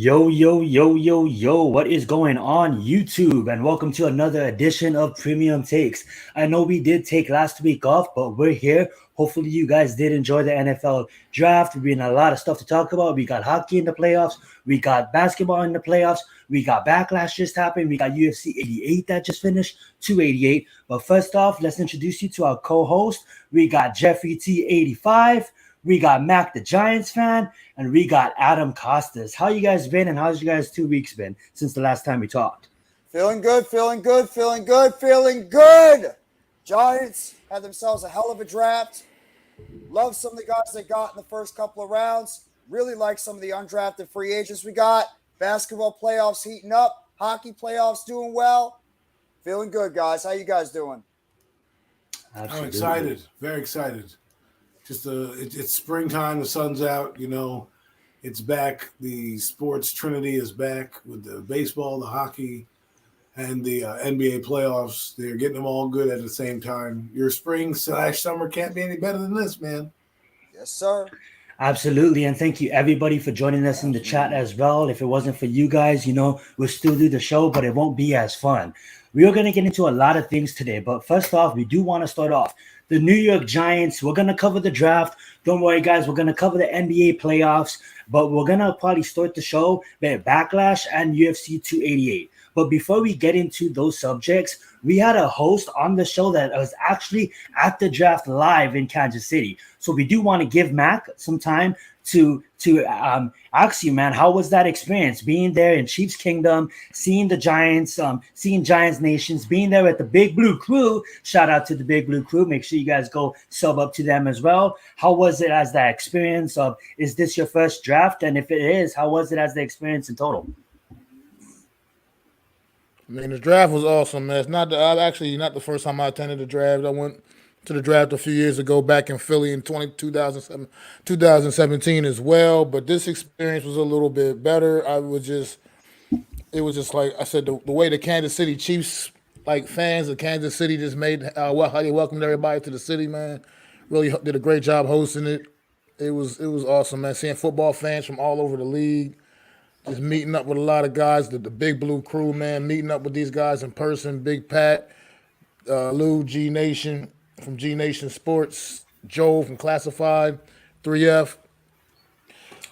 Yo, yo, yo, yo, yo, what is going on, YouTube? And welcome to another edition of Premium Takes. I know we did take last week off, but we're here. Hopefully, you guys did enjoy the NFL draft. We've been a lot of stuff to talk about. We got hockey in the playoffs, we got basketball in the playoffs, we got Backlash just happened, we got UFC 88 that just finished, 288. But first off, let's introduce you to our co host. We got Jeffrey T85. We got Mac the Giants fan, and we got Adam Costas. How you guys been, and how's you guys 2 weeks been since the last time we talked? Feeling good, feeling good, feeling good, feeling good. Giants had themselves a hell of a draft. Love some of the guys they got in the first couple of rounds. Really like some of the undrafted free agents we got. Basketball playoffs heating up. Hockey playoffs doing well. Feeling good, guys. How you guys doing? Absolutely. I'm excited, very excited. Just it's springtime. The sun's out. It's back. The sports trinity is back with the baseball, the hockey, and the NBA playoffs. They're getting them all good at the same time. Your spring/summer can't be any better than this, man. Yes, sir. Absolutely, and thank you everybody for joining us in the chat as well. If it wasn't for you guys, we'll still do the show, but it won't be as fun. We are going to get into a lot of things today, but first off, we do want to start off the New York Giants. We're going to cover the draft. Don't worry, guys. We're going to cover the NBA playoffs, but we're going to probably start the show with Backlash and UFC 288. But before we get into those subjects, we had a host on the show that was actually at the draft live in Kansas City. So we do want to give Mac some time to ask you, man, how was that experience being there in Chiefs Kingdom, seeing the Giants, seeing Giants Nations, being there at the Big Blue Crew? Shout out to the Big Blue Crew. Make sure you guys go sub up to them as well. How was it as that experience of, is this your first draft? And if it is, how was it as the experience in total? I mean, the draft was awesome, man. It's not actually not the first time I attended the draft. I went to the draft a few years ago back in Philly in 2017 as well. But this experience was a little bit better. It was just like I said, the way the Kansas City Chiefs, like fans of Kansas City, just made how they welcomed everybody to the city, man. Really did a great job hosting it. It was awesome, man. Seeing football fans from all over the league. Just meeting up with a lot of guys, the Big Blue Crew, man, meeting up with these guys in person. Big Pat, Lou, G Nation from G Nation Sports, Joe from Classified, 3F,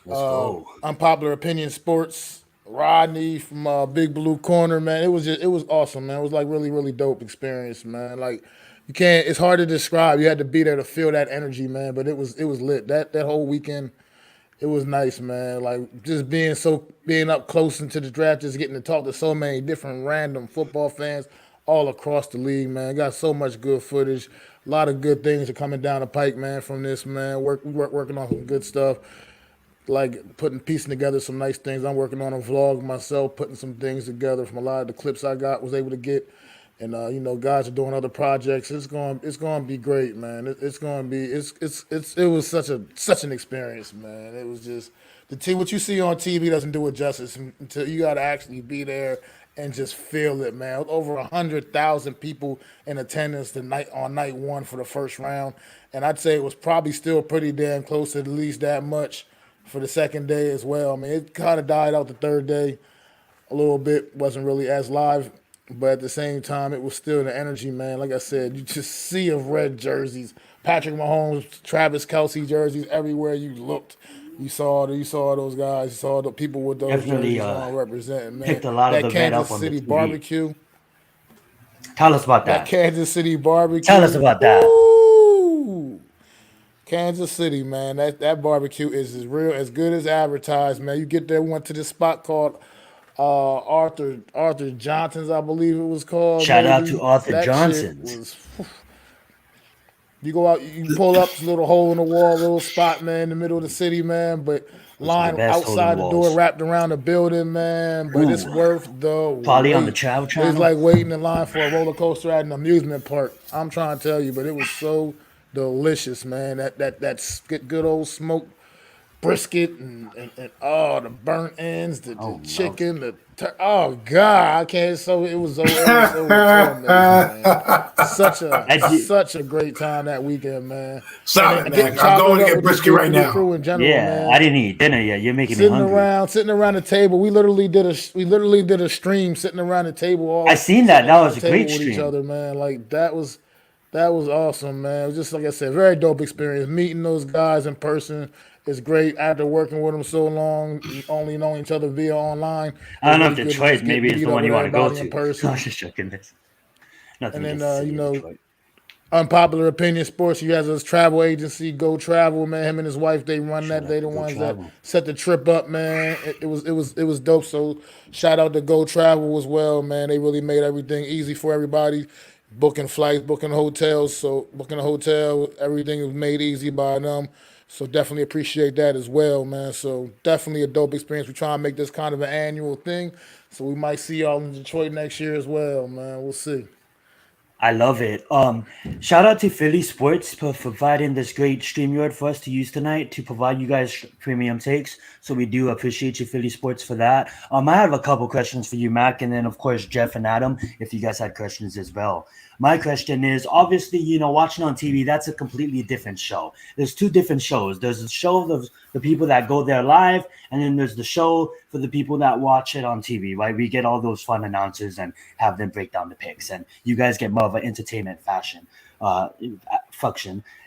Let's go. Unpopular Opinion Sports, Rodney from Big Blue Corner, man. It was awesome, man. It was like really, really dope experience, man. Like it's hard to describe. You had to be there to feel that energy, man. But it was lit. That whole weekend. It was nice, man. Like just being up close into the draft, just getting to talk to so many different random football fans all across the league, man. Got so much good footage. A lot of good things are coming down the pike, man, from this, man. Working on some good stuff, like piecing together some nice things. I'm working on a vlog myself, putting some things together from a lot of the clips I was able to get. And guys are doing other projects. It's going to be great, man. It was such an experience, man. It was just what you see on TV doesn't do it justice until you got to actually be there and just feel it, man. Over 100,000 people in attendance on night one for the first round, and I'd say it was probably still pretty damn close to at least that much for the second day as well. I mean, it kind of died out the third day a little bit. Wasn't really as live. But at the same time, it was still the energy, man. Like I said, you just sea of red jerseys, Patrick Mahomes, Travis Kelce jerseys everywhere you looked. You saw those guys. You saw the people with those Definitely, jerseys on representing, man. picked a lot of that the vet Kansas up on the City TV. barbecue. Tell us about That that. Kansas City barbecue. Tell us about that. Woo! Kansas City, man. That barbecue is as real, as good as advertised, man. You get there, we went to this spot called Arthur Johnson's, I believe it was called. Shout out maybe. to Arthur That Johnson's. shit was, you go out, you pull up this little hole in the wall, little spot, man, in the middle of the city, man. But line best hole in outside the the walls. door, wrapped around the building, man. But it's Ooh. worth the Probably on the wait. Travel It's Channel. like waiting in line for a roller coaster at an amusement park. I'm trying to tell you, but it was so delicious, man. That good old smoke brisket and oh, the burnt ends, the Oh no. chicken, oh God, I can't. So it was so amazing, man. I did. Such a great time that weekend, man. Stop it, And Mac. I'm chop it going to up get with just brisket Big right Blue now. Crew in general, Yeah, man. I didn't eat dinner yet. You're making me hungry. Sitting around the table. We literally did a stream sitting around the table, I all seen that. sitting That around the was a great table with each stream. other, man. Like that was awesome, man. It was just like I said, very dope experience. Meeting those guys in person is great. After working with them so long, only knowing each other via online, I it's don't know if really good to Detroit just maybe is meet the up one with you want to go everybody in to. I was person. just joking. This nothing And then against the city of you know, Detroit. unpopular opinion sports. He has his travel agency, Go Travel, man. Him and his wife, they run Shout that. out They to the Go ones that Travel. set the trip up, man. It was dope. So shout out to Go Travel as well, man. They really made everything easy for everybody. Booking flights, booking hotels. So booking a hotel, everything was made easy by them. So definitely appreciate that as well, man. So definitely a dope experience. We try and make this kind of an annual thing. So we might see y'all in Detroit next year as well, man. We'll see. I love it. Shout out to Philly Sports for providing this great StreamYard for us to use tonight to provide you guys premium takes. So we do appreciate you, Philly Sports, for that. I have a couple questions for you, Mac, and then of course Jeff and Adam, if you guys had questions as well. My question is obviously, watching on TV, that's a completely different show. There's two different shows. There's the show of the people that go there live, and then there's the show for the people that watch it on TV, right? We get all those fun announcers and have them break down the picks, and you guys get more of an entertainment function.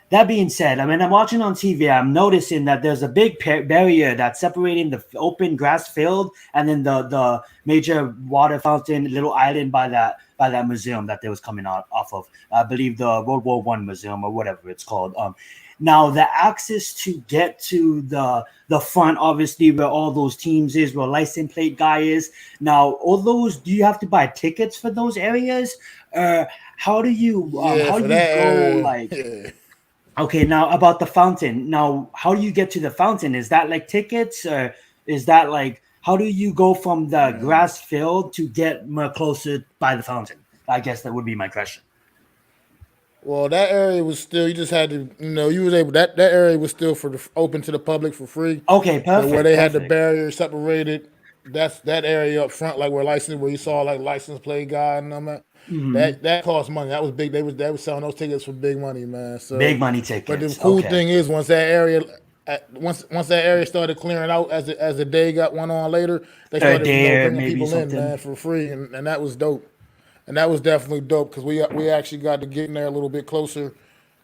That being said, I mean, I'm watching on TV. I'm noticing that there's a big barrier that's separating the open grass field and then the major water fountain, little island by that museum that they was coming out off of. I believe the World War One museum or whatever it's called. Now the access to get to the front, obviously where all those teams is, where license plate guy is. Now all those, do you have to buy tickets for those areas? How do you Yeah, how for do you that go area. like? Yeah. Okay, now about the fountain. Now, how do you get to the fountain? Is that like tickets, or is that like how do you go from the grass field to get more closer by the fountain? I guess that would be my question. Well, that area was still. You just had to, you was able that area was still open to the public for free. Okay, But where perfect, they had the perfect. barrier separated, that's that area up front, like where you saw like license plate guy and them. Hmm. That cost money. That was big. They was selling those tickets for big money, man. Big So, money but the tickets. cool Okay, thing is once that area started clearing out as the day went on later, they third started day or bringing maybe people in, something. man, for free, and that was dope. And that was definitely dope because we actually got to get in there a little bit closer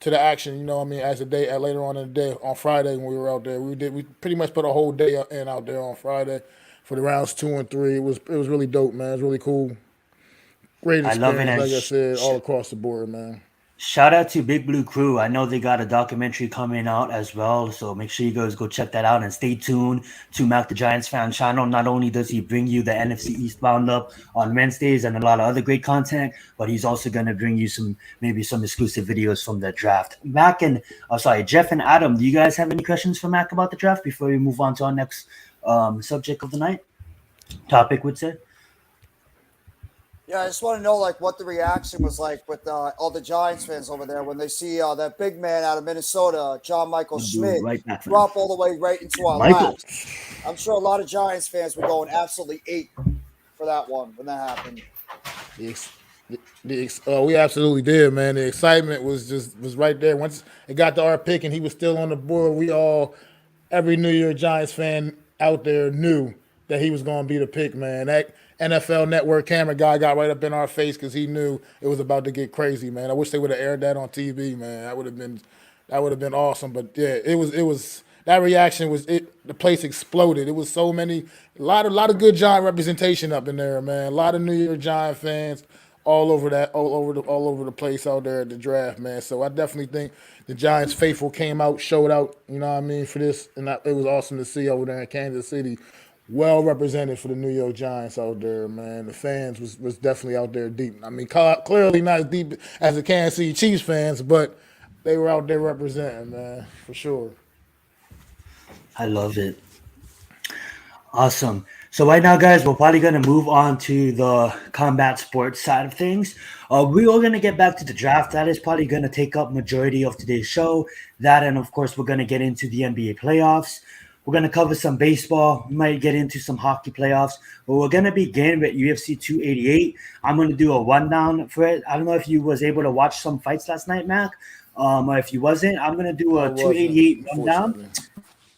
to the action. You know what I mean? As the day later on in the day on Friday when we were out there, we pretty much put a whole day in out there on Friday for the rounds 2 and 3. It was really dope, man. It was really cool. Great I love it. experience, And like I said, all across the board, man. shout out to Big Blue Crew. I know they got a documentary coming out as well, so make sure you guys go check that out and stay tuned to Mac the Giants fan channel. Not only does he bring you the NFC East roundup on Wednesdays and a lot of other great content, but he's also going to bring you maybe some exclusive videos from the draft. Jeff and Adam, do you guys have any questions for Mac about the draft before we move on to our next subject of the night? Topic would say. Yeah, I just want to know like what the reaction was like with all the Giants fans over there when they see that big man out of Minnesota, John Michael We'll do it Schmidt, right back for drop all the way right into our Michael. laps. I'm sure a lot of Giants fans were going absolutely ape for that one when that happened. The ex- we absolutely did, man. The excitement was right there. Once it got to our pick and he was still on the board, every New York Giants fan out there knew that he was going to be the pick, man. That NFL Network camera guy got right up in our face because he knew it was about to get crazy, man. I wish they would have aired that on TV, man. That would have been awesome. But yeah, it was that reaction was it. The place exploded. It was so many, a lot of good Giant representation up in there, man. A lot of New York Giant fans all over the place out there at the draft, man. So I definitely think the Giants faithful came out, showed out, you know what I mean, for this, and it was awesome to see over there in Kansas City, well represented for the New York Giants out there, man. The fans was definitely out there deep. I mean, clearly not as deep as the Kansas City Chiefs fans, but they were out there representing, man, for sure. I love it. Awesome. So right now, guys, we're probably going to move on to the combat sports side of things. We are going to get back to the draft. That is probably going to take up majority of today's show. That, and of course, we're going to get into the NBA playoffs. We're gonna cover some baseball. We might get into some hockey playoffs, but we're gonna begin with UFC 288. I'm gonna do a rundown for it. I don't know if you was able to watch some fights last night, Mac, or if you wasn't. I'm gonna do I a wasn't, 288 rundown. unfortunately.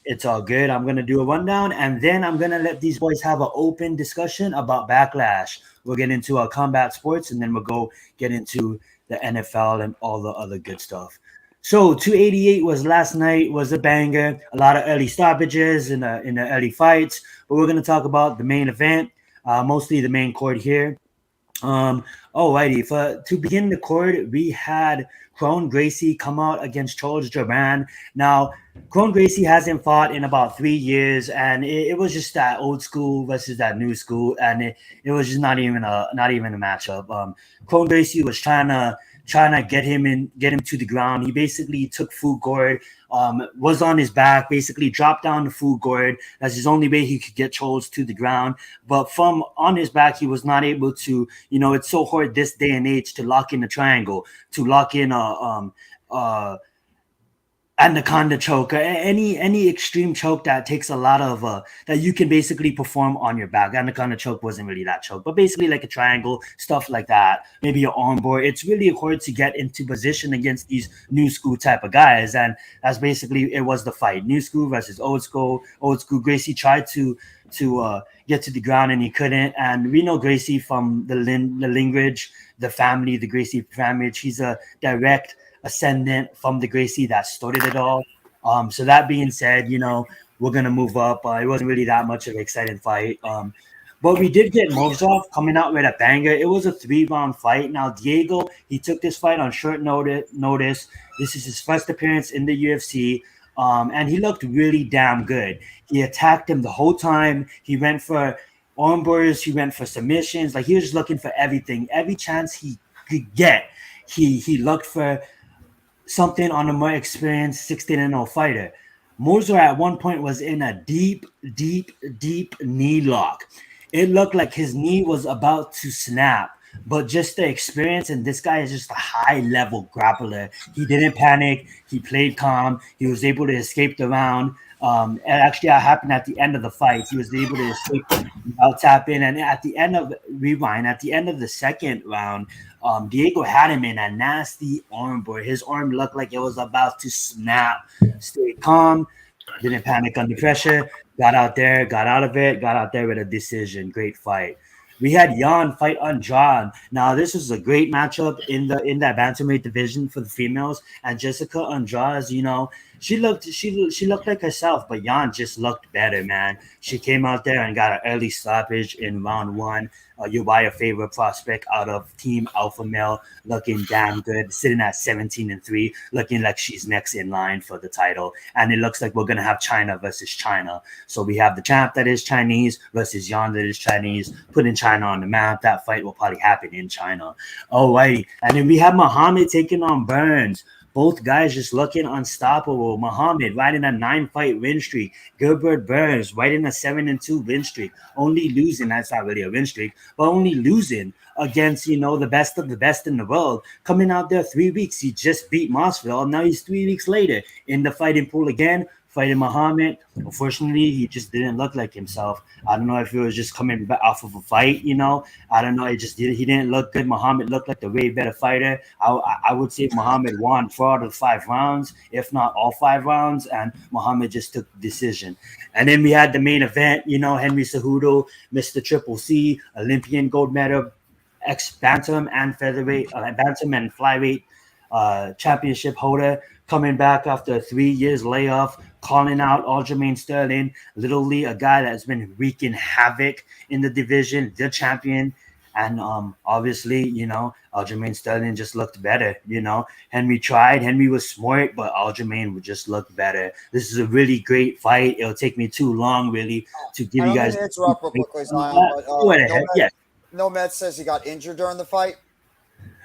It's all good. I'm gonna do a rundown, and then I'm gonna let these boys have an open discussion about Backlash. We'll get into our combat sports, and then we'll go get into the NFL and all the other good stuff. So 288 was last night, was a banger. A lot of early stoppages in the early fights, but we're gonna talk about the main event, mostly the main card here. Alrighty. To begin the card, we had Kron Gracie come out against Charles Jourdain. Now, Kron Gracie hasn't fought in about 3 years, and it was just that old school versus that new school, and it was just not even a matchup. Kron Gracie was trying to get him to the ground. He basically took food gourd, was on his back, basically dropped down the food gourd. That's his only way he could get Charles to the ground. But from on his back, he was not able to. It's so hard this day and age to lock in a triangle, to lock in a anaconda choke, or any extreme choke that takes a lot of that you can basically perform on your back. Anaconda choke wasn't really that choke, but basically like a triangle, stuff like that, maybe an armbar. It's really hard to get into position against these new school type of guys, and that's basically it was the fight. New school versus old school. Old school Gracie tried to get to the ground, and he couldn't. And we know Gracie from the lineage, the family, the Gracie family. He's a direct ascendant from the Gracie that started it all. So that being said, we're gonna move up. It wasn't really that much of an exciting fight. But we did get Movsov coming out with a banger. It was a 3-round fight. Now Diego, he took this fight on short notice. This is his first appearance in the UFC. And he looked really damn good. He attacked him the whole time. He went for armbars. He went for submissions. Like, he was just looking for everything. Every chance he could get, he looked for something on a more experienced 16-0 fighter. Moser at one point was in a deep knee lock. It looked like his knee was about to snap, but just the experience, and this guy is just a high-level grappler. He didn't panic. He played calm. He was able to escape the round. And actually, that happened at the end of the fight. He was able to escape without tapping. And at the end of the second round, Diego had him in a nasty armbar. His arm looked like it was about to snap. Stayed calm, didn't panic under pressure. Got out there with a decision. Great fight. We had Jan fight Andrade. Now, this was a great matchup in that bantamweight division for the females. And Jessica Andrade, she looked like herself, but Jan just looked better, man. She came out there and got an early stoppage in round 1. Uriah Faber prospect out of Team Alpha Male, looking damn good, sitting at 17-3, looking like she's next in line for the title. And it looks like we're gonna have China versus China. So we have the champ that is Chinese versus Jan that is Chinese, putting China on the map. That fight will probably happen in China. Oh, right. And then we have Muhammad taking on Burns. Both guys just looking unstoppable. Muhammad riding a 9-fight win streak. Gilbert Burns riding a 7-2 win streak. Only losing, that's not really a win streak, but only losing against, the best of the best in the world. Coming out there 3 weeks, he just beat Mossville. Now he's 3 weeks later in the fighting pool again, fighting Muhammad. Unfortunately, he just didn't look like himself. I don't know if it was just coming back off of a fight, I don't know. He didn't look good. Muhammad looked like the way better fighter. I would say Muhammad won 4 out of 5 rounds, if not all 5 rounds, and Muhammad just took the decision. And then we had the main event, Henry Cejudo, Mr. Triple C, Olympian gold medal, ex-bantam and featherweight, bantam and flyweight championship holder, coming back after a 3 years layoff, calling out Aljamain Sterling, literally a guy that's been wreaking havoc in the division, the champion. And obviously, Aljamain Sterling just looked better. Henry tried. Henry was smart, but Aljamain would just look better. This is a really great fight. It'll take me too long, really, to give you guys. I don't mean to interrupt real quickly, Zion, but yes. Nomad says he got injured during the fight.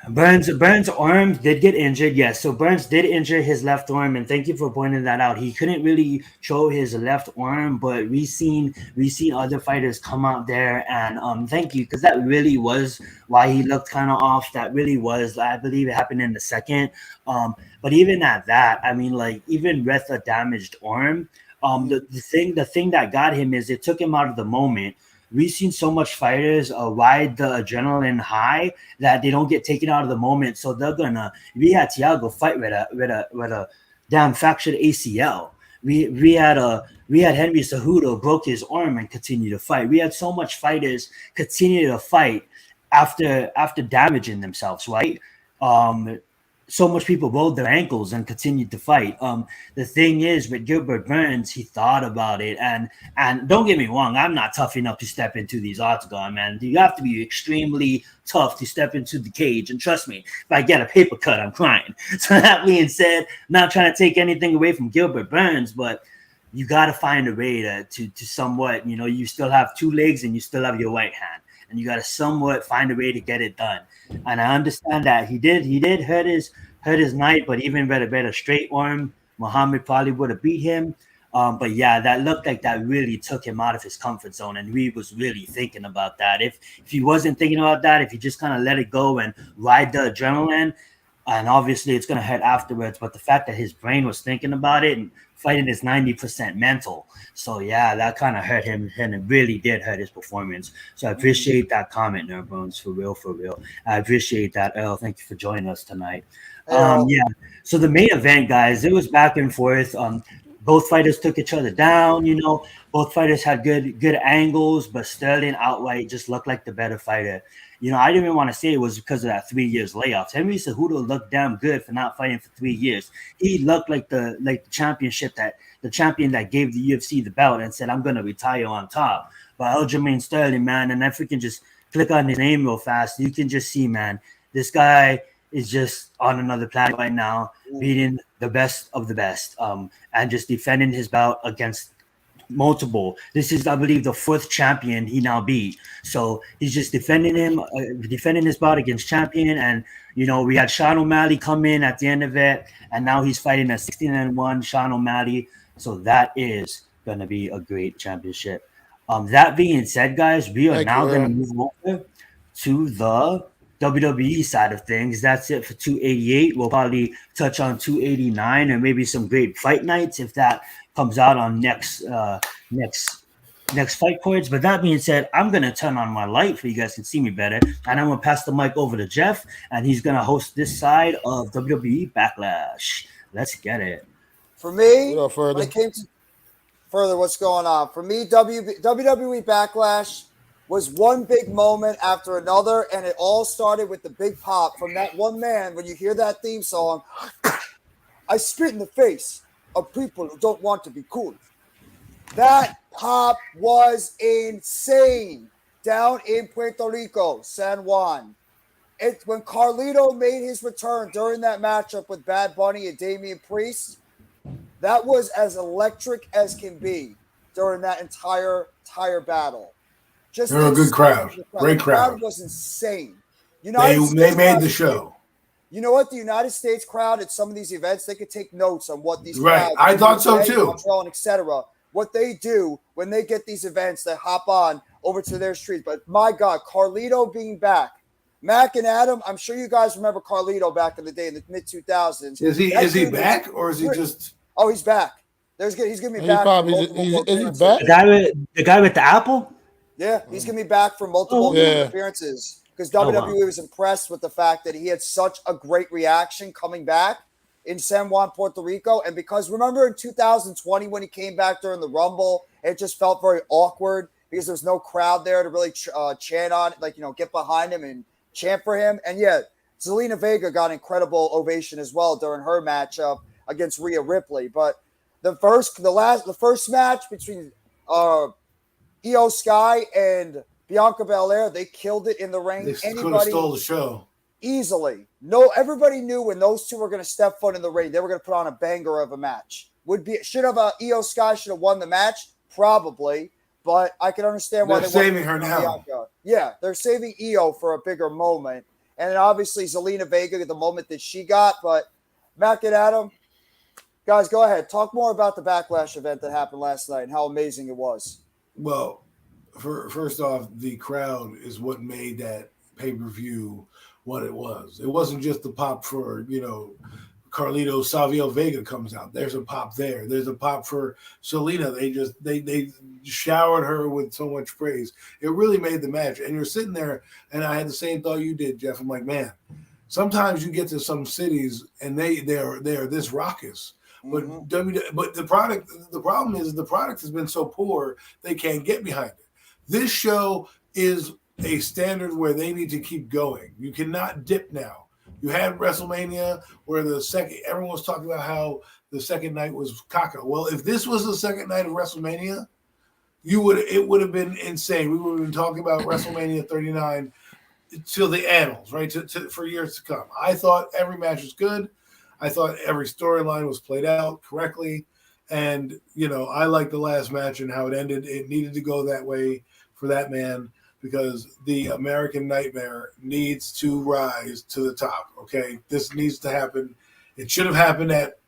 Burns' arm did get injured, yes. So Burns did injure his left arm, and thank you for pointing that out. He couldn't really show his left arm, but we seen other fighters come out there and thank you, because that really was why he looked kind of off. That really was, I believe it happened in the second. But even at that, I mean, like, even with a damaged arm, The thing that got him is it took him out of the moment. We've seen so much fighters ride the adrenaline high that they don't get taken out of the moment. So they're gonna. We had Thiago fight with a damn fractured ACL. We had Henry Cejudo broke his arm and continued to fight. We had so much fighters continue to fight after damaging themselves, right? So much people rolled their ankles and continued to fight. The thing is, with Gilbert Burns, he thought about it, and don't get me wrong, I'm not tough enough to step into these octagon, man. You have to be extremely tough to step into the cage, and trust me, if I get a paper cut, I'm crying. So that being said, I'm not trying to take anything away from Gilbert Burns, but you got to find a way to somewhat, you still have two legs and you still have your right hand, and you got to somewhat find a way to get it done. And I understand that he did hurt his night, but even with a better straight arm, Muhammad probably would have beat him. But yeah, that looked like that really took him out of his comfort zone, and he was really thinking about that. If he wasn't thinking about that, if he just kind of let it go and ride the adrenaline, and obviously it's gonna hurt afterwards. But the fact that his brain was thinking about it and fighting is 90% mental. So yeah, that kind of hurt him, and it really did hurt his performance. So I appreciate that comment, Nerbones, for real. I appreciate that, Earl. Thank you for joining us tonight. Yeah. So the main event, guys, it was back and forth. Both fighters took each other down. Both fighters had good angles, but Sterling outright just looked like the better fighter. I didn't even want to say it was because of that 3 years layoff. Henry Cejudo looked damn good for not fighting for 3 years. He looked like the champion that gave the UFC the belt and said, "I'm gonna retire on top." But Aljamain Sterling, man, and if we can just click on his name real fast, you can just see, man, this guy is just on another planet right now, beating the best of the best, and just defending his belt against multiple. This is, I believe, the fourth champion he now beat. So he's just defending his bout against champion. And we had Sean O'Malley come in at the end of it, and now he's fighting a 16-1 Sean O'Malley. So that is going to be a great championship. That being said, guys, we are now going to move over to the WWE side of things. That's it for 288. We'll probably touch on 289 and maybe some great fight nights if that comes out on next fight cards. But that being said, I'm gonna turn on my light so you guys can see me better, and I'm gonna pass the mic over to Jeff, and he's gonna host this side of WWE Backlash. Let's get it. For me, when it came to further, what's going on? For me, WWE Backlash was one big moment after another, and it all started with the big pop from that one man. When you hear that theme song, I spit in the face of people who don't want to be cool. That pop was insane down in Puerto Rico, San Juan. When Carlito made his return during that matchup with Bad Bunny and Damian Priest, that was as electric as can be during that entire battle. They're a good crowd. Great crowd. The crowd was insane. They made the show. You know what? The United States crowd at some of these events, they could take notes on what these crowds, I thought so too. Montreal and etc. What they do when they get these events, they hop on over to their streets. But my God, Carlito being back, Mac and Adam, I'm sure you guys remember Carlito back in the day in the mid 2000s. Is he back or is he just? Oh, he's back. He's gonna be back. Is he back? The guy with the apple. Yeah, he's gonna be back for multiple appearances. Because WWE was impressed with the fact that he had such a great reaction coming back in San Juan, Puerto Rico. And because remember in 2020 when he came back during the Rumble, it just felt very awkward because there was no crowd there to really chant on, get behind him and chant for him. And yet, Zelina Vega got incredible ovation as well during her matchup against Rhea Ripley. But the first match between Io Sky and Bianca Belair, they killed it in the ring. They could have stole the show. Easily. No, everybody knew when those two were going to step foot in the ring, they were going to put on a banger of a match. Io Sky should have won the match? Probably. But I can understand why they're saving her now. Bianca. Yeah, they're saving Io for a bigger moment. And then obviously Zelina Vega, the moment that she got. But Mac and Adam, guys, go ahead. Talk more about the Backlash event that happened last night and how amazing it was. Well, first off, the crowd is what made that pay-per-view what it was. It wasn't just the pop for, Carlito Savio Vega comes out. There's a pop there. There's a pop for Selena. They showered her with so much praise. It really made the match. And you're sitting there, and I had the same thought you did, Jeff. I'm like, man, sometimes you get to some cities and they're this raucous. But but the problem is the product has been so poor they can't get behind it. This show is a standard where they need to keep going. You cannot dip now. You had WrestleMania where everyone was talking about how the second night was caca. Well, if this was the second night of WrestleMania, it would have been insane. We would have been talking about WrestleMania 39 till the annals, right? For years to come. I thought every match was good. I thought every storyline was played out correctly. And, I liked the last match and how it ended. It needed to go that way for that man because the American Nightmare needs to rise to the top, okay? This needs to happen. It should have happened at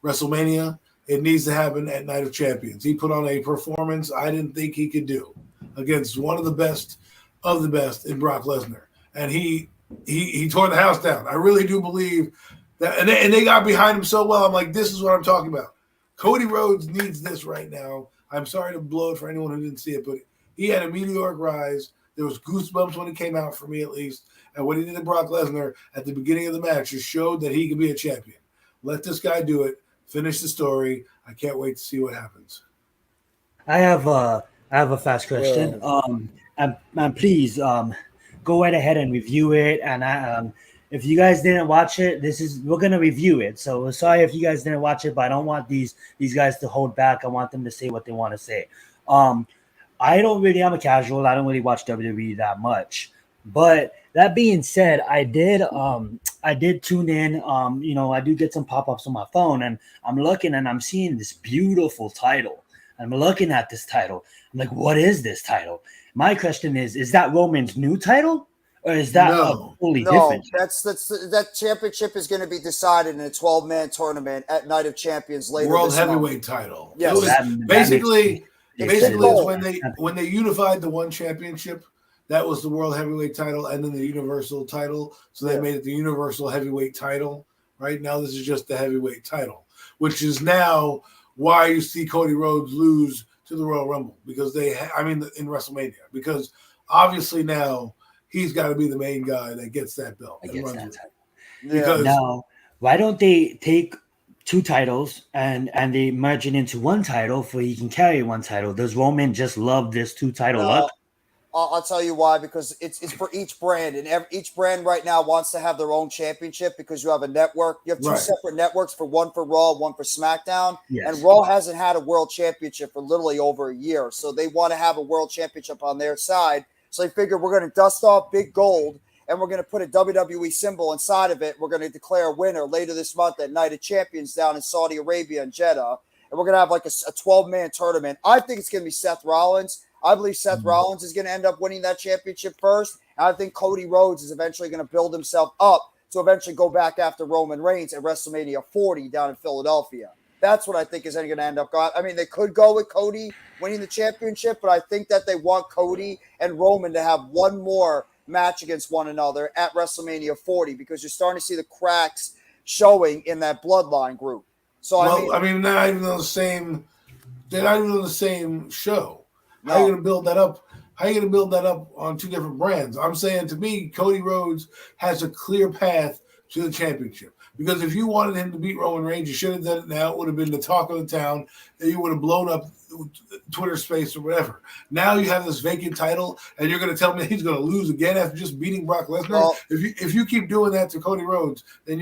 WrestleMania. It needs to happen at Night of Champions. He put on a performance I didn't think he could do against one of the best in Brock Lesnar. And he tore the house down. I really do believe that, and they got behind him so well. I'm like, this is what I'm talking about. Cody Rhodes needs this right now. I'm sorry to blow it for anyone who didn't see it, but he had a meteoric rise. There was goosebumps when it came out, for me at least. And what he did to Brock Lesnar at the beginning of the match just showed that he could be a champion. Let this guy do it. Finish the story. I can't wait to see what happens. I have a fast question. And please go right ahead and review it. And if you guys didn't watch it, we're gonna review it. So sorry if you guys didn't watch it, but I don't want these guys to hold back. I want them to say what they want to say. I'm a casual. I don't really watch WWE that much. But that being said, I did tune in. I do get some pop-ups on my phone, and I'm looking and I'm seeing this beautiful title. I'm looking at this title. I'm like, what is this title? My question is that Roman's new title? Or is that totally different? That championship is going to be decided in a 12-man tournament at Night of Champions later. World this heavyweight month. Title. Yes. Basically, it's when they unified the one championship. That was the World Heavyweight Title, and then the Universal Title. So they made it the Universal Heavyweight Title. Right now, this is just the Heavyweight Title, which is now why you see Cody Rhodes lose to the Royal Rumble because in WrestleMania, because obviously now he's got to be the main guy that gets that belt. Because now, why don't they take two titles and they merge it into one title so he can carry one title? Does Roman just love this two title look? I'll tell you why, because it's for each brand, and each brand right now wants to have their own championship because you have a network. You have two separate networks, one for Raw, one for SmackDown, and Raw hasn't had a world championship for literally over a year, so they want to have a world championship on their side. So they figure we're going to dust off big gold, and we're going to put a WWE symbol inside of it. We're going to declare a winner later this month at Night of Champions down in Saudi Arabia and Jeddah, and we're going to have like a 12-man tournament. I think it's going to be Seth Rollins. I believe Seth Rollins is going to end up winning that championship first. And I think Cody Rhodes is eventually going to build himself up to eventually go back after Roman Reigns at WrestleMania 40 down in Philadelphia. That's what I think is going to end up going. I mean, they could go with Cody winning the championship, but I think that they want Cody and Roman to have one more match against one another at WrestleMania 40 because you're starting to see the cracks showing in that bloodline group. So they're not even on the same. They're not even on the same show. No. How are you going to build that up? How are you going to build that up on two different brands? I'm saying, to me, Cody Rhodes has a clear path to the championship. Because if you wanted him to beat Roman Reigns, you should have done it now. It would have been the talk of the town. And you would have blown up Twitter space or whatever. Now you have this vacant title, and you're going to tell me he's going to lose again after just beating Brock Lesnar? Well, if you keep doing that to Cody Rhodes, then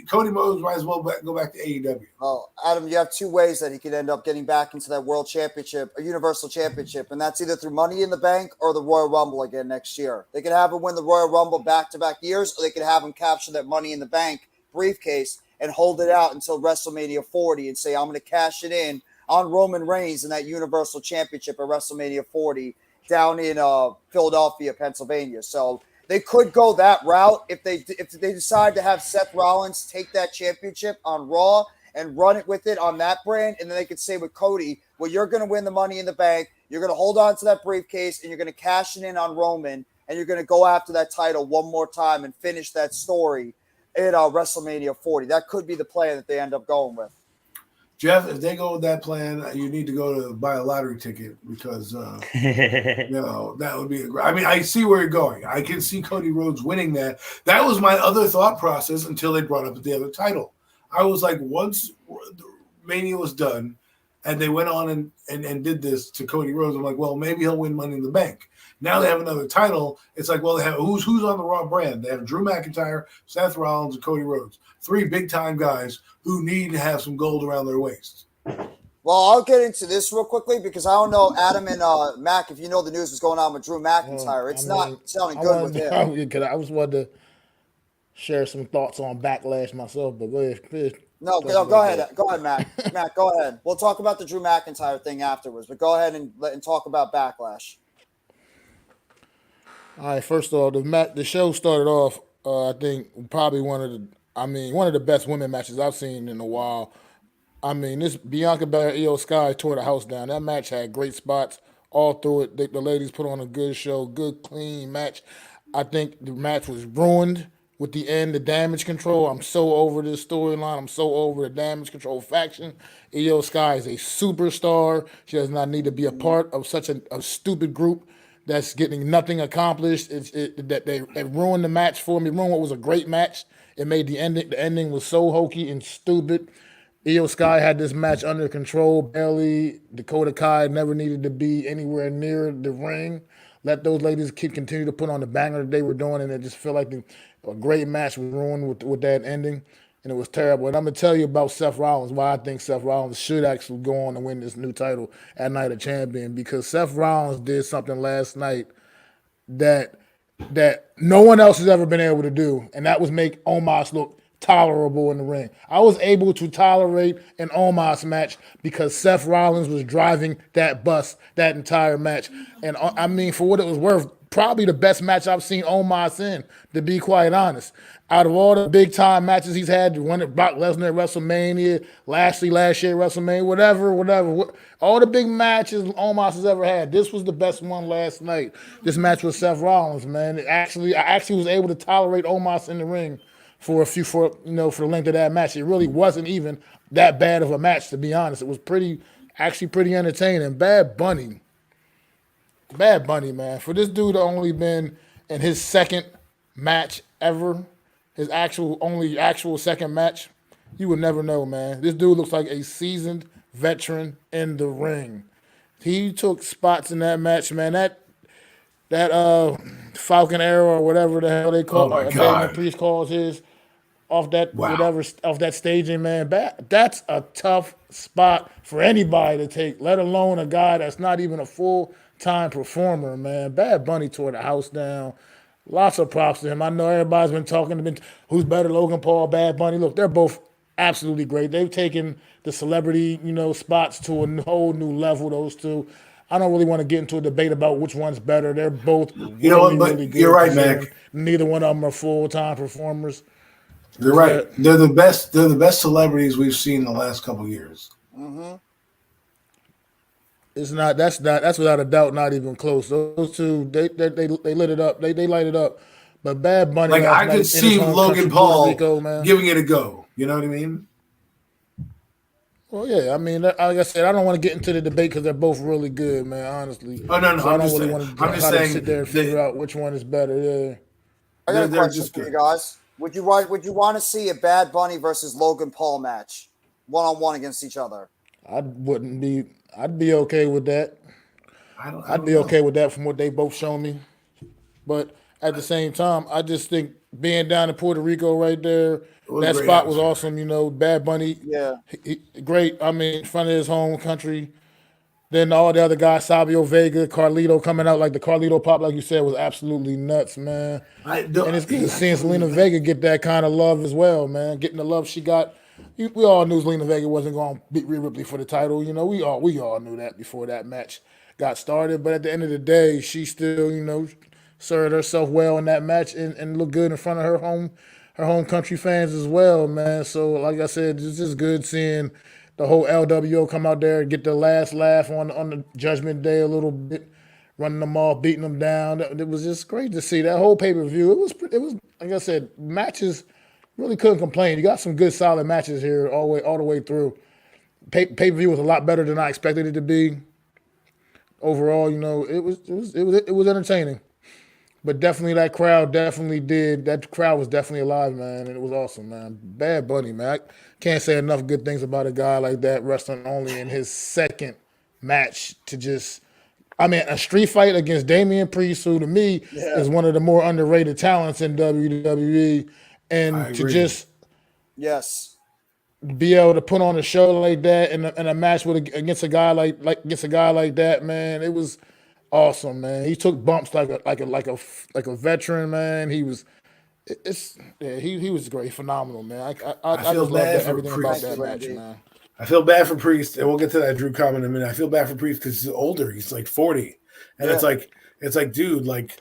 Cody Rhodes might as well go back to AEW. Oh, Adam, you have two ways that he could end up getting back into that World Championship, a Universal Championship, and that's either through Money in the Bank or the Royal Rumble again next year. They could have him win the Royal Rumble back-to-back years, or they could have him capture that Money in the Bank briefcase and hold it out until WrestleMania 40 and say, I'm going to cash it in on Roman Reigns in that Universal Championship at WrestleMania 40 down in Philadelphia, Pennsylvania. So they could go that route if they decide to have Seth Rollins take that championship on Raw and run it with it on that brand. And then they could say with Cody, well, you're going to win the Money in the Bank. You're going to hold on to that briefcase and you're going to cash it in on Roman and you're going to go after that title one more time and finish that story in WrestleMania 40. That could be the plan that they end up going with. Jeff, if they go with that plan, you need to go to buy a lottery ticket because that would be. I mean, I see where you're going. I can see Cody Rhodes winning that. That was my other thought process until they brought up the other title. I was like, once Mania was done, and they went on and did this to Cody Rhodes, I'm like, well, maybe he'll win Money in the Bank. Now they have another title. It's like, well, they have who's on the Raw brand? They have Drew McIntyre, Seth Rollins, and Cody Rhodes. 3 big-time guys who need to have some gold around their waists. Well, I'll get into this real quickly because I don't know, Adam and Mac, if you know the news was going on with Drew McIntyre. It's not sounding good with him. I just wanted to share some thoughts on Backlash myself, but go ahead. No, go ahead. Go ahead, Mac. Mac, go ahead. We'll talk about the Drew McIntyre thing afterwards, but go ahead and talk about Backlash. All right, first of all, the show started off, I think, probably one of the best women matches I've seen in a while. I mean, this Bianca Belair, Io Sky tore the house down. That match had great spots all through it. The ladies put on a good show, good, clean match. I think the match was ruined with the end, the damage control. I'm so over this storyline. I'm so over the damage control faction. Io Sky is a superstar. She does not need to be a part of such a stupid group that's getting nothing accomplished. They ruined the match for me. Ruined what was a great match. It made the ending. The ending was so hokey and stupid. Io Sky had this match under control. Bayley, Dakota Kai never needed to be anywhere near the ring. Let those ladies continue to put on the banger that they were doing, and it just felt like a great match was ruined with that ending, and it was terrible. And I'm going to tell you about Seth Rollins, why I think Seth Rollins should actually go on and win this new title at Night of Champion, because Seth Rollins did something last night that no one else has ever been able to do, and that was make Omos look tolerable in the ring. I was able to tolerate an Omos match because Seth Rollins was driving that bus that entire match. And I mean, for what it was worth, probably the best match I've seen Omos in, to be quite honest. Out of all the big-time matches he's had, the one at Brock Lesnar at WrestleMania, Lashley last year at WrestleMania, whatever, all the big matches Omos has ever had, this was the best one last night. This match with Seth Rollins, man. I actually was able to tolerate Omos in the ring for the length of that match. It really wasn't even that bad of a match, to be honest. It was pretty entertaining. Bad Bunny, man. For this dude to only been in his second match ever, his actual second match, you would never know, man. This dude looks like a seasoned veteran in the ring. He took spots in that match, man. That Falcon Arrow or whatever the hell they call it, Damon Priest calls his, off that staging, man. That's a tough spot for anybody to take, let alone a guy that's not even a full-time performer, man. Bad Bunny tore the house down. Lots of props to him. I know everybody's been talking who's better, Logan Paul, Bad Bunny. Look, they're both absolutely great. They've taken the celebrity, spots to a whole new level, those two. I don't really want to get into a debate about which one's better. They're both really good. You're right, Mac. Neither one of them are full-time performers. You're right. They're the best. They're the best celebrities we've seen in the last couple of years. Mm-hmm. That's without a doubt not even close. Those two, they lit it up. They light it up. But Bad Bunny, like I could see Logan Paul giving it a go. You know what I mean? Well, yeah. I mean, like I said, I don't want to get into the debate because they're both really good, man. Honestly. Oh no, so I don't really want to sit there and figure out which one is better. Yeah. I got a question for you guys. Would you want to see a Bad Bunny versus Logan Paul match, 1-on-1 against each other? I'd be okay with that. I'd be okay with that from what they both shown me. But at the same time, I just think being down in Puerto Rico right there, that spot was awesome. Bad Bunny, great. I mean, in front of his home country. Then all the other guys, Sabio Vega, Carlito coming out like the Carlito pop, like you said, was absolutely nuts, man. And it's good seeing Selena Vega get that kind of love as well, man. Getting the love she got. We all knew Selena Vega wasn't going to beat Rhea Ripley for the title. We all knew that before that match got started. But at the end of the day, she still, served herself well in that match and looked good in front of her home country fans as well, man. So, like I said, it's just good seeing the whole LWO come out there and get the last laugh on the Judgment Day a little bit, running them off, beating them down. It was just great to see that whole pay-per-view. It was like I said, matches really couldn't complain. You got some good, solid matches here all the way through. Pay per view was a lot better than I expected it to be. Overall, it was entertaining. But definitely that crowd that crowd was definitely alive, man, and it was awesome, man. Bad Bunny, man. I can't say enough good things about a guy like that wrestling only in his second match to just a street fight against Damian Priest, who to me is one of the more underrated talents in WWE, and to just yes, be able to put on a show like that in a match against a guy like that, man, it was awesome, man. He took bumps like a veteran, man. He was he was great, phenomenal, man. I feel just bad loved for everything about Priest. that match, man. I feel bad for Priest, and we'll get to that Drew comment in a minute. I feel bad for Priest because he's older. He's like 40, and it's like, dude, like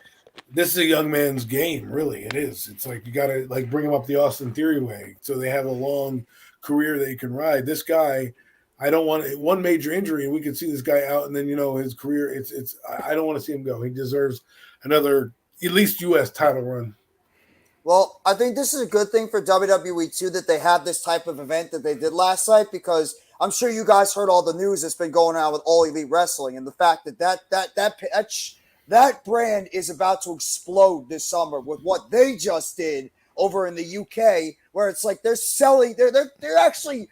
this is a young man's game. Really, it is. It's like you got to like bring him up the Austin Theory way, so they have a long career that you can ride. This guy, I don't want one major injury, and we can see this guy out, and then his career. It's. I don't want to see him go. He deserves another at least U.S. title run. Well, I think this is a good thing for WWE too that they have this type of event that they did last night, because I'm sure you guys heard all the news that's been going on with All Elite Wrestling and the fact that brand is about to explode this summer with what they just did over in the UK, where it's like they're actually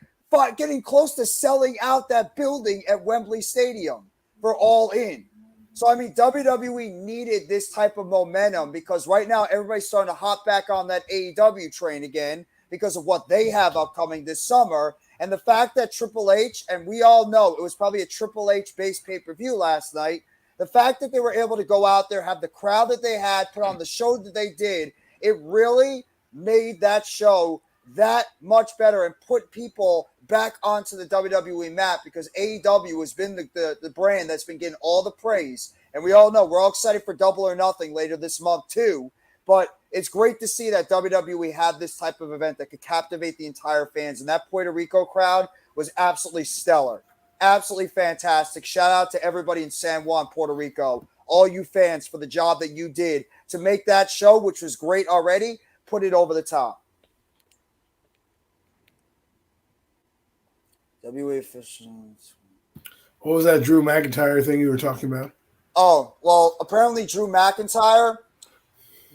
getting close to selling out that building at Wembley Stadium for All In. So, I mean, WWE needed this type of momentum because right now everybody's starting to hop back on that AEW train again because of what they have upcoming this summer. And the fact that Triple H, and we all know it was probably a Triple H-based pay-per-view last night, the fact that they were able to go out there, have the crowd that they had, put on the show that they did, it really made that show that much better and put people back onto the WWE map, because AEW has been the brand that's been getting all the praise. And we all know we're all excited for Double or Nothing later this month too. But it's great to see that WWE had this type of event that could captivate the entire fans. And that Puerto Rico crowd was absolutely stellar. Absolutely fantastic. Shout out to everybody in San Juan, Puerto Rico. All you fans for the job that you did to make that show, which was great already, put it over the top. WA officials. What was that Drew McIntyre thing you were talking about? Oh, well, apparently Drew McIntyre,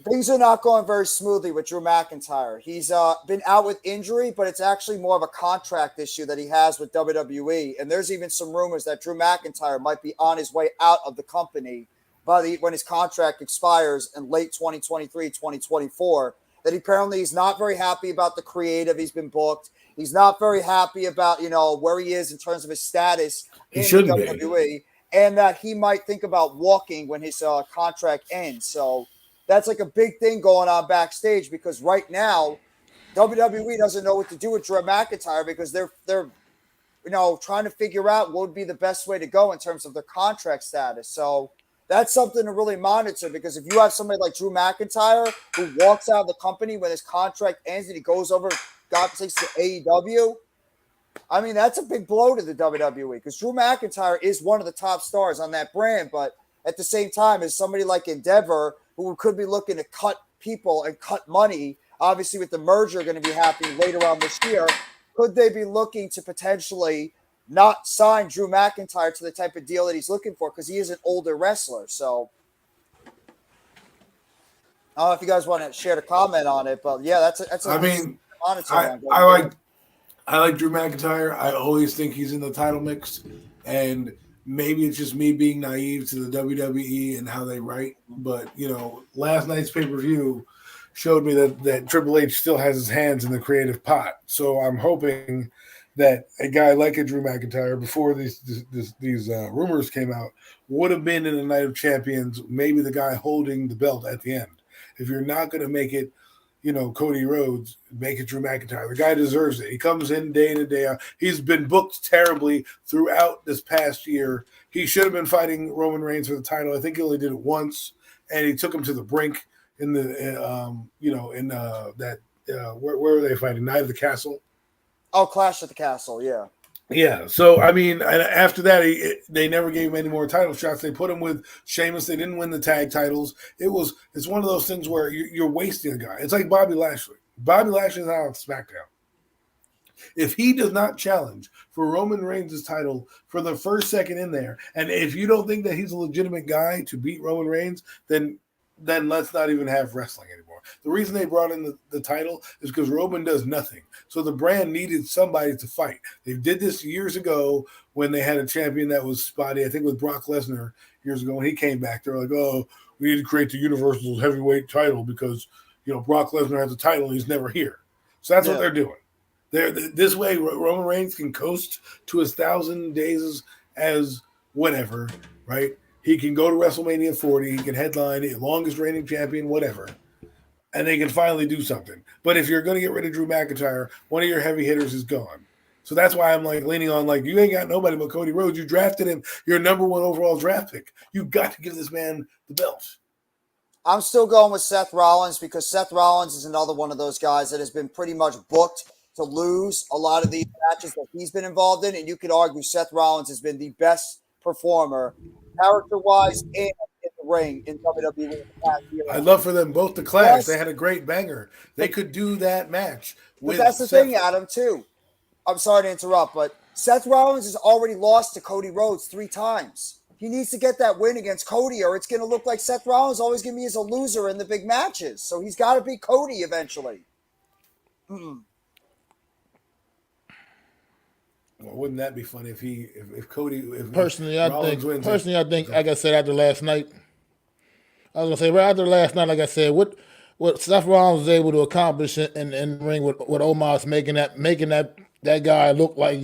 things are not going very smoothly with Drew McIntyre. He's been out with injury, but it's actually more of a contract issue that he has with WWE. And there's even some rumors that Drew McIntyre might be on his way out of the company when his contract expires in late 2023, 2024. That apparently he's not very happy about the creative he's been booked. He's not very happy about, where he is in terms of his status in WWE, and that he might think about walking when his contract ends. So that's like a big thing going on backstage, because right now WWE doesn't know what to do with Drew McIntyre, because they're trying to figure out what would be the best way to go in terms of their contract status. So that's something to really monitor, because if you have somebody like Drew McIntyre who walks out of the company when his contract ends and he goes over, God sakes, to AEW, I mean, that's a big blow to the WWE, because Drew McIntyre is one of the top stars on that brand. But at the same time, as somebody like Endeavor, who could be looking to cut people and cut money, obviously with the merger going to be happening later on this year, could they be looking to potentially not sign Drew McIntyre to the type of deal that he's looking for, because he is an older wrestler? So I don't know if you guys want to share a comment on it, but yeah, that's I mean, I like Drew McIntyre. I always think he's in the title mix, and maybe it's just me being naive to the WWE and how they write. But last night's pay-per-view showed me that Triple H still has his hands in the creative pot. So I'm hoping that a guy like a Drew McIntyre, before these rumors came out, would have been in the Night of Champions, maybe the guy holding the belt at the end. If you're not going to make it, Cody Rhodes, make it Drew McIntyre. The guy deserves it. He comes in day in and day out. He's been booked terribly throughout this past year. He should have been fighting Roman Reigns for the title. I think he only did it once, and he took him to the brink in the, where were they fighting? Night of the Castle? Oh, Clash at the Castle, yeah. Yeah, so I mean, after that, they never gave him any more title shots. They put him with Sheamus. They didn't win the tag titles. It's one of those things where you're wasting a guy. It's like Bobby Lashley. Bobby Lashley is out on SmackDown. If he does not challenge for Roman Reigns' title for the first second in there, and if you don't think that he's a legitimate guy to beat Roman Reigns, then let's not even have wrestling anymore. The reason they brought in the title is because Roman does nothing. So the brand needed somebody to fight. They did this years ago when they had a champion that was spotty, I think with Brock Lesnar years ago when he came back. They're like, oh, we need to create the Universal Heavyweight title because, Brock Lesnar has a title and he's never here. So that's what they're doing. This way, Roman Reigns can coast to 1,000 days as whatever, right? He can go to WrestleMania 40. He can headline it, longest reigning champion, whatever. And they can finally do something. But if you're going to get rid of Drew McIntyre, one of your heavy hitters is gone. So that's why I'm leaning on you ain't got nobody but Cody Rhodes. You drafted him. You're number one overall draft pick. You've got to give this man the belt. I'm still going with Seth Rollins because Seth Rollins is another one of those guys that has been pretty much booked to lose a lot of these matches that he's been involved in. And you could argue Seth Rollins has been the best performer, character-wise and in the ring in WWE in the past year. I'd love for them both to clash. Yes. They had a great banger. They could do that match. But that's the thing, Adam, too. I'm sorry to interrupt, but Seth Rollins has already lost to Cody Rhodes 3 times. He needs to get that win against Cody, or it's going to look like Seth Rollins always going to be as a loser in the big matches. So he's got to beat Cody eventually. Well, wouldn't that be funny if Cody? Personally, I think, like I said after last night, like I said, what Seth Rollins was able to accomplish in the ring with Omos, making that guy look like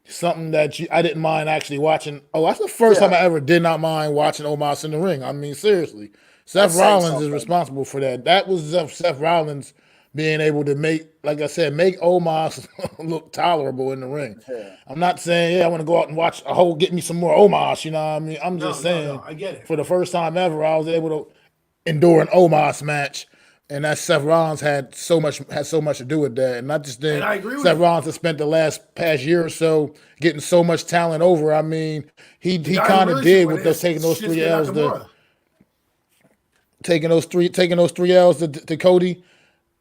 something that I didn't mind actually watching. Oh, that's the first time I ever did not mind watching Omos in the ring. I mean, seriously, Seth Rollins is responsible for that. That was Seth Rollins being able to make Omos look tolerable in the ring. Yeah. I'm not saying, I want to go out and watch get me some more Omos, you know what I mean? I'm just saying, I get it. For the first time ever, I was able to endure an Omos match, and that Seth Rollins had so much to do with that. And I just think Seth Rollins has spent the past year or so getting so much talent over. I mean, he kind of did with taking those 3 L's taking those 3 L's to Cody.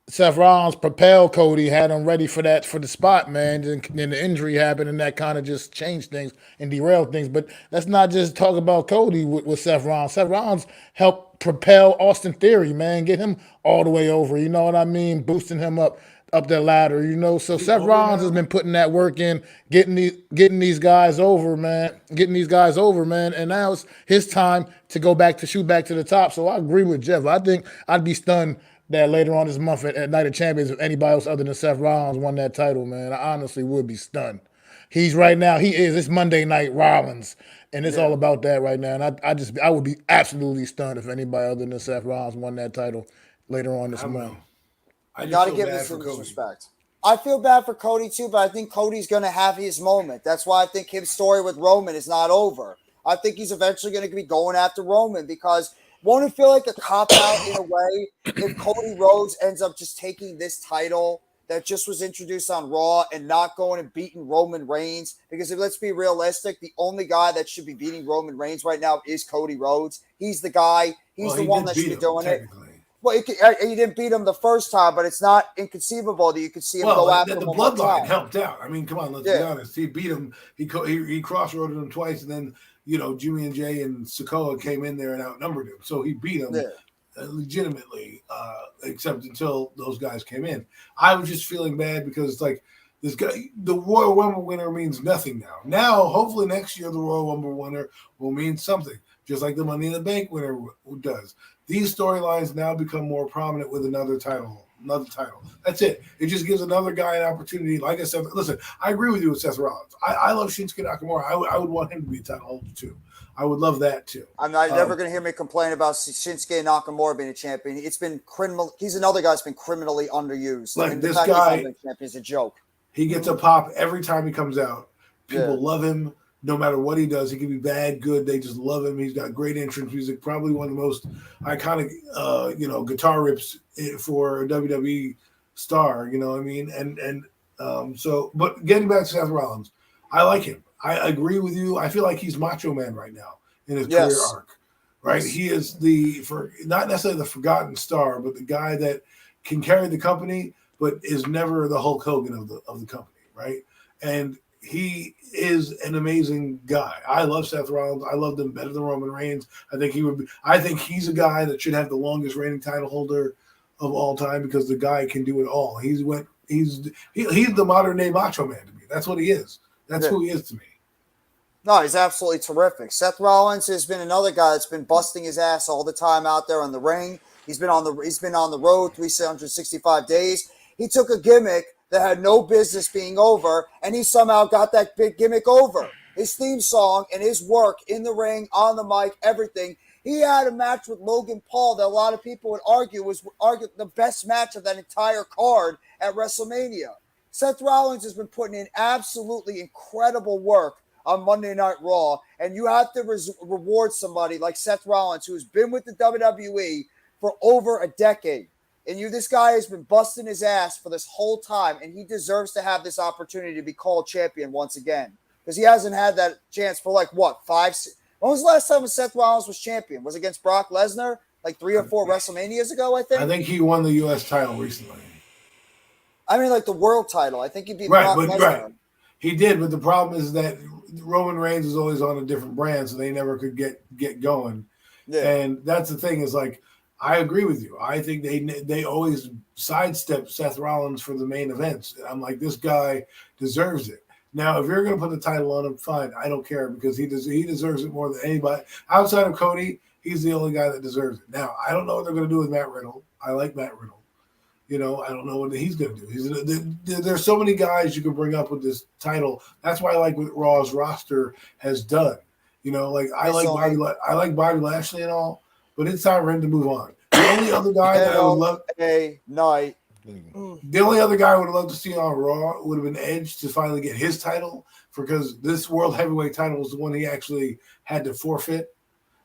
Seth Rollins propelled Cody, had him ready for the spot, man. Then the injury happened, and that kind of just changed things and derailed things. But let's not just talk about Cody with Seth Rollins. Seth Rollins helped propel Austin Theory, man, get him all the way over. You know what I mean? Boosting him up the ladder. So Seth Rollins has been putting that work in, getting these guys over, man. And now it's his time to shoot back to the top. So I agree with Jeff. I think I'd be stunned that later on this month at Night of Champions, if anybody else other than Seth Rollins won that title, man, I honestly would be stunned. It's Monday Night Rollins, and it's all about that right now. And I would be absolutely stunned if anybody other than Seth Rollins won that title later on this month. I got to give this some respect. I feel bad for Cody too, but I think Cody's going to have his moment. That's why I think his story with Roman is not over. I think he's eventually going to be going after Roman because won't it feel like a cop-out in a way if Cody Rhodes ends up just taking this title that just was introduced on Raw and not going and beating Roman Reigns? Because let's be realistic, the only guy that should be beating Roman Reigns right now is Cody Rhodes. He's the guy. He's the one that should be doing it. Well, you didn't beat him the first time, but it's not inconceivable that you could see him go after him. The bloodline helped out. I mean, come on, let's be honest. He beat him. He crossroaded him twice, and then Jimmy and Jay and Sikoa came in there and outnumbered him. So he beat him legitimately, except until those guys came in. I was just feeling bad because it's like this guy, the Royal Rumble winner means nothing now. Now, hopefully next year, the Royal Rumble winner will mean something, just like the Money in the Bank winner does. These storylines now become more prominent with another title. That's it. It just gives another guy an opportunity. Like I said, listen, I agree with you with Seth Rollins. I love Shinsuke Nakamura. I would want him to be a title holder too. I would love that too. I'm never going to hear me complain about Shinsuke Nakamura being a champion. It's been criminal. He's another guy that's been criminally underused. Like this guy, is a joke. He gets a pop every time he comes out. People love him. No matter what he does, he can be bad, good. They just love him. He's got great entrance music. Probably one of the most iconic, guitar rips for a WWE star. You know what I mean? But getting back to Seth Rollins, I like him. I agree with you. I feel like he's Macho Man right now in his career arc. Right? He is not necessarily the forgotten star, but the guy that can carry the company, but is never the Hulk Hogan of the company, right? And he is an amazing guy. I love Seth Rollins. I loved him better than Roman Reigns. I think he's a guy that should have the longest reigning title holder of all time because the guy can do it all. He's the modern day Macho Man to me. That's what he is. That's who he is to me. No, he's absolutely terrific. Seth Rollins has been another guy that's been busting his ass all the time out there on the ring. He's been on the road 365 days. He took a gimmick that had no business being over, and he somehow got that big gimmick over. His theme song and his work in the ring, on the mic, everything. He had a match with Logan Paul that a lot of people would argue was the best match of that entire card at WrestleMania. Seth Rollins has been putting in absolutely incredible work on Monday Night Raw, and you have to reward somebody like Seth Rollins, who's been with the WWE for over a decade. And this guy has been busting his ass for this whole time, and he deserves to have this opportunity to be called champion once again. Because he hasn't had that chance for 5 When was the last time Seth Rollins was champion? Was it against Brock Lesnar 3 or 4 WrestleManias ago, I think? I think he won the U.S. title recently. I mean, the world title. I think he beat Brock Lesnar. Right. He did, but the problem is that Roman Reigns is always on a different brand, so they never could get going. Yeah. And that's the thing is I agree with you. I think they always sidestep Seth Rollins for the main events. I'm like, this guy deserves it. Now, if you're going to put the title on him, fine. I don't care because he deserves it more than anybody. Outside of Cody, he's the only guy that deserves it. Now, I don't know what they're going to do with Matt Riddle. I like Matt Riddle. I don't know what he's going to do. There's so many guys you can bring up with this title. That's why I like what Raw's roster has done. I like Bobby Lashley and all, but it's time for him to move on. The only other guy that I would love The only other guy I would have loved to see on Raw would have been Edge to finally get his title because this World Heavyweight title was the one he actually had to forfeit,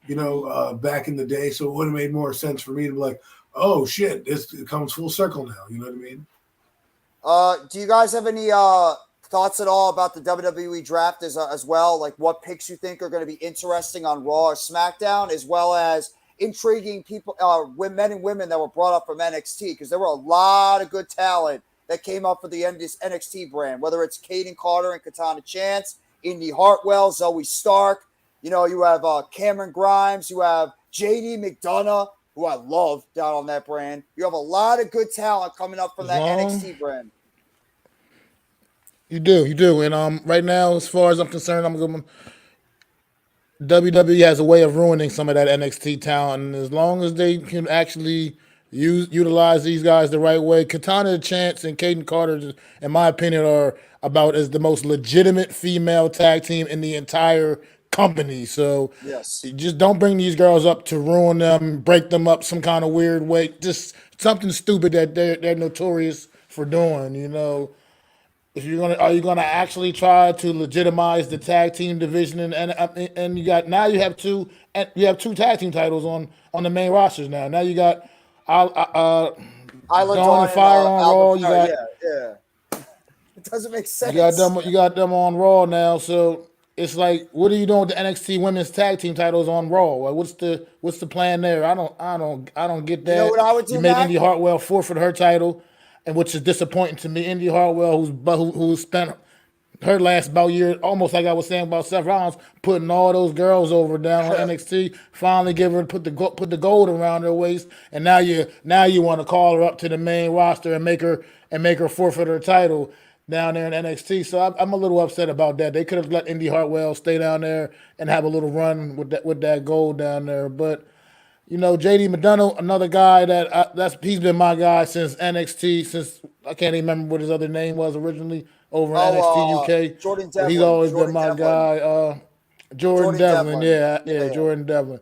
back in the day. So it would have made more sense for me to be like, oh shit, it comes full circle now. You know what I mean? Do you guys have any thoughts at all about the WWE draft as well? Like what picks you think are going to be interesting on Raw or SmackDown, as well as intriguing people, men and women that were brought up from NXT? Because there were a lot of good talent that came up for the NXT brand, whether it's Kaden Carter and Katana Chance, Indy Hartwell, Zoe Stark. You have Cameron Grimes. You have JD McDonough, who I love down on that brand. You have a lot of good talent coming up from that NXT brand. You do. And right now, as far as I'm concerned, I'm going. WWE has a way of ruining some of that NXT talent, and as long as they can actually utilize these guys the right way, Katana Chance and Kaden Carter, in my opinion, are about as the most legitimate female tag team in the entire company. So yes, just don't bring these girls up to ruin them, break them up some kind of weird way. Just something stupid that they're notorious for doing. If are you gonna actually try to legitimize the tag team division and you have two tag team titles on the main rosters now. Now you got Dawn and Fire on Raw. You got It doesn't make sense. You got them on Raw now. So it's like, what are you doing with the NXT Women's Tag Team titles on Raw? Like, what's the plan there? I don't get that. You know what I would do? You made Indy Hartwell forfeit her title, and which is disappointing to me. Indy Hartwell, who spent her last about year, almost like I was saying about Seth Rollins, putting all those girls over down on NXT, finally put the gold around her waist, and now you want to call her up to the main roster and make her forfeit her title down there in NXT. So I'm a little upset about that. They could have let Indy Hartwell stay down there and have a little run with that gold down there, but. JD McDonough, another guy he's been my guy since NXT, since I can't even remember what his other name was originally over in NXT UK. Jordan Devlin. He's always been my guy. Jordan Devlin. Yeah, Jordan Devlin.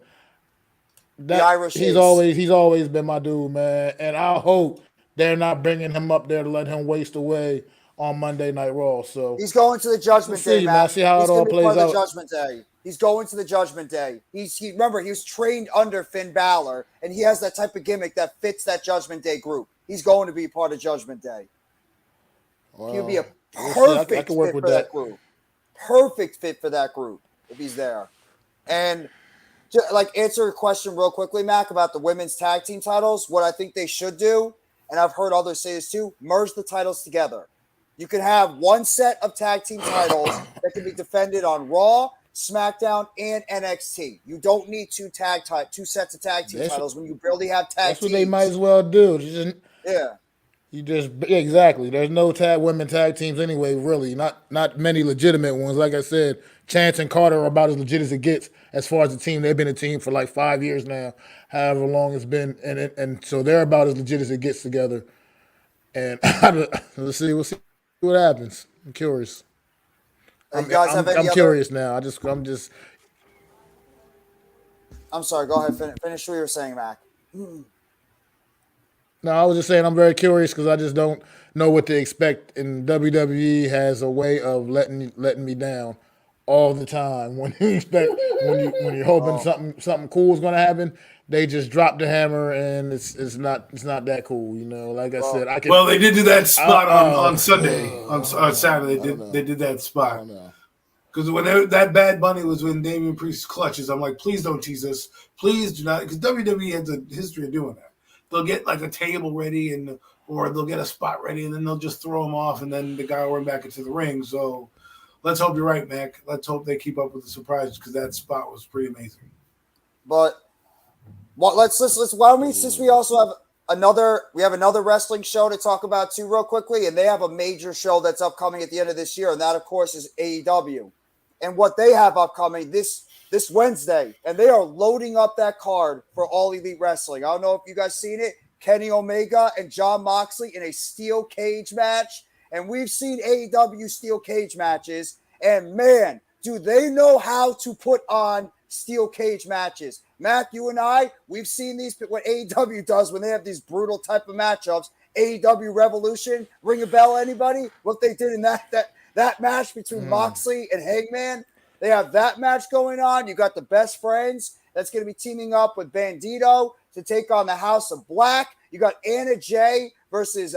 The Irish. He's always been my dude, man. And I hope they're not bringing him up there to let him waste away on Monday Night Raw. So he's going to the Judgment Day, man. See how it all plays out. Judgment Day. He's going to the Judgment Day. Remember, he was trained under Finn Balor, and he has that type of gimmick that fits that Judgment Day group. He's going to be part of Judgment Day. Well, he'll be a perfect fit for that group. Perfect fit for that group if he's there. And answer a question real quickly, Mac, about the women's tag team titles. What I think they should do, and I've heard others say this too, merge the titles together. You can have one set of tag team titles that can be defended on Raw, SmackDown, and NXT. You don't need two sets of tag team titles when you barely have tag teams. That's what they might as well do. Yeah. Exactly. There's no women tag teams anyway. Really, not many legitimate ones. Like I said, Chance and Carter are about as legit as it gets as far as the team. They've been a team for like 5 years now, however long it's been, and so they're about as legit as it gets together. And we'll see what happens. I'm curious. You guys have any I'm curious now. I'm sorry. Go ahead. Finish what you were saying, Mac. No, I was just saying I'm very curious because I just don't know what to expect. And WWE has a way of letting me down all the time. When you're hoping something cool is going to happen, they just drop the hammer and it's not that cool. You know, like I said, I can. Well, they did do that spot on Sunday, on Saturday. They did that spot. Because when that Bad Bunny was in Damian Priest's clutches, I'm like, please don't tease us. Please do not. Because WWE has a history of doing that. They'll get like a table ready or they'll get a spot ready and then they'll just throw them off and then the guy will run back into the ring. So let's hope you're right, Mac. Let's hope they keep up with the surprises because that spot was pretty amazing. But let's why don't we, since we also have another wrestling show to talk about too real quickly, and they have a major show that's upcoming at the end of this year, and that of course is AEW. And what they have upcoming this Wednesday, and they are loading up that card for All Elite Wrestling. I don't know if you guys seen it. Kenny Omega and Jon Moxley in a steel cage match. And we've seen AEW steel cage matches. And man, do they know how to put on steel cage matches. Mac, you and I, we've seen what AEW does when they have these brutal type of matchups. AEW Revolution, ring a bell, anybody? What they did in that match between Moxley and Hangman. They have that match going on. You got the Best Friends that's going to be teaming up with Bandito to take on the House of Black. You got Anna Jay versus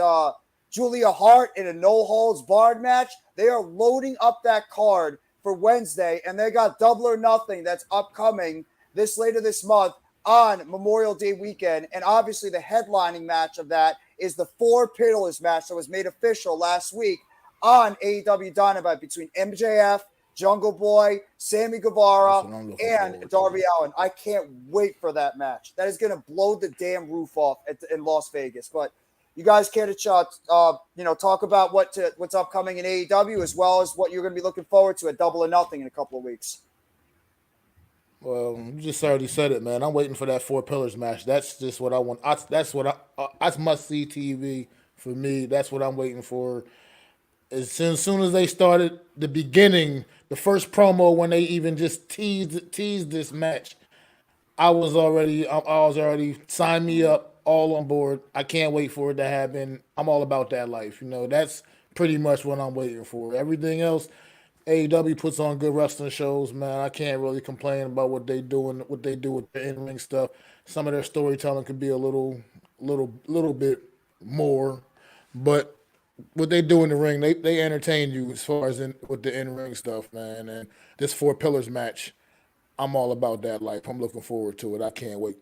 Julia Hart in a no-holds-barred match. They are loading up that card for Wednesday, and they got Double or Nothing that's upcoming later this month on Memorial Day weekend. And obviously the headlining match of that is the Four Pillars match that was made official last week on AEW Dynamite between MJF, Jungle Boy, Sammy Guevara, and Darby Allin. I can't wait for that match. That is going to blow the damn roof off in Las Vegas. But you guys care to talk about what's upcoming in AEW as well as what you're going to be looking forward to at Double or Nothing in a couple of weeks? Well, you just already said it, man. I'm waiting for that Four Pillars match. That's just what I want. That's must-see TV for me. That's what I'm waiting for. As soon as they started the beginning, the first promo when they even just teased this match, I was already signed me up, all on board. I can't wait for it to happen. I'm all about that life. You know, that's pretty much what I'm waiting for. Everything else, AEW puts on good wrestling shows, man. I can't really complain about what they do with the in-ring stuff. Some of their storytelling could be a little bit more, but what they do in the ring, they entertain you as far as with the in-ring stuff, man. And this Four Pillars match, I'm all about that life. I'm looking forward to it. I can't wait.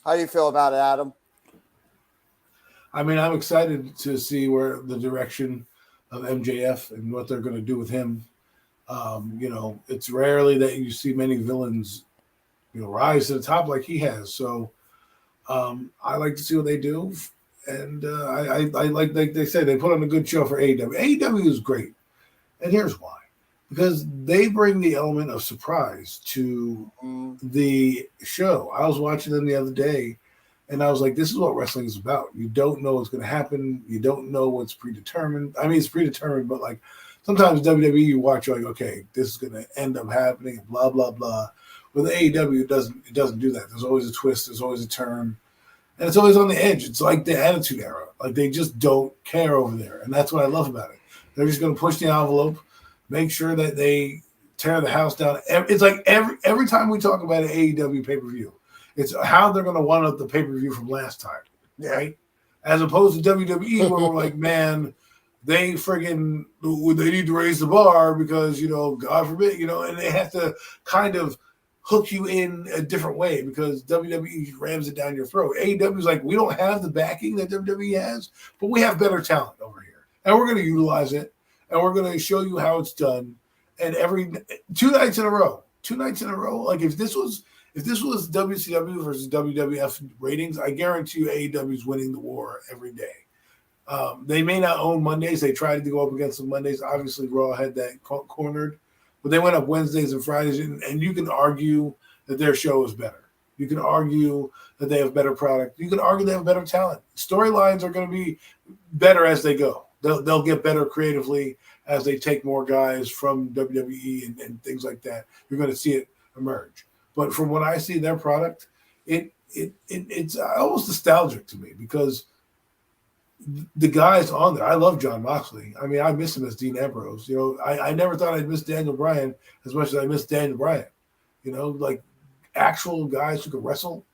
How do you feel about it, Adam? I mean, I'm excited to see where the direction of MJF and what they're going to do with him. It's rarely that you see many villains, rise to the top like he has. So I like to see what they do. And I like they said, they put on a good show for AEW. AEW is great. And here's why. Because they bring the element of surprise to the show. I was watching them the other day, and I was like, this is what wrestling is about. You don't know what's going to happen. You don't know what's predetermined. I mean, it's predetermined, but like sometimes WWE, you watch, you're like, okay, this is going to end up happening, blah, blah, blah. With AEW, it doesn't do that. There's always a twist. There's always a turn. And it's always on the edge. It's like the Attitude Era. Like they just don't care over there. And that's what I love about it. They're just going to push the envelope, make sure that they tear the house down. It's like every time we talk about an AEW pay-per-view, it's how they're going to one-up the pay-per-view from last time, right? As opposed to WWE where we're like, man, they need to raise the bar because, God forbid, and they have to kind of hook you in a different way because WWE rams it down your throat. AEW is like, we don't have the backing that WWE has, but we have better talent over here, and we're going to utilize it, and we're going to show you how it's done. And every 2 nights in a row, like if this was WCW versus WWF ratings, I guarantee you AEW is winning the war every day. They may not own Mondays. They tried to go up against the Mondays. Obviously, Raw had that cornered. But they went up Wednesdays and Fridays, and you can argue that their show is better. You can argue that they have better product. You can argue they have better talent. Storylines are going to be better as they go. They'll get better creatively as they take more guys from WWE and things like that. You're going to see it emerge. But from what I see in their product, it's almost nostalgic to me because the guys on there, I love Jon Moxley. I mean, I miss him as Dean Ambrose. You know, I never thought I'd miss Daniel Bryan as much as I miss Daniel Bryan. You know, like actual guys who can wrestle.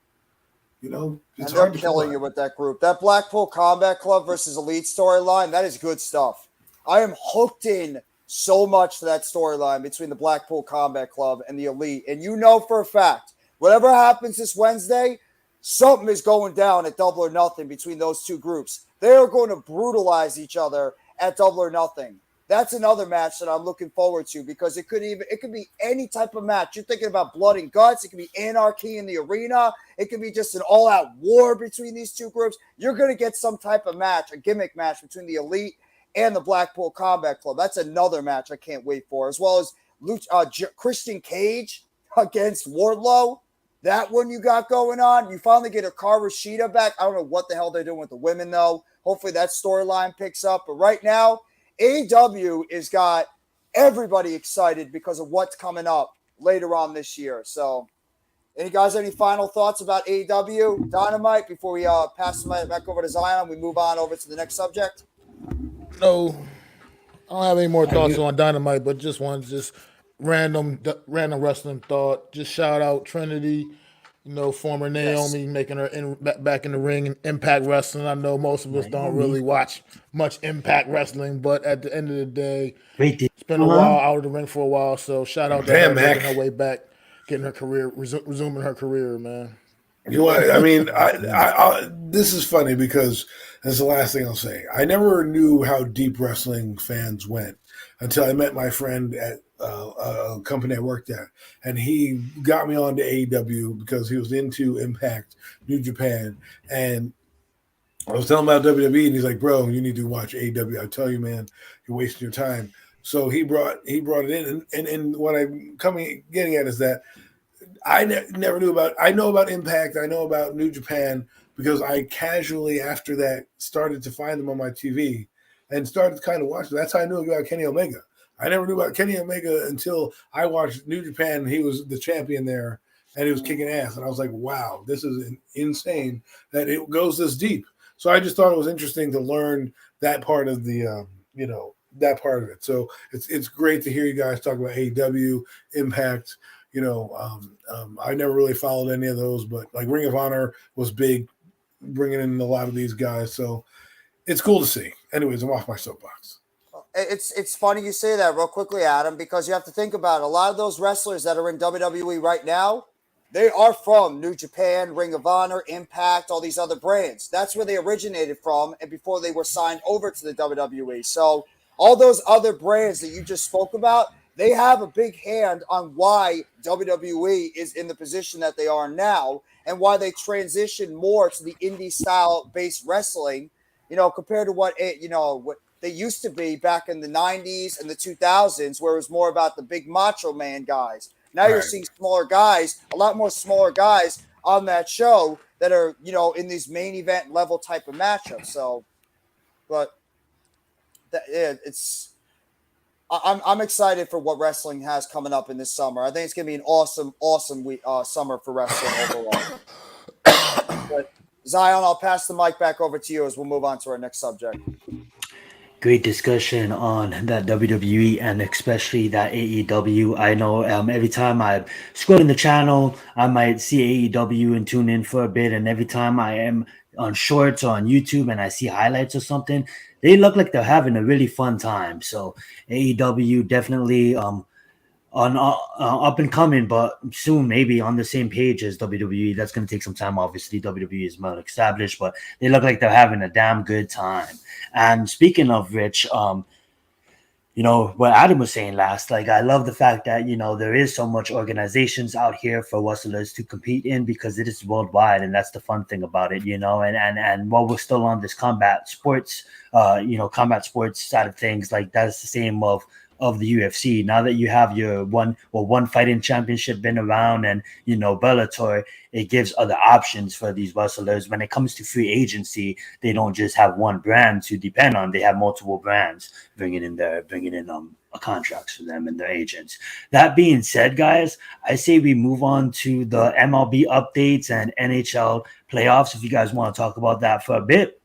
You know, and they're killing you with that group. That Blackpool Combat Club versus Elite storyline, that is good stuff. I am hooked in so much to that storyline between the Blackpool Combat Club and the Elite. And you know for a fact, whatever happens this Wednesday, something is going down at Double or Nothing between those two groups. They are going to brutalize each other at Double or Nothing. That's another match that I'm looking forward to because it could be any type of match. You're thinking about blood and guts. It could be anarchy in the arena. It could be just an all-out war between these two groups. You're going to get some type of match, a gimmick match between the Elite and the Blackpool Combat Club. That's another match I can't wait for, as well as Christian Cage against Wardlow. That one you got going on. You finally get a Rashida back. I don't know what the hell they're doing with the women, though. Hopefully that storyline picks up. But right now, AEW has got everybody excited because of what's coming up later on this year. So, any final thoughts about AEW Dynamite before we pass the mic back over to Zion? We move on over to the next subject. No, I don't have any more thoughts on Dynamite, but just random wrestling thought. Just shout out Trinity, former Naomi, making her back in the ring in Impact Wrestling. I know most of us don't really watch much Impact Wrestling, but at the end of the day, it's been a while out of the ring for a while. So shout out to her making her way back, getting her career, resuming her career, man. You know what? I mean, I this is funny because that's the last thing I'll say. I never knew how deep wrestling fans went until I met my friend at a company I worked at, and he got me on to AEW because he was into Impact, New Japan, and I was telling him about WWE, and he's like, "Bro, you need to watch AEW. I tell you, man, you're wasting your time." So he brought it in, and what I'm getting at is that I never knew about. I know about Impact. I know about New Japan because I casually after that started to find them on my TV and started to kind of watch them. That's how I knew about Kenny Omega. I never knew about Kenny Omega until I watched New Japan. And he was the champion there, and he was kicking ass. And I was like, "Wow, this is insane that it goes this deep." So I just thought it was interesting to learn that part of the, that part of it. So it's great to hear you guys talk about AEW, Impact. I never really followed any of those, but like Ring of Honor was big, bringing in a lot of these guys. So it's cool to see. Anyways, I'm off my soapbox. It's funny you say that real quickly, Adam, because you have to think about it. A lot of those wrestlers that are in WWE right now, they are from New Japan, Ring of Honor, Impact, all these other brands. That's where they originated from, and before they were signed over to the WWE. So all those other brands that you just spoke about, they have a big hand on why WWE is in the position that they are now and why they transition more to the indie style based wrestling, compared to what they used to be back in the 90s and the 2000s, where it was more about the big macho man guys. Now you're seeing a lot more smaller guys on that show that are, in these main event level type of matchups. So, I'm excited for what wrestling has coming up in this summer. I think it's going to be an awesome summer for wrestling overall. But Zion, I'll pass the mic back over to you as we'll move on to our next subject. Great discussion on that WWE and especially that AEW. I know every time I scroll in the channel, I might see AEW and tune in for a bit. And every time I am on shorts or on YouTube and I see highlights or something, they look like they're having a really fun time. So AEW definitely on up and coming, but soon maybe on the same page as WWE. That's going to take some time. Obviously, WWE is well established, but they look like they're having a damn good time. And speaking of Rich, what Adam was saying last, like I love the fact that there is so much organizations out here for wrestlers to compete in because it is worldwide, and that's the fun thing about it, and while we're still on this combat sports side of things, like that's the same of the UFC. Now that you have your one fighting championship been around, and Bellator, it gives other options for these wrestlers. When it comes to free agency, they don't just have one brand to depend on; they have multiple brands bringing in contracts for them and their agents. That being said, guys, I say we move on to the MLB updates and NHL playoffs. If you guys want to talk about that for a bit.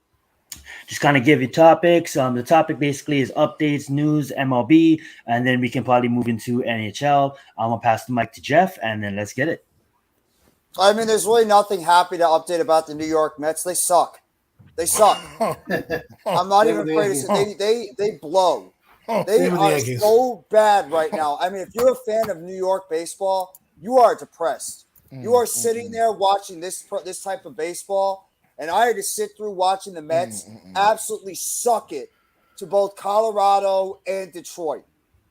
Just kind of give you topics. The topic basically is updates, news, MLB, and then we can probably move into NHL. I'm gonna pass the mic to Jeff, and then let's get it. I mean, there's really nothing happy to update about the New York Mets. They suck. They suck. I'm not even afraid to say they blow. They are so bad right now. I mean, if you're a fan of New York baseball, you are depressed. You are sitting there watching this type of baseball. And I had to sit through watching the Mets absolutely suck it to both Colorado and Detroit.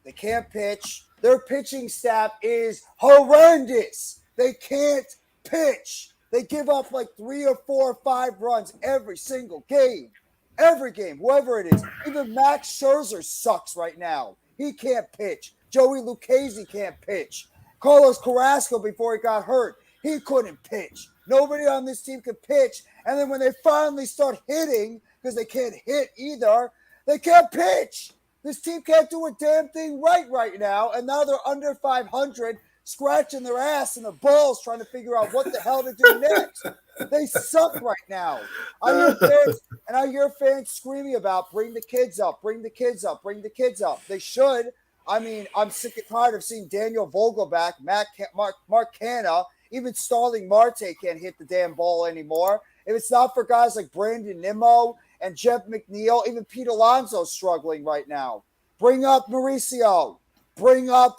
They can't pitch. Their pitching staff is horrendous. They can't pitch. They give up like 3 or 4 or 5 runs every single game. Every game, whoever it is. Even Max Scherzer sucks right now. He can't pitch. Joey Lucchesi can't pitch. Carlos Carrasco, before he got hurt, he couldn't pitch. Nobody on this team could pitch. And then when they finally start hitting, because they can't hit either, they can't pitch. This team can't do a damn thing right now. And now they're under 500, scratching their ass in the balls, trying to figure out what the hell to do next. They suck right now. I hear fans screaming about bring the kids up, bring the kids up, bring the kids up. They should. I mean, I'm sick and tired of seeing Daniel Vogelback, Mark Canha, even Starling Marte can't hit the damn ball anymore. If it's not for guys like Brandon Nimmo and Jeff McNeil, even Pete Alonso's struggling right now. Bring up Mauricio. Bring up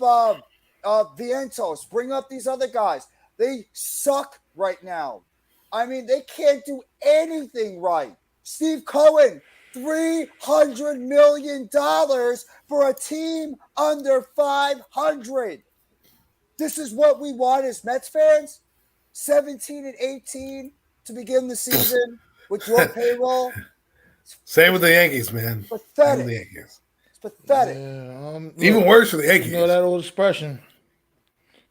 Vientos. Bring up these other guys. They suck right now. I mean, they can't do anything right. Steve Cohen, $300 million for a team under 500. This is what we want as Mets fans. 17-18 to begin the season with your payroll. Same with the Yankees, man. Pathetic. The Yankees. It's pathetic. Even worse for the Yankees. You know that old expression.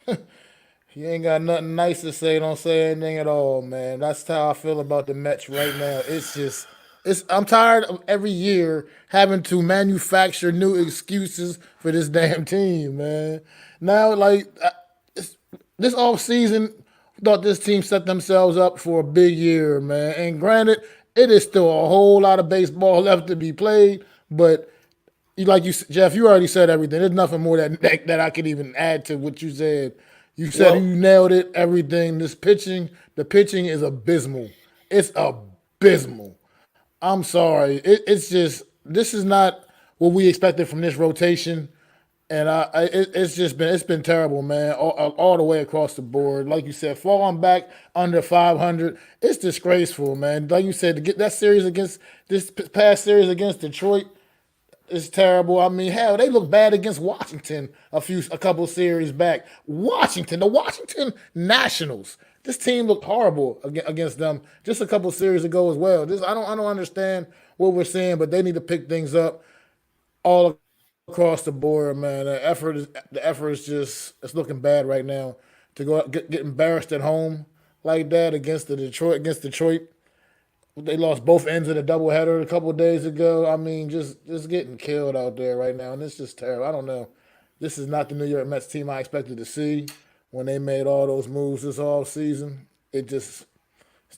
You ain't got nothing nice to say, don't say anything at all, man. That's how I feel about the Mets right now. I'm tired of every year having to manufacture new excuses for this damn team, man. Now, this offseason, thought this team set themselves up for a big year, man. And granted, it is still a whole lot of baseball left to be played, but Jeff, you already said everything. There's nothing more that I could even add to what you said. You said you nailed it, everything. The pitching is abysmal. It's abysmal. I'm sorry. It's just, this is not what we expected from this rotation. And it's been terrible, man, all the way across the board. Like you said, falling back under 500, it's disgraceful, man. Like you said, to get that series this past series against Detroit is terrible. I mean, hell, they look bad against Washington a couple series back. The Washington Nationals. This team looked horrible against them just a couple series ago as well. I don't understand what we're seeing, but they need to pick things up all across the board, man. The effort is just, it's looking bad right now. To go get embarrassed at home like that against Detroit. They lost both ends of the doubleheader a couple of days ago. I mean, just getting killed out there right now, and it's just terrible. I don't know. This is not the New York Mets team I expected to see when they made all those moves this off season. It's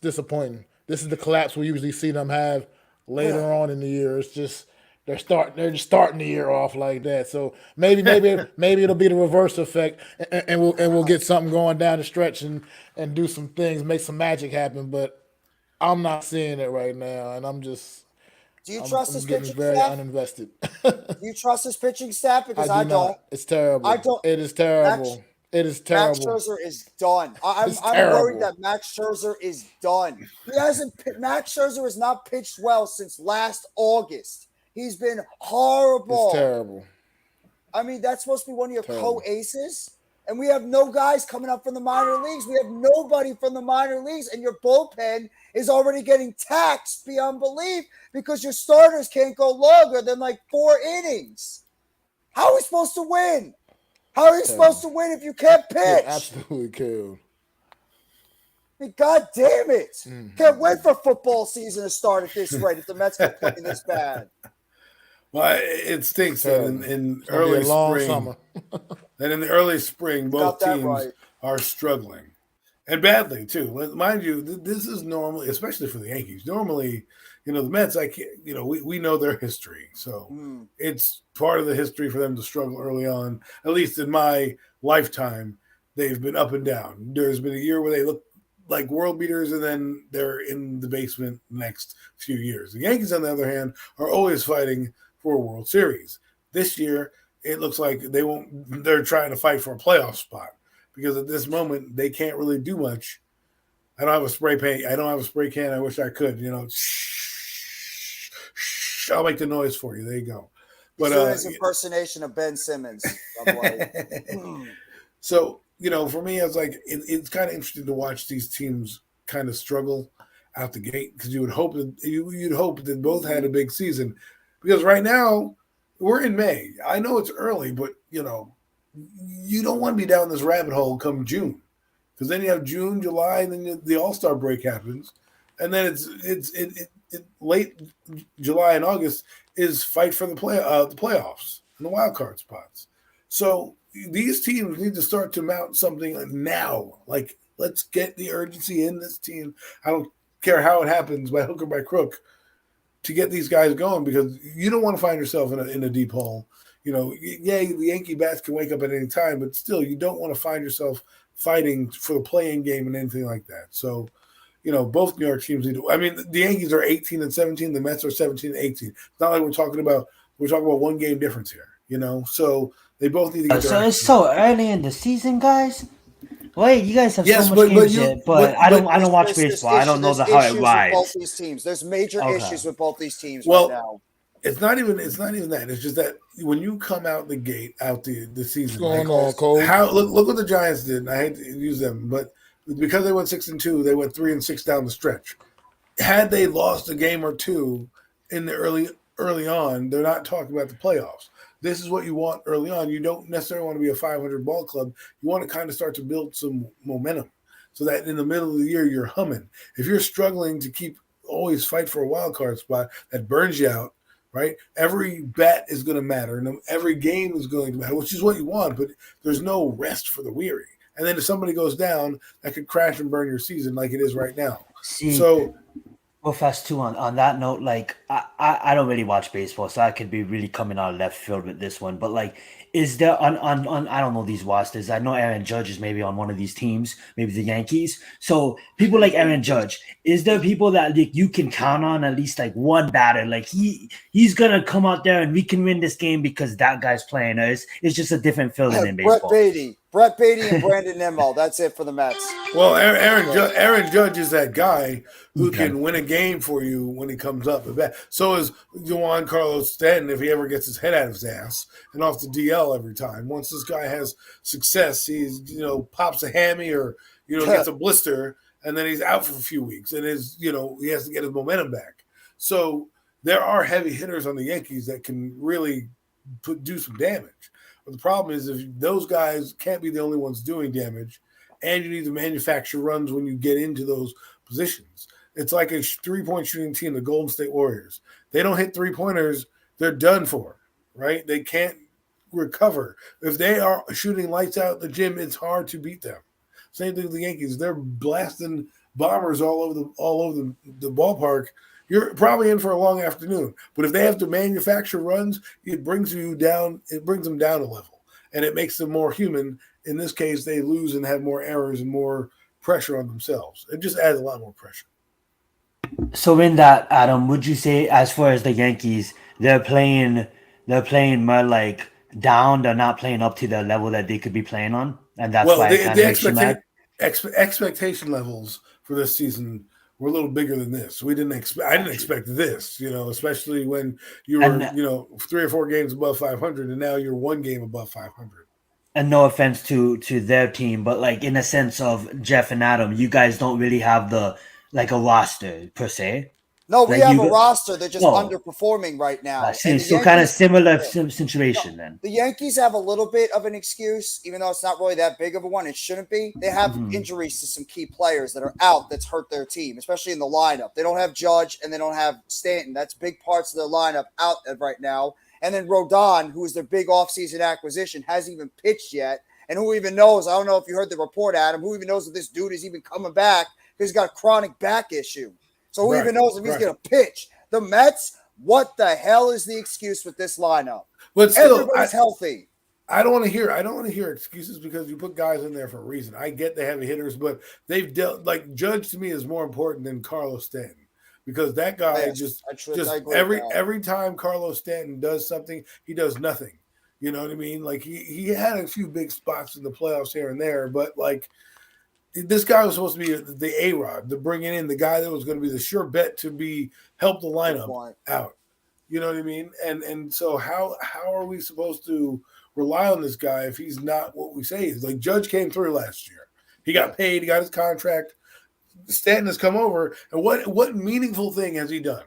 disappointing. This is the collapse we usually see them have later on in the year. It's just they're just starting the year off like that. So maybe it'll be the reverse effect, and we'll get something going down the stretch and do some things, make some magic happen. But I'm not seeing it right now, and Do you trust his I'm getting pitching very staff? uninvested. Do you trust his pitching staff? I Because do I don't. not. It's terrible. I don't. It is Max terrible. It is Max terrible. Scherzer is done. It's I'm worried terrible. that Max Scherzer is done. Max Scherzer has not pitched well since last August. He's been horrible. It's terrible. I mean, that's supposed to be one of your Terrible. co-aces. And we have no guys coming up from the minor leagues. We have nobody from the minor leagues. And your bullpen is already getting taxed beyond belief because your starters can't go longer than like 4 innings. How are we supposed to win? How are you supposed to win if you can't pitch? Get absolutely killed. I mean, God damn it. Can't wait for football season to start at this rate if the Mets get playing this bad. Well, it stinks that in It's gonna be early a long spring. summer. That in the early spring, both Got that teams right. are struggling, and badly too. Mind you, this is normally, especially for the Yankees. Normally, the Mets, we know their history, so it's part of the history for them to struggle early on. At least in my lifetime, they've been up and down. There's been a year where they look like world beaters, and then they're in the basement the next few years. The Yankees, on the other hand, are always fighting for a World Series. This year, it looks like they're trying to fight for a playoff spot because at this moment they can't really do much. I don't have a spray paint. I don't have a spray can. I wish I could. I'll make the noise for you. There you go. But his impersonation of Ben Simmons. So for me, I was like, it's kind of interesting to watch these teams kind of struggle out the gate because you'd hope that both had a big season. Because right now, we're in May. I know it's early, but, you don't want to be down this rabbit hole come June. Because then you have June, July, and then the All-Star break happens. And then it's late July and August is fight for the playoffs and the wild card spots. So these teams need to start to mount something now. Like, let's get the urgency in this team. I don't care how it happens, by hook or by crook, to get these guys going, because you don't want to find yourself in a deep hole. The Yankee bats can wake up at any time, but still, you don't want to find yourself fighting for the play-in game and anything like that. So, both New York teams need to. I mean, the Yankees are 18 and 17, the Mets are 17 and 18. It's not like we're talking about one game difference here. So they both need to get. So it's so early in the season, guys. Wait, you guys have so much games yet, but I don't watch baseball. I don't know how it rides. Both these teams. There's major issues with both these teams right now. It's not even that. It's just that when you come out the gate, the season, What's going on, Cole? Look what the Giants did. And I hate to use them, but because they went 6-2, they went 3-6 down the stretch. Had they lost a game or two in the early on, they're not talking about the playoffs. This is what you want early on. You don't necessarily want to be a 500 ball club. You want to kind of start to build some momentum so that in the middle of the year, you're humming. If you're struggling to always fight for a wild card spot, that burns you out, right? Every bat is going to matter, and every game is going to matter, which is what you want, but there's no rest for the weary. And then if somebody goes down, that could crash and burn your season like it is right now. Well, fast too on that note, like I don't really watch baseball, so I could be really coming out of left field with this one. But like, is there on I don't know these rosters. I know Aaron Judge is maybe on one of these teams, maybe the Yankees. So people like Aaron Judge, is there people that like you can count on at least like one batter? Like he's gonna come out there and we can win this game because that guy's playing. It's just a different feeling in baseball. Brett Beatty and Brandon Nimmo. That's it for the Mets. Well, Aaron Judge is that guy who can win a game for you when he comes up. So is Juan Carlos Stanton if he ever gets his head out of his ass and off the DL every time. Once this guy has success, he's pops a hammy or gets a blister, and then he's out for a few weeks, and he has to get his momentum back. So there are heavy hitters on the Yankees that can really do some damage. But the problem is if those guys can't be the only ones doing damage, and you need to manufacture runs when you get into those positions. It's like a three-point shooting team, the Golden State Warriors. They don't hit three-pointers, they're done for, right? They can't recover. If they are shooting lights out the gym, it's hard to beat them. Same thing with the Yankees. They're blasting bombers all over the ballpark. You're probably in for a long afternoon. But if they have to manufacture runs, it brings them down a level. And it makes them more human. In this case, they lose and have more errors and more pressure on themselves. It just adds a lot more pressure. So in that, Adam, would you say as far as the Yankees, they're playing more like down, they're not playing up to the level that they could be playing on, and that's Well, why it kind the of makes you mad? expectation levels for this season were a little bigger than this. We didn't expect. I didn't expect this, especially when you were, And 3 or 4 games above 500, and now you're 1 game above 500. and no offense to their team, but like in a sense of Jeff and Adam, you guys don't really have the like a roster per se. No, we Like have you a go, roster. They're just oh, underperforming right I now. see. And the So kind of Yankees, similar yeah. No, situation then. the Yankees have a little bit of an excuse, even though it's not really that big of a one. It shouldn't be. They have Mhm. injuries to some key players that are out that's hurt their team, especially in the lineup. They don't have Judge and they don't have Stanton. That's big parts of their lineup out right now. And then Rodon, who is their big offseason acquisition, hasn't even pitched yet. And who even knows? I don't know if you heard the report, Adam. Who even knows if this dude is even coming back because he's got a chronic back issue. So who Right, even knows if he's right. going to pitch? The Mets, what the hell is the excuse with this lineup? But still, Everybody's healthy. I don't want to hear. I don't want to hear excuses because you put guys in there for a reason. I get they have hitters, but they've dealt like Judge to me is more important than Carlos Stanton because that guy Yes, I just agree with that. every time Carlos Stanton does something, he does nothing. You know what I mean? Like he had a few big spots in the playoffs here and there, but like this guy was supposed to be the A-Rod, to bring in the guy that was going to be the sure bet to be help the Good lineup point. out. You know what I mean? And so how are we supposed to rely on this guy if he's not what we say is? Like Judge came through last year. He got paid, he got his contract. Stanton has come over, and what meaningful thing has he done?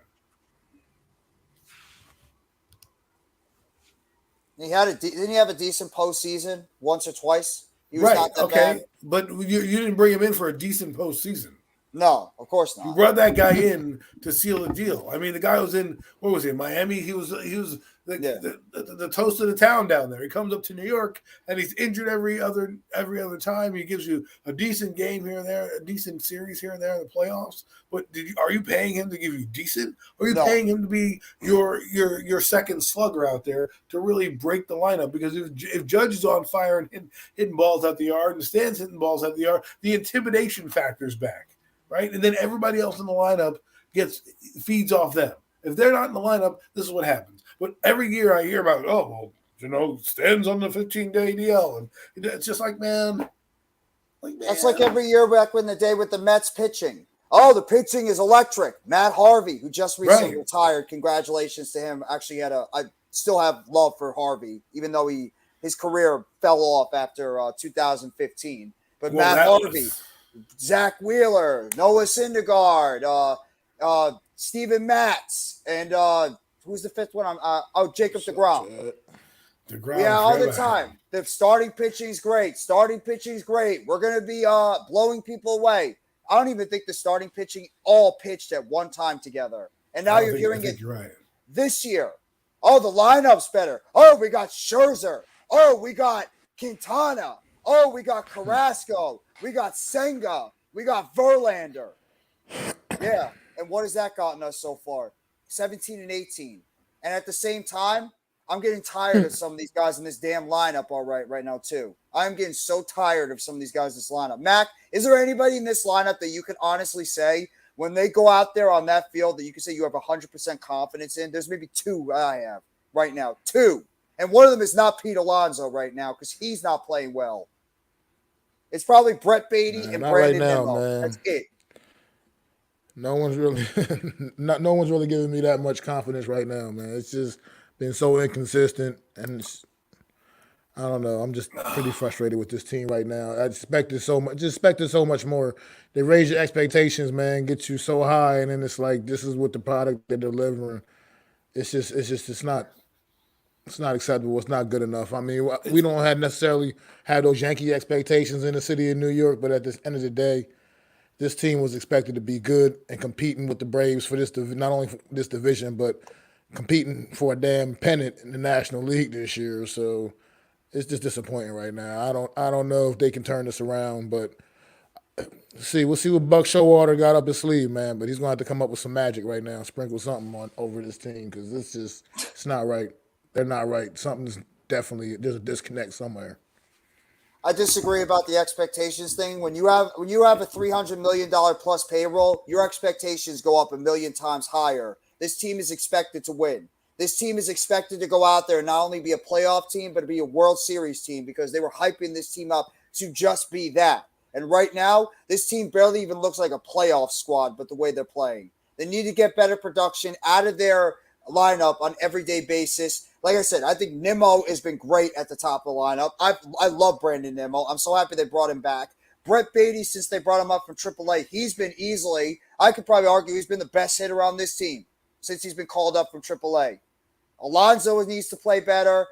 Didn't he have a decent postseason once or twice? He was Right, not that okay. bad. But you didn't bring him in for a decent postseason. No, of course You not. brought that guy in to seal the deal. I mean, the guy was in what was he, Miami? He was Yeah. the toast of the town down there. He comes up to New York and he's injured every other time. He gives you a decent game here and there, a decent series here and there in the playoffs. But are you paying him to give you decent? Or are you No. paying him to be your second slugger out there to really break the lineup? Because if Judge is on fire and hitting balls out the yard and Stan's hitting balls out the yard, the intimidation factor's back. Right, and then everybody else in the lineup feeds off them. If they're not in the lineup, this is what happens. But every year I hear about, Stan's on the 15-day DL, and it's just like, man, That's like every year back in the day with the Mets pitching. Oh, the pitching is electric. Matt Harvey, who just recently retired, congratulations to him. Actually, I still have love for Harvey, even though his career fell off after 2015. But well, Matt Harvey. Zach Wheeler, Noah Syndergaard, Steven Matz, and who's the fifth one? Jacob DeGrom. Yeah, all the time. The starting pitching is great. We're going to be blowing people away. I don't even think the starting pitching all pitched at one time together. And now you're hearing it this year. Oh, the lineup's better. Oh, we got Scherzer. Oh, we got Quintana. Oh, we got Carrasco. We got Senga. We got Verlander. Yeah. And what has that gotten us so far? 17 and 18. And at the same time, I'm getting tired of some of these guys in this damn lineup right now, too. I'm getting so tired of some of these guys in this lineup. Mac, is there anybody in this lineup that you can honestly say when they go out there on that field that you can say you have 100% confidence in? There's maybe two I have right now. Two. And one of them is not Pete Alonso right now because he's not playing well. It's probably Brett Beatty and Brandon Nimmo. Man. That's it. No one's really giving me that much confidence right now, man. It's just been so inconsistent, and I don't know. I'm just pretty frustrated with this team right now. I expected so much more. They raise your expectations, man, get you so high, and then it's like this is what the product they're delivering. It's not acceptable. It's not good enough. I mean, we don't necessarily have those Yankee expectations in the city of New York, but at the end of the day, this team was expected to be good and competing with the Braves for this, not only for this division, but competing for a damn pennant in the National League this year. So it's just disappointing right now. I don't know if they can turn this around, but we'll see what Buck Showalter got up his sleeve, man. But he's gonna have to come up with some magic right now, sprinkle something on over this team because it's not right. They're not right. There's a disconnect somewhere. I disagree about the expectations thing. When you have a $300 million plus payroll, your expectations go up a million times higher. This team is expected to win. This team is expected to go out there and not only be a playoff team, but to be a World Series team because they were hyping this team up to just be that. And right now, this team barely even looks like a playoff squad, but the way they're playing. They need to get better production out of their lineup on everyday basis. Like I said, I think Nimmo has been great at the top of the lineup. I love Brandon Nimmo. I'm so happy they brought him back. Brett Beatty, since they brought him up from AAA, he's been easily, I could probably argue he's been the best hitter on this team since he's been called up from AAA. Alonso needs to play better.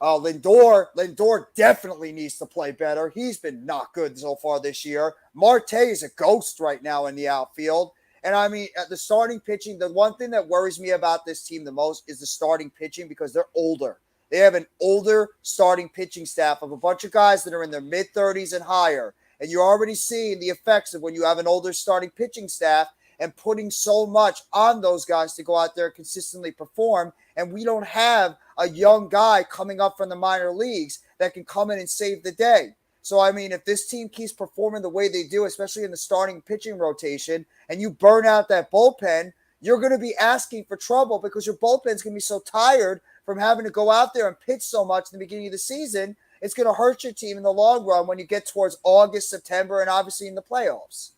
Lindor definitely needs to play better. He's been not good so far this year. Marte is a ghost right now in the outfield. And I mean, at the starting pitching, the one thing that worries me about this team the most is the starting pitching because they're older. They have an older starting pitching staff of a bunch of guys that are in their mid-30s and higher. And you're already seeing the effects of when you have an older starting pitching staff and putting so much on those guys to go out there and consistently perform. And we don't have a young guy coming up from the minor leagues that can come in and save the day. So, I mean, if this team keeps performing the way they do, especially in the starting pitching rotation, and you burn out that bullpen, you're going to be asking for trouble because your bullpen's going to be so tired from having to go out there and pitch so much in the beginning of the season. It's going to hurt your team in the long run when you get towards August, September, and obviously in the playoffs.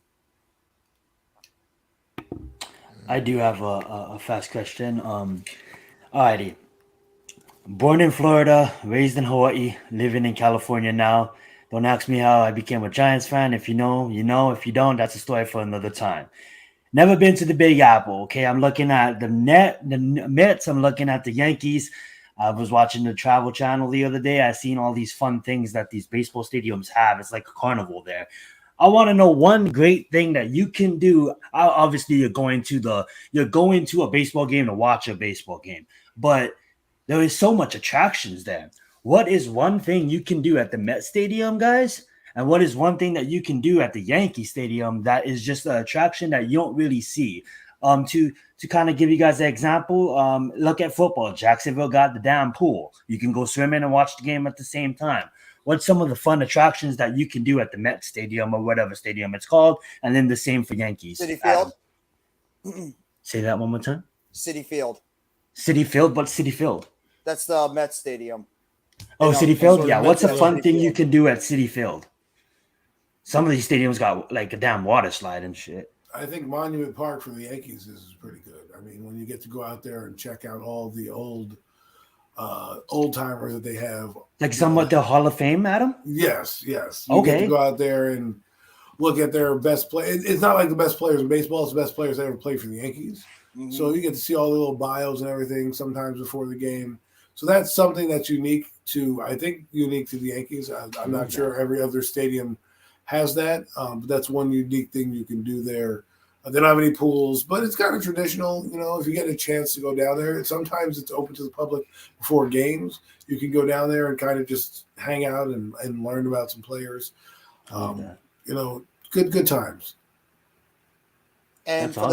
I do have a fast question. Alrighty. Born in Florida, raised in Hawaii, living in California now. Don't ask me how I became a Giants fan. If you know, you know. If you don't, that's a story for another time. Never been to the Big Apple. Okay, I'm looking at the Mets. I'm looking at the Yankees. I was watching the Travel Channel the other day. I seen all these fun things that these baseball stadiums have. It's like a carnival there. I want to know one great thing that you can do. Obviously, you're going to a baseball game to watch a baseball game, but there is so much attractions there. What is one thing you can do at the Met Stadium, guys? And what is one thing that you can do at the Yankee Stadium that is just an attraction that you don't really see? To kind of give you guys an example, look at football. Jacksonville got the damn pool. You can go swimming and watch the game at the same time. What's some of the fun attractions that you can do at the Met Stadium or whatever stadium it's called? And then the same for Yankees. Citi Field. Say that one more time. Citi Field. Citi Field? What's Citi Field? That's the Met Stadium. Oh, Citi Field? Yeah. What's a Met fun Citi thing Field. you can do at Citi Field? Some of these stadiums got like a damn water slide and shit. I think Monument Park for the Yankees is pretty good. I mean, when you get to go out there and check out all the old timers that they have, Like somewhat the Hall of Fame, Adam? Yes. You Okay. get to go out there and look at their best play. It's not like the best players in baseball; it's the best players that ever played for the Yankees. Mm-hmm. So you get to see all the little bios and everything sometimes before the game. So that's something that's unique to the Yankees. I'm not sure every other stadium has that, but that's one unique thing you can do there. They don't have any pools, but it's kind of traditional. You know, if you get a chance to go down there, sometimes it's open to the public before games. You can go down there and kind of just hang out and learn about some players. You know, good times. And That's for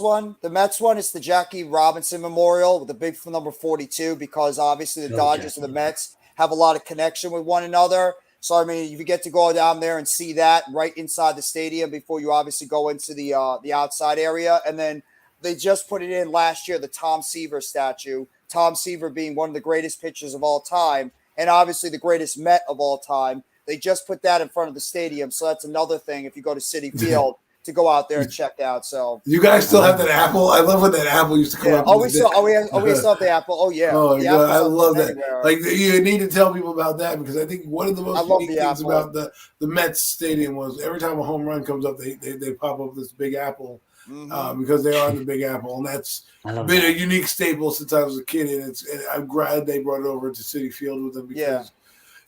awesome. the Mets one is the Jackie Robinson Memorial with the big number 42 because obviously the Dodgers and the Mets have a lot of connection with one another. So, I mean, you get to go down there and see that right inside the stadium before you obviously go into the outside area. And then they just put it in last year, the Tom Seaver statue, Tom Seaver being one of the greatest pitchers of all time and obviously the greatest Met of all time. They just put that in front of the stadium. So that's another thing if you go to Citi Field to go out there and check out. So you guys still have that apple? I love when that apple used to come up. We still have the apple. Oh yeah. Oh, the I love that. anywhere. Like you need to tell people about that because I think one of the most unique things apple. about the Mets stadium was every time a home run comes up, they pop up this big apple because they are the Big Apple, and that's been a unique staple since I was a kid. And I'm glad they brought it over to Citi Field with them because.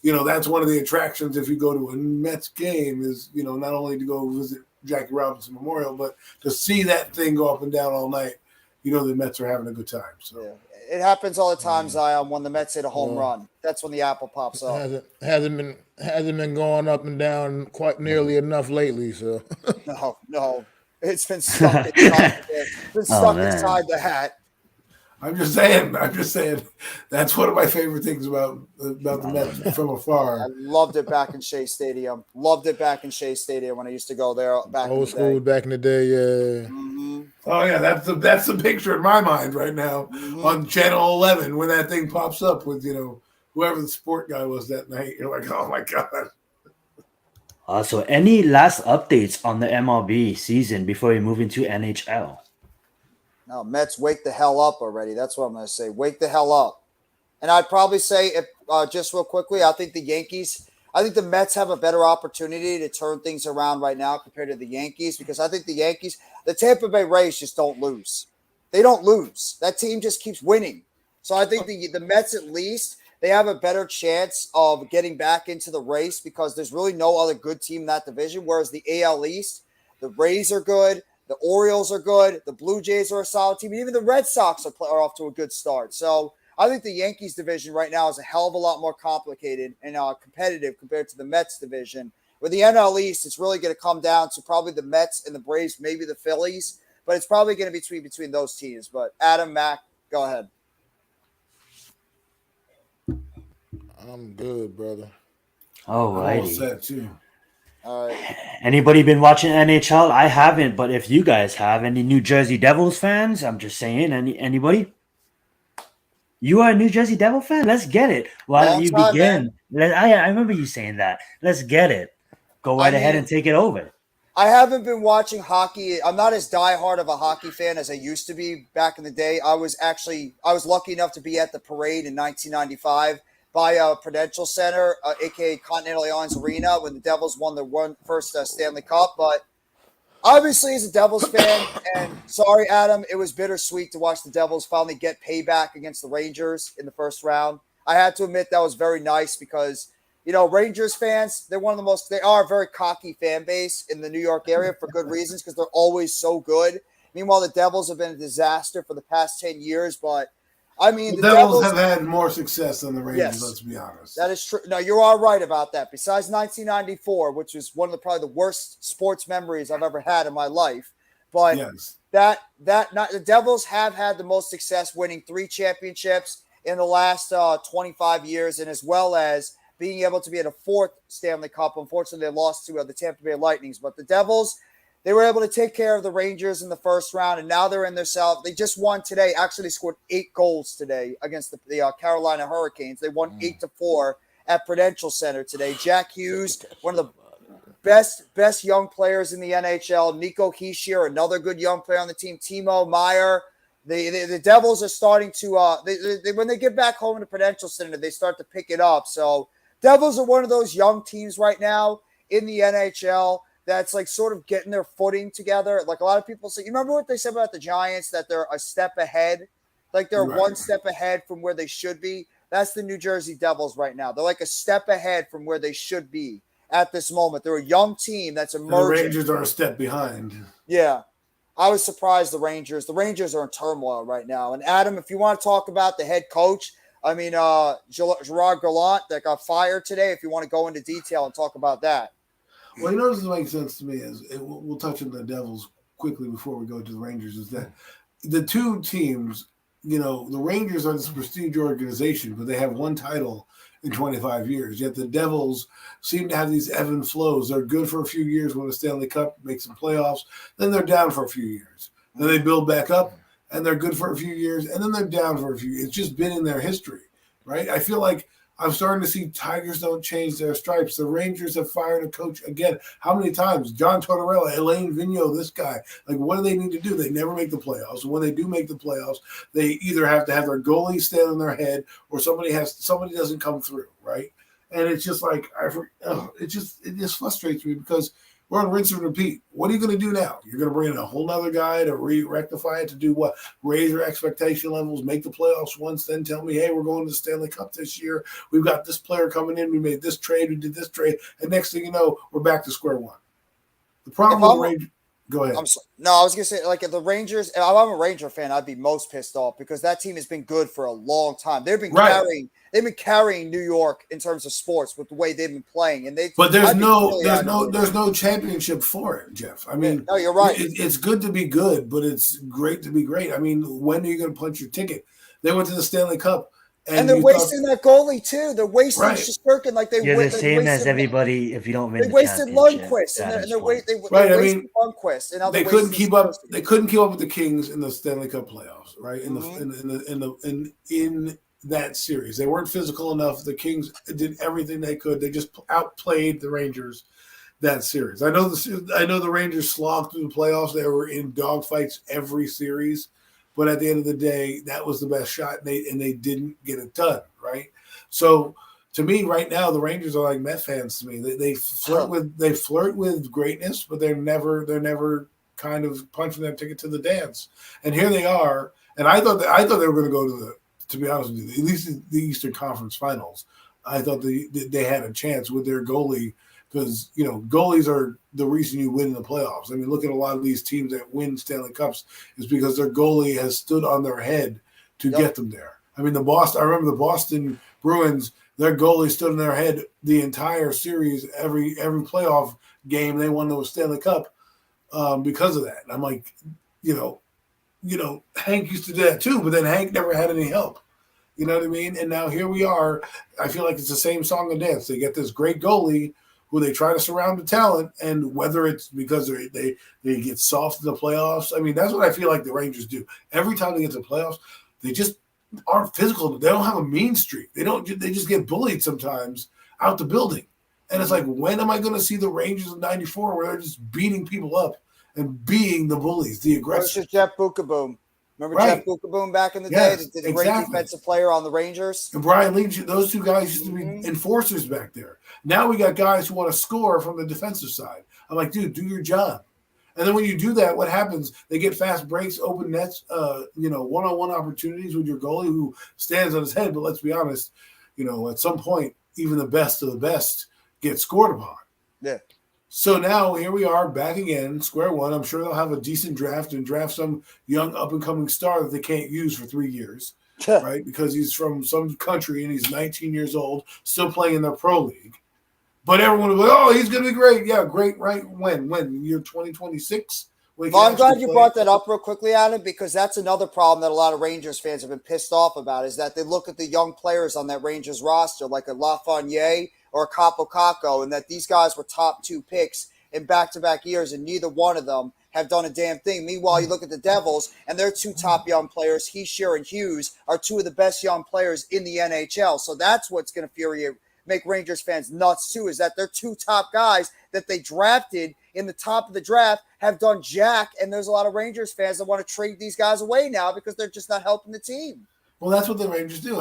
You know, that's one of the attractions if you go to a Mets game is, you know, not only to go visit Jackie Robinson Memorial, but to see that thing go up and down all night, you know the Mets are having a good time. So it happens all the time, Zion, when the Mets hit a home run. That's when the apple pops up. Hasn't been going up and down quite nearly enough lately. So No. It's been stuck inside the hat. I'm just saying. That's one of my favorite things about the Mets from I afar. loved it back in Shea Stadium. Loved it back in Shea Stadium when I used to go there back in Old the school day. back in the day, yeah. Mm-hmm. Oh yeah, that's the picture in my mind right now Mm-hmm. on Channel 11 when that thing pops up with whoever the sport guy was that night. You're like, oh my god. So any last updates on the MLB season before we move into NHL? No, Mets, wake the hell up already. That's what I'm going to say. Wake the hell up. And I'd probably say, if just real quickly, I think the Mets have a better opportunity to turn things around right now compared to the Yankees because I think the Tampa Bay Rays just don't lose. They don't lose. That team just keeps winning. So I think the Mets, at least, they have a better chance of getting back into the race because there's really no other good team in that division. Whereas the AL East, the Rays are good. The Orioles are good. The Blue Jays are a solid team. And even the Red Sox are off to a good start. So I think the Yankees division right now is a hell of a lot more complicated and competitive compared to the Mets division. With the NL East, it's really going to come down to probably the Mets and the Braves, maybe the Phillies, but it's probably going to be between those teams. But Adam, Mac, go ahead. I'm good, brother. I'm all Alrighty. set too. All right. Anybody been watching NHL? I haven't, but if you guys have, any New Jersey Devils fans? I'm just saying, anybody? You are a New Jersey Devil fan? Let's get it. Why don't Long you time, man. begin? I remember you saying that. Let's get it. Go right ahead and take it over. I haven't been watching hockey. I'm not as diehard of a hockey fan as I used to be back in the day. I was lucky enough to be at the parade in 1995 by Prudential Center, aka Continental Airlines Arena, when the Devils won their first Stanley Cup. But obviously, as a Devils fan, and sorry, Adam, it was bittersweet to watch the Devils finally get payback against the Rangers in the first round. I had to admit that was very nice because Rangers fans, they are a very cocky fan base in the New York area for good reasons because they're always so good. Meanwhile, the Devils have been a disaster for the past 10 years, but I mean, The the Devils Devils have had more success than the Rangers, Yes. let's be honest. That is true. No, you're all right about that. Besides 1994, which was one of probably the worst sports memories I've ever had in my life, but Yes. the Devils have had the most success, winning 3 championships in the last 25 years, and as well as being able to be at a 4th Stanley Cup. Unfortunately, they lost to the Tampa Bay Lightnings, but the Devils, they were able to take care of the Rangers in the first round, and now they're in their self. They just won today. Actually, scored 8 goals today against the Carolina Hurricanes. They won 8-4 at Prudential Center today. Jack Hughes, one of the best young players in the NHL. Nico Hischier, another good young player on the team. Timo Meyer. The Devils are starting to when they get back home to Prudential Center, they start to pick it up. So Devils are one of those young teams right now in the NHL that's like sort of getting their footing together. Like a lot of people say, you remember what they said about the Giants, that they're a step ahead? Like they're Right. one step ahead from where they should be. That's the New Jersey Devils right now. They're like a step ahead from where they should be at this moment. They're a young team that's And the emerging. Rangers are a step behind. Yeah. I was surprised the Rangers are in turmoil right now. And Adam, if you want to talk about the head coach, I mean, Gerard Gallant that got fired today, if you want to go into detail and talk about that. Well, this doesn't make sense to me. We'll touch on the Devils quickly before we go to the Rangers. Is that the two teams? The Rangers are this prestige organization, but they have one title in 25 years. Yet the Devils seem to have these ebb and flows. They're good for a few years, win a Stanley Cup, make some playoffs. Then they're down for a few years. Then they build back up, and they're good for a few years, and then they're down for a few years. It's just been in their history, right? I feel like I'm starting to see Tigers don't change their stripes. The Rangers have fired a coach again. How many times? John Tortorella, Elaine Vigneault, this guy. Like, what do they need to do? They never make the playoffs. And when they do make the playoffs, they either have to have their goalie stand on their head or somebody doesn't come through, right? And it's just like it just frustrates me because we're on rinse and repeat. What are you going to do now? You're going to bring in a whole nother guy to rectify it, to do what? Raise your expectation levels, make the playoffs once, then tell me, hey, we're going to the Stanley Cup this year. We've got this player coming in. We made this trade. We did this trade. And next thing you know, we're back to square one. The problem with the Rangers. Go ahead. No, I was gonna say, like, if the Rangers. If I'm a Ranger fan, I'd be most pissed off because that team has been good for a long time. They've been Right. carrying New York in terms of sports with the way they've been playing, and But there's I'd be really aggravated. there's no championship for it, Jeff. I mean, no, you're right. It's good to be good, but it's great to be great. I mean, when are you going to punch your ticket? They went to the Stanley Cup, And they're wasting that goalie too. They're wasting Right. Shesterkin like they. You're the same as wasted- everybody if you don't win They the wasted championship. Lundqvist, and Adam's they're point. they Right, I wasted mean, Lundqvist, and now they they're couldn't wasting keep up. Shesterkin. They couldn't keep up with the Kings in the Stanley Cup playoffs, right? In that series, they weren't physical enough. The Kings did everything they could. They just outplayed the Rangers that series. I know the Rangers slogged through the playoffs. They were in dogfights every series, but at the end of the day, that was the best shot, and they didn't get it done, right? So to me, right now, the Rangers are like Met fans to me. They flirt with greatness, but they're never kind of punching their ticket to the dance. And here they are. And I thought they were going to go to be honest with you, at least the Eastern Conference Finals. I thought they had a chance with their goalie because, goalies are the reason you win in the playoffs. I mean, look at a lot of these teams that win Stanley Cups is because their goalie has stood on their head to get them there. I mean, I remember the Boston Bruins, their goalie stood on their head the entire series, every playoff game they won the Stanley Cup because of that. And I'm like, Hank used to do that too, but then Hank never had any help. You know what I mean? And now here we are. I feel like it's the same song and dance. They get this great goalie who they try to surround with talent, and whether it's because they get soft in the playoffs. I mean, that's what I feel like the Rangers do. Every time they get to the playoffs, they just aren't physical. They don't have a mean streak. They just get bullied sometimes out the building. And it's like, when am I going to see the Rangers of '94 where they're just beating people up and being the bullies, the aggressors? Versus Jeff Bukaboom. Remember Jeff Bukaboom back in the day? Did a great defensive player on the Rangers. And Brian Lee, those two guys used to be enforcers back there. Now we got guys who want to score from the defensive side. I'm like, dude, do your job. And then when you do that, what happens? They get fast breaks, open nets, one-on-one opportunities with your goalie who stands on his head. But let's be honest, at some point, even the best of the best get scored upon. Yeah. So now here we are back again, square one. I'm sure they'll have a decent draft and draft some young up-and-coming star that they can't use for 3 years, right? Because he's from some country and he's 19 years old, still playing in their pro league. But everyone will be like, oh, he's going to be great. Yeah, great, right? When? Year 2026? Well, I'm glad you brought that up real quickly, Adam, because that's another problem that a lot of Rangers fans have been pissed off about is that they look at the young players on that Rangers roster like a Lafreniere or a Capo Caco, and that these guys were top 2 picks in back-to-back years, and neither one of them have done a damn thing. Meanwhile, you look at the Devils, and their 2 top young players, Heischer and Hughes, are 2 of the best young players in the NHL. So that's what's going to make Rangers fans nuts too, is that their 2 top guys that they drafted in the top of the draft have done jack, and there's a lot of Rangers fans that want to trade these guys away now because they're just not helping the team. Well, that's what the Rangers do.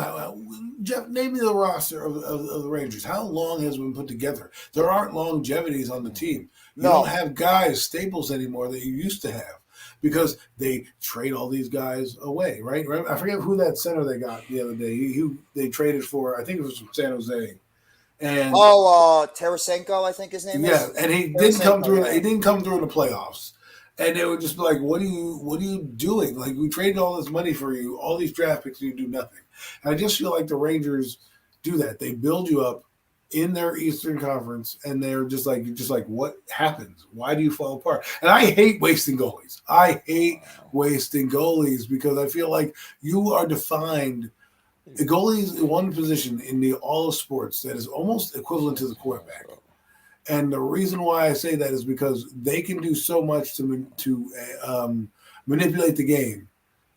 Jeff, name me the roster of the Rangers. How long has been put together? There aren't longevities on the team. You don't have guys, staples anymore that you used to have because they trade all these guys away, right? I forget who that center they got the other day. They traded for, I think it was from San Jose. And Tarasenko, I think his name is. Yeah, and he didn't come through. He didn't come through in the playoffs. And they would just be like, what are you doing? Like, we traded all this money for you, all these draft picks, and you do nothing. And I just feel like the Rangers do that. They build you up in their Eastern Conference, and they're just like, what happens? Why do you fall apart? And I hate wasting goalies. I hate wasting goalies because I feel like you are defined. The goalie is one position in all of sports that is almost equivalent to the quarterback. And the reason why I say that is because they can do so much to manipulate the game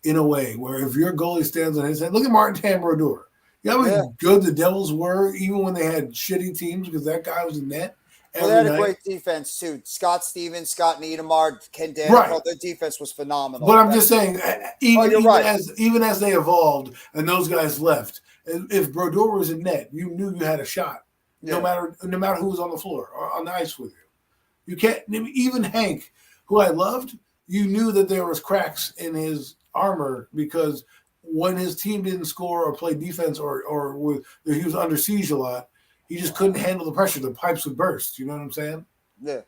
in a way where if your goalie stands on his head, look at Martin Tambrodeur. You know how good the Devils were even when they had shitty teams because that guy was in net. Well, they had a great defense too. Scott Stevens, Scott Niedermayer, Ken Danforth. Their defense was phenomenal. But I'm just saying, even as they evolved and those guys left, if Brodeur was in net, you knew you had a shot. No matter who was on the floor or on the ice with you. You can't even Hank, who I loved, you knew that there was cracks in his armor because when his team didn't score or play defense or he was under siege a lot, he just couldn't handle the pressure. The pipes would burst. You know what I'm saying? Yeah.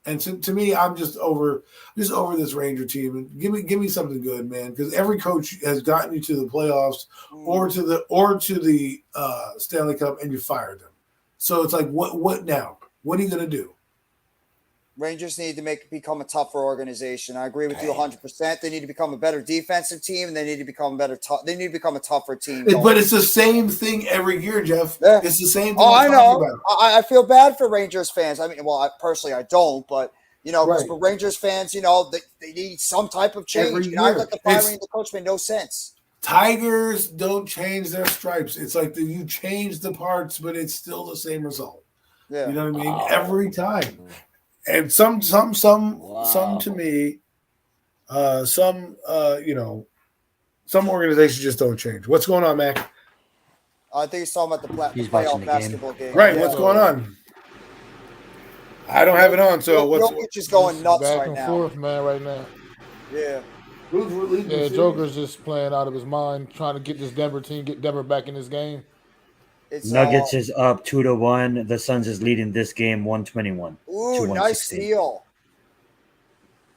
And to me, I'm just over this Ranger team. And give me something good, man. Because every coach has gotten you to the playoffs or to the Stanley Cup, and you fired them. So it's like, what now? What are you going to do? Rangers need to become a tougher organization. I agree with you 100%. They need to become a better defensive team, and they need to become they need to become a tougher team. But it's the same thing every year, Jeff. Yeah. It's the same thing. Oh, I know. I feel bad for Rangers fans. I mean, well, personally, I don't, but because for Rangers fans, they need some type of change. I thought the firing of the coach made no sense. Tigers don't change their stripes. It's like you change the parts, but it's still the same result. Yeah. You know what I mean? Every time. And some to me, some organizations just don't change. What's going on, Mac? I think he's talking about the playoff basketball game. Right. What's going on? I don't have it on. So Jokic is going nuts back right and now. Forth, man, right now. Yeah. Yeah, Joker's just playing out of his mind, trying to get this Denver team, get Denver back in this game. Nuggets is up 2-1. The Suns is leading this game 121. Ooh, nice steal.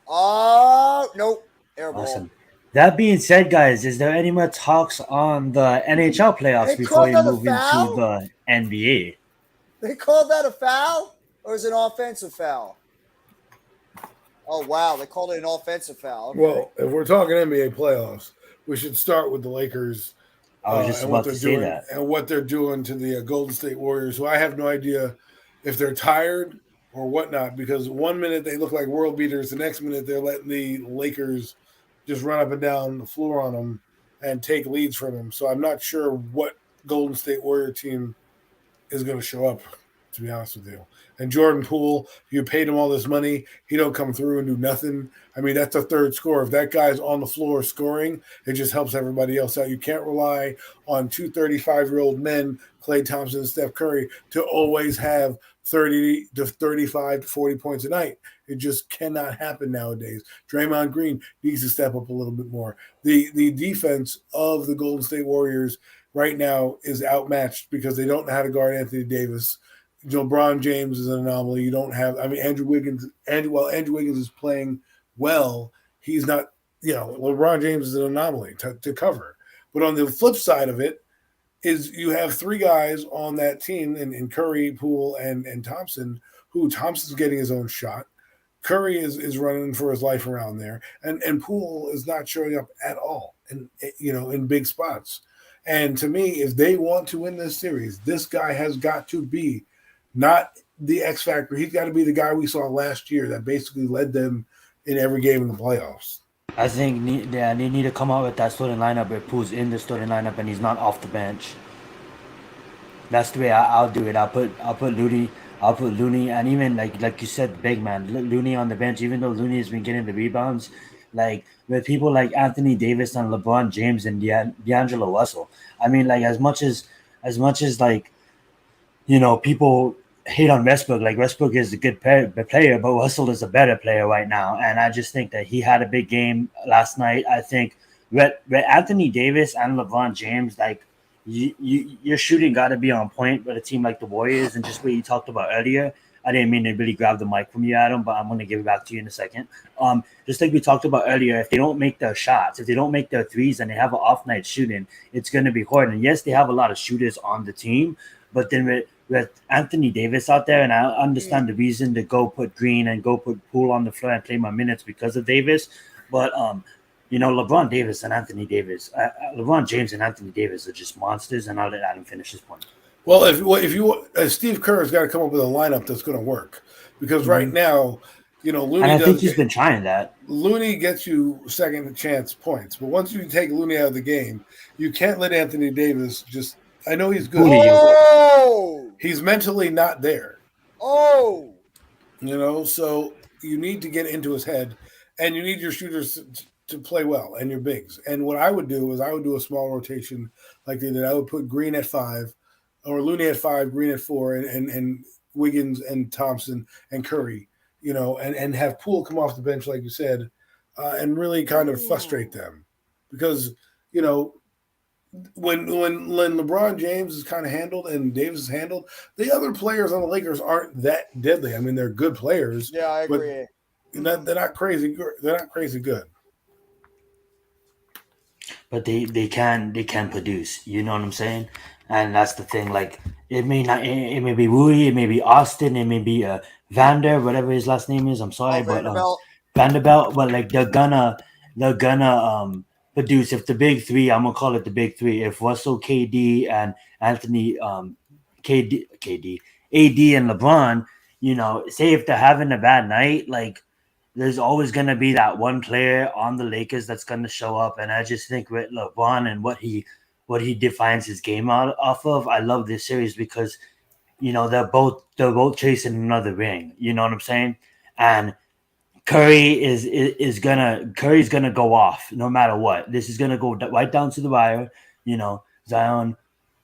Oh, nope. Airball. Awesome. That being said, guys, is there any more talks on the NHL playoffs before we move into the NBA? They called that a foul? Or is it an offensive foul? Oh, wow. They called it an offensive foul. Okay. Well, if we're talking NBA playoffs, we should start with the Lakers. I was just about to say that. And what they're doing to the Golden State Warriors, who I have no idea if they're tired or whatnot, because 1 minute they look like world beaters, the next minute they're letting the Lakers just run up and down the floor on them and take leads from them. So I'm not sure what Golden State Warrior team is going to show up, to be honest with you. And Jordan Poole, you paid him all this money, he don't come through and do nothing. I mean, that's a third score. If that guy's on the floor scoring, it just helps everybody else out. You can't rely on two 35-year-old men, Klay Thompson and Steph Curry, to always have 30 to 35 to 40 points a night. It just cannot happen nowadays. Draymond Green needs to step up a little bit more. The defense of the Golden State Warriors right now is outmatched because they don't know how to guard Anthony Davis. LeBron James is an anomaly. You don't have, Andrew Wiggins. While Andrew Wiggins is playing well, he's not, LeBron James is an anomaly to cover. But on the flip side of it is you have three guys on that team in Curry, Poole, and Thompson, who Thompson's getting his own shot. Curry is running for his life around there. And Poole is not showing up at all in big spots. And to me, if they want to win this series, this guy has got to be not the X factor. He's got to be the guy we saw last year that basically led them in every game in the playoffs. I think they need to come out with that starting lineup where Poole's in the starting lineup and he's not off the bench. That's the way I'll do it. I'll put Looney, and even like you said, big man, Looney on the bench. Even though Looney has been getting the rebounds, like with people like Anthony Davis and LeBron James and D'Angelo Russell. I mean, like as much as people hate on Westbrook. Like Westbrook is a good player, but Russell is a better player right now. And I just think that he had a big game last night. I think with Anthony Davis and LeBron James, like your shooting got to be on point with a team like the Warriors. And just what you talked about earlier, I didn't mean to really grab the mic from you, Adam, but I'm going to give it back to you in a second. Just like we talked about earlier, if they don't make their shots, if they don't make their threes and they have an off night shooting, it's going to be hard. And yes, they have a lot of shooters on the team, but then with Anthony Davis out there, and I understand the reason to go put Green and go put Poole on the floor and play my minutes because of Davis, but LeBron James and Anthony Davis are just monsters, and I'll let Adam finish his point. Well, if Steve Kerr's got to come up with a lineup that's going to work, because right now, Looney. And I think he's been trying that. Looney gets you second chance points, but once you take Looney out of the game, you can't let Anthony Davis just. I know he's good. Oh! He's mentally not there. Oh! So you need to get into his head, and you need your shooters to play well and your bigs. And what I would do is I would do a small rotation like they did. I would put Green at 5, or Looney at 5, Green at 4, and Wiggins and Thompson and Curry, and have Poole come off the bench, like you said, and really kind of frustrate them. Because, when LeBron James is kind of handled and Davis is handled, the other players on the Lakers aren't that deadly. I mean, they're good players. Yeah, I but agree. they're not crazy. They're not crazy good. But they can produce. You know what I'm saying? And that's the thing. Like it may not. It may be Rui. It may be Austin. It may be Vander, whatever his last name is. I'm sorry, Oh, but Vanderbilt. Vanderbilt. But like they're gonna produce. If the big three, I'm gonna call it the big three. If Russell, KD, and Anthony, KD, AD, and LeBron, say if they're having a bad night, like there's always going to be that one player on the Lakers that's going to show up. And I just think with LeBron and what he defines his game out off of, I love this series because they're both chasing another ring. You know what I'm saying? And Curry's gonna go off no matter what. This is gonna go right down to the wire. Zion,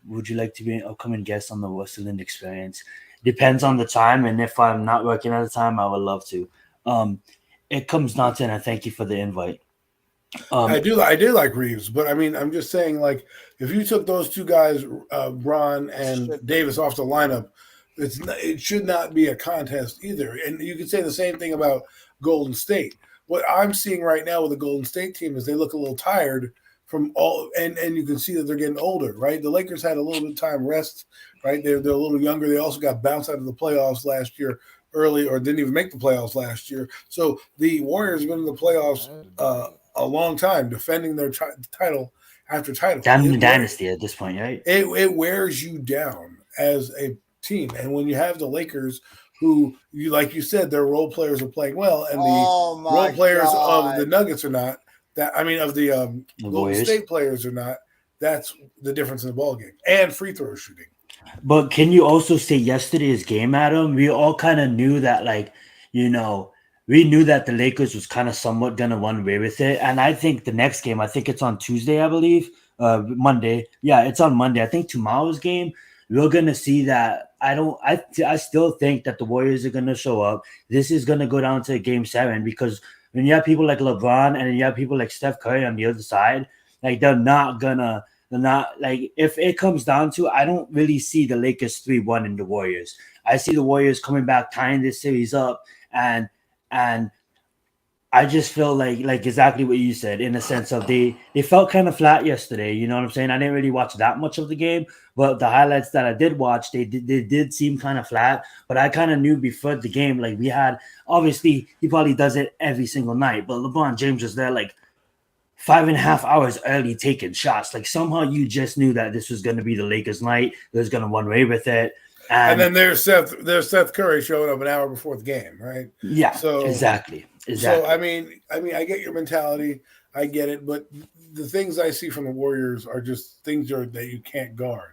would you like to be an upcoming guest on the Westland Experience? Depends on the time, and if I'm not working at the time, I would love to. It comes down to, and I thank you for the invite. I do like Reeves, but I mean, I'm just saying, like, if you took those two guys, Bron and Davis, off the lineup, it should not be a contest either. And you could say the same thing about Golden State. What I'm seeing right now with the Golden State team is they look a little tired from all, and you can see that they're getting older, right? The Lakers had a little bit of time rest, right? They're a little younger. They also got bounced out of the playoffs last year early, or didn't even make the playoffs last year. So the Warriors have been in the playoffs a long time, defending their title after title. Down in the dynasty at this point, right? It wears you down as a team, and when you have the Lakers, who like you said, their role players are playing well, and the role players of the Nuggets are not. That I mean, of the Golden State players are not. That's the difference in the ball game and free throw shooting. But can you also say yesterday's game, Adam? We all kind of knew that, we knew that the Lakers was kind of somewhat gonna run away with it. And I think the next game, I think it's on Tuesday, I believe, Monday. Yeah, it's on Monday. I think tomorrow's game, we're gonna see that. I still think that the Warriors are gonna show up. This is gonna go down to Game 7 because when you have people like LeBron and you have people like Steph Curry on the other side, like they're not like, if it comes down to, I don't really see the Lakers 3-1 in the Warriors. I see the Warriors coming back, tying this series up, and I just feel like exactly what you said, in the sense of they felt kind of flat yesterday. You know what I'm saying? I didn't really watch that much of the game, but the highlights that I did watch, they did seem kind of flat. But I kind of knew before the game, like we had, obviously he probably does it every single night, but LeBron James was there like 5.5 hours early taking shots. Like somehow you just knew that this was going to be the Lakers night. They was going to run away with it. And then there's Seth Curry showing up an hour before the game, right? Yeah, so exactly. So I mean, I get your mentality, I get it, but the things I see from the Warriors are just things that you can't guard.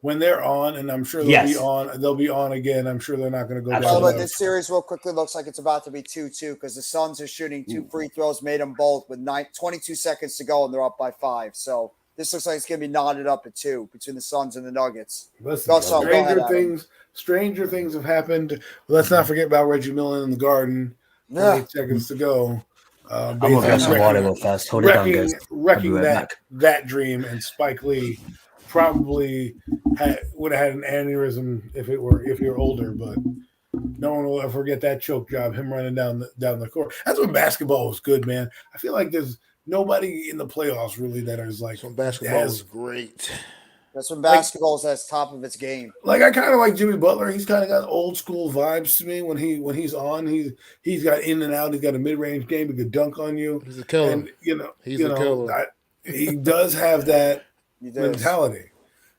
When they're on, and I'm sure they'll be on again. I'm sure they're not going to go down. Well, but this series real quickly looks like it's about to be 2-2 because the Suns are shooting 2 free throws, made them both with 22 seconds to go, and they're up by 5. So this looks like it's going to be knotted up at 2 between the Suns and the Nuggets. Listen, stranger things have happened. Let's not forget about Reggie Miller in the Garden. 8 seconds to go. I'm gonna grab some water real fast. Hold it down, guys. Wrecking that dream, and Spike Lee probably would have had an aneurysm if you're older, but no one will ever forget that choke job, him running down the court. That's when basketball was good, man. I feel like there's nobody in the playoffs really that is like when basketball was great. That's when basketball is at the top of its game. Like I kind of like Jimmy Butler. He's kind of got old school vibes to me when he's on. He's got in and out. He's got a mid range game. He could dunk on you. He's a killer. And he's a killer. He does have that mentality.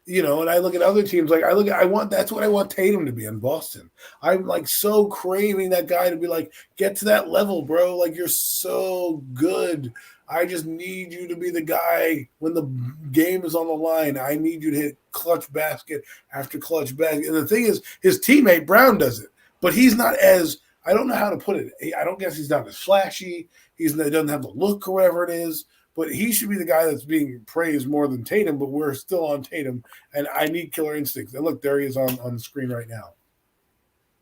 And I look at other teams that's what I want Tatum to be in Boston. I'm like so craving that guy to be like, get to that level, bro. Like you're so good. I just need you to be the guy when the game is on the line. I need you to hit clutch basket after clutch basket. And the thing is, his teammate Brown does it, but he's not as, I don't know how to put it. I don't guess he's not as flashy. He doesn't have the look or whatever it is, but he should be the guy that's being praised more than Tatum, but we're still on Tatum, and I need killer instincts. And look, there he is on the screen right now.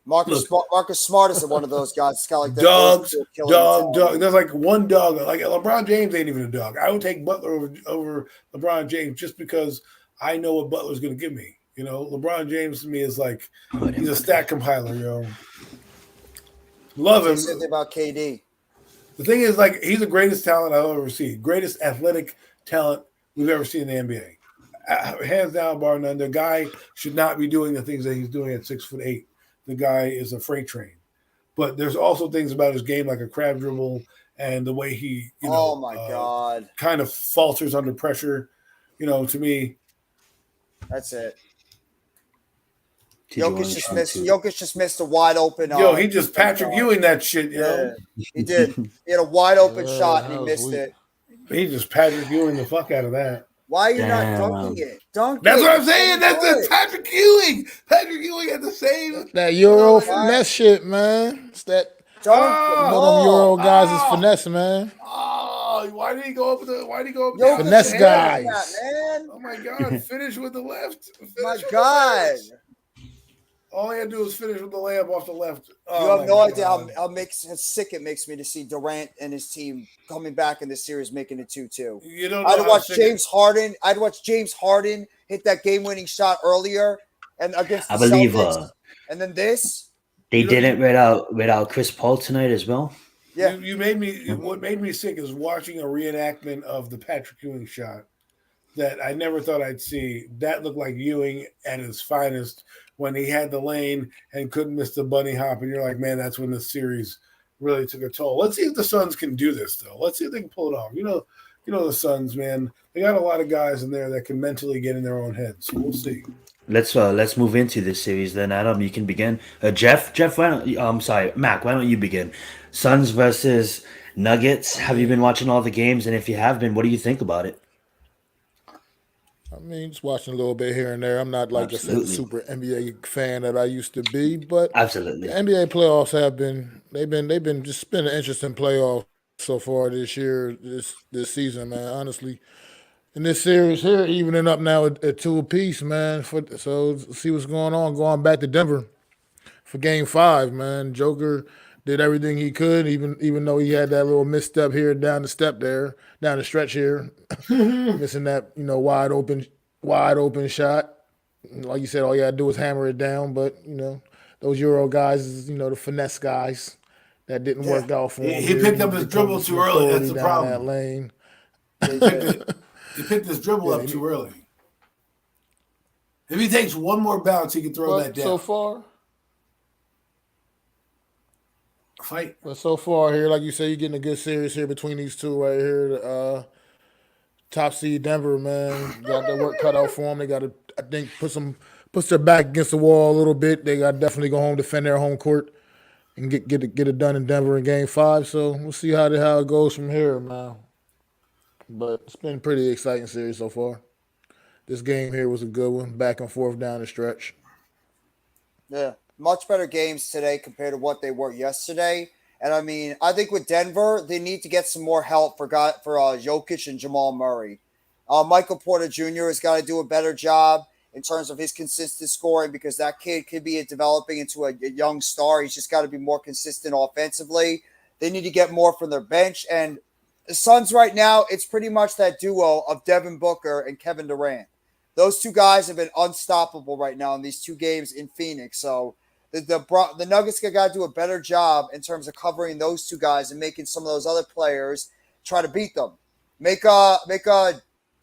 Marcus Smart is one of those guys. It's got like that Dogs, killer dog. mentality. There's like one dog. Like LeBron James ain't even a dog. I would take Butler over LeBron James just because I know what Butler's going to give me. You know, LeBron James to me is like he's a stat compiler. Yo, love him. Same thing about KD. The thing is, like, he's the greatest talent I've ever seen. Greatest athletic talent we've ever seen in the NBA. Hands down, bar none. The guy should not be doing the things that he's doing at 6'8". The guy is a freight train. But there's also things about his game, like a crab dribble and the way he, oh my God, kind of falters under pressure. You know, to me, that's it. Jokic just missed a wide open. He just Patrick Ewing that shit. Yo, he did. He had a wide open shot and he missed it. He just Patrick Ewing the fuck out of that. Why are you not dunking it? Dunk That's it. what I'm saying. That's Patrick Ewing. Patrick Ewing had the same. That Euro finesse shit, man. It's that. One of them Euro guys is finesse, man. Oh, why did he go up with the? Why did he go up? Yo, finesse guys. Man. Oh my God! Finish with the left. My God. All he had to do was finish with the layup off the left. You have no idea how sick it makes me to see Durant and his team coming back in this series, making it 2-2. You don't. I'd watch James Harden. I'd watch James Harden hit that game-winning shot earlier, and against the Celtics. And then this. They did it without Chris Paul tonight as well. Yeah, you made me. What made me sick is watching a reenactment of the Patrick Ewing shot that I never thought I'd see. That looked like Ewing at his finest when he had the lane and couldn't miss the bunny hop. And you're like, man, that's when the series really took a toll. Let's see if the Suns can do this, though. Let's see if they can pull it off. You know the Suns, man. They got a lot of guys in there that can mentally get in their own heads. So we'll see. Let's move into this series then. Adam, you can begin. Jeff, why don't Mac, why don't you begin? Suns versus Nuggets. Have you been watching all the games? And if you have been, what do you think about it? I mean, just watching a little bit here and there. I'm not like a super NBA fan that I used to be, but absolutely, the NBA playoffs they've been just been an interesting playoff so far this year, this season, man. Honestly, in this series here, evening up now at 2 apiece, man. So see what's going on. Going back to Denver for Game 5, man. Joker did everything he could, even though he had that little misstep here down the stretch here, missing that wide open shot. Like you said, all you gotta do is hammer it down. But those Euro guys is the finesse guys that didn't work out for him. He picked up his dribble too early. That's the problem. That lane. He picked his dribble up too early. If he takes one more bounce, he can throw that down. So far. Fight. But so far here, like you say, you're getting a good series here between these two right here. Top seed Denver, man, got their work cut out for them. They got to, I think, puts their back against the wall a little bit. They got to definitely go home, defend their home court, and get it done in Denver in Game 5. So we'll see how it goes from here, man. But it's been a pretty exciting series so far. This game here was a good one, back and forth down the stretch. Yeah. Much better games today compared to what they were yesterday. And I mean, I think with Denver, they need to get some more help for Jokic and Jamal Murray. Michael Porter Jr. has got to do a better job in terms of his consistent scoring because that kid could be developing into a young star. He's just got to be more consistent offensively. They need to get more from their bench. And the Suns right now, it's pretty much that duo of Devin Booker and Kevin Durant. Those two guys have been unstoppable right now in these two games in Phoenix. So the Nuggets got to do a better job in terms of covering those two guys and making some of those other players try to beat them. Make a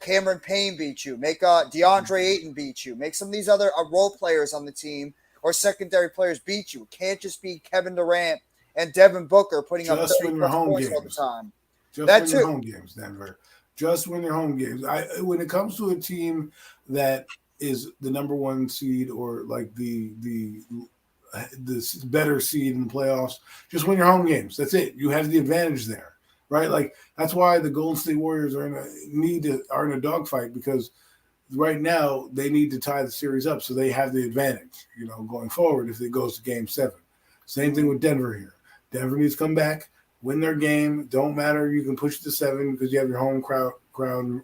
Cameron Payne beat you. Make a DeAndre Ayton beat you. Make some of these other role players on the team or secondary players beat you. It can't just be Kevin Durant and Devin Booker putting up 30 points all the time. Just win your home games, Denver. Just win your home games. When it comes to a team that is the number one seed or like the better seed in the playoffs, just win your home games. That's it. You have the advantage there, right? Like that's why the Golden State Warriors are in a dogfight because right now they need to tie the series up so they have the advantage, going forward if it goes to Game 7. Same thing with Denver here. Denver needs to come back, win their game. Don't matter. You can push it to 7 because you have your home crowd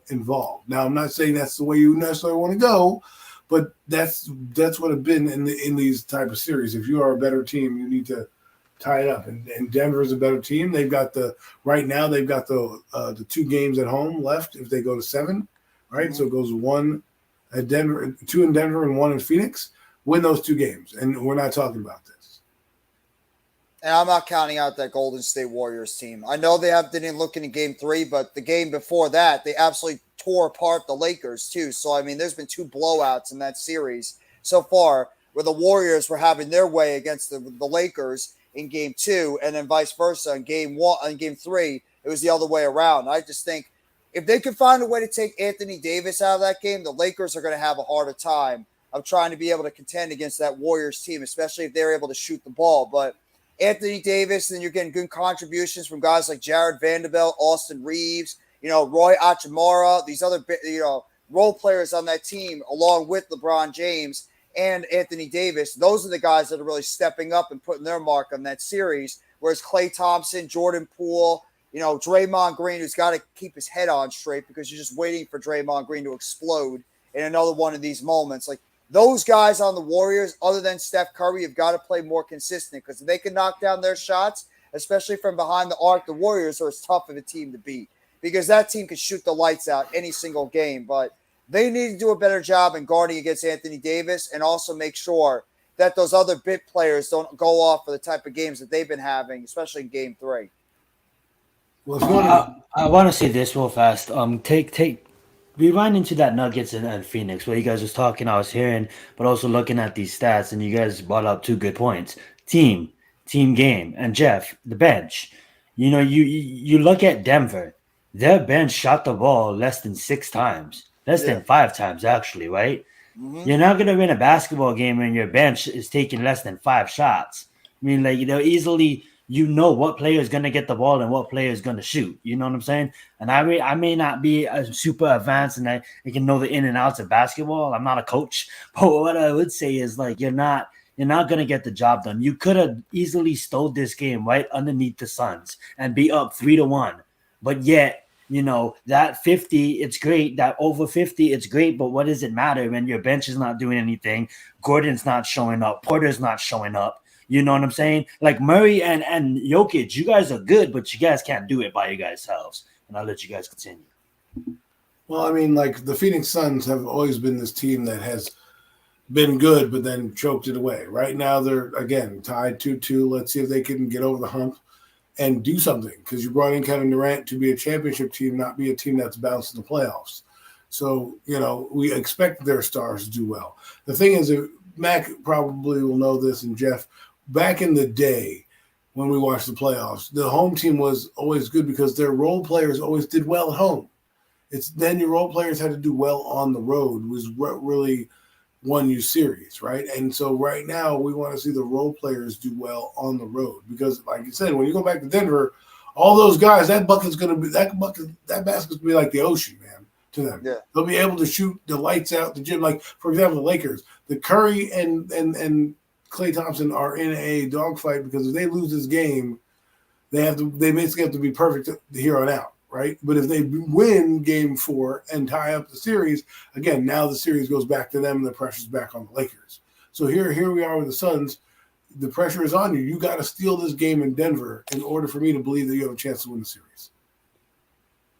involved. Now, I'm not saying that's the way you necessarily want to go, But that's what it's been in these type of series. If you are a better team, you need to tie it up. And Denver's a better team. They've got right now they've got the 2 games at home left if they go to 7, right? Mm-hmm. So it goes 1 at Denver, 2 in Denver, and 1 in Phoenix. Win those 2 games, and we're not talking about this. And I'm not counting out that Golden State Warriors team. I know they didn't look in Game 3, but the game before that, they absolutely tore apart the Lakers too. So, I mean, there's been 2 blowouts in that series so far where the Warriors were having their way against the Lakers in Game 2, and then vice versa in Game 3, it was the other way around. I just think if they can find a way to take Anthony Davis out of that game, the Lakers are going to have a harder time of trying to be able to contend against that Warriors team, especially if they're able to shoot the ball. But Anthony Davis, then you're getting good contributions from guys like Jared Vanderbilt, Austin Reeves, Roy Achimara, these other, role players on that team, along with LeBron James and Anthony Davis. Those are the guys that are really stepping up and putting their mark on that series. Whereas Klay Thompson, Jordan Poole, Draymond Green, who's got to keep his head on straight because you're just waiting for Draymond Green to explode in another one of these moments. Like, those guys on the Warriors, other than Steph Curry, have got to play more consistent because if they can knock down their shots, especially from behind the arc, the Warriors are as tough of a team to beat because that team can shoot the lights out any single game. But they need to do a better job in guarding against Anthony Davis and also make sure that those other bit players don't go off for the type of games that they've been having, especially in Game 3. Well, I want to say this real fast. We ran into that Nuggets and Phoenix where you guys was talking. I was hearing, but also looking at these stats, and you guys brought up 2 good points: team game, and Jeff, the bench. You look at Denver. Their bench shot the ball less than 6 times, less than 5 times actually, right? Mm-hmm. You're not gonna win a basketball game when your bench is taking less than 5 shots. I mean, like, easily. What player is going to get the ball and what player is going to shoot. You know what I'm saying? And I may not be a super advanced and I can know the in and outs of basketball. I'm not a coach. But what I would say is, like, you're not going to get the job done. You could have easily stole this game right underneath the Suns and be up 3-1. But yet, that 50, it's great. That over 50, it's great. But what does it matter when your bench is not doing anything? Gordon's not showing up. Porter's not showing up. You know what I'm saying? Like Murray and Jokic, you guys are good, but you guys can't do it by your guys' selves. And I'll let you guys continue. Well, I mean, like the Phoenix Suns have always been this team that has been good, but then choked it away. Right now, they're, again, tied 2-2. Let's see if they can get over the hump and do something because you brought in Kevin Durant to be a championship team, not be a team that's bounced in the playoffs. So, we expect their stars to do well. The thing is, Mac probably will know this, and Jeff, back in the day when we watched the playoffs, the home team was always good because their role players always did well at home. It's then your role players had to do well on the road was what really won you series, right? And so right now we want to see the role players do well on the road because, like you said, when you go back to Denver, all those guys, that basket's gonna be like the ocean, man, to them. Yeah. They'll be able to shoot the lights out the gym. Like, for example, the Lakers, the Curry and Klay Thompson are in a dogfight because if they lose this game, they basically have to be perfect here on out, right? But if they win Game 4 and tie up the series, again, now the series goes back to them and the pressure's back on the Lakers. So here we are with the Suns. The pressure is on you. You got to steal this game in Denver in order for me to believe that you have a chance to win the series.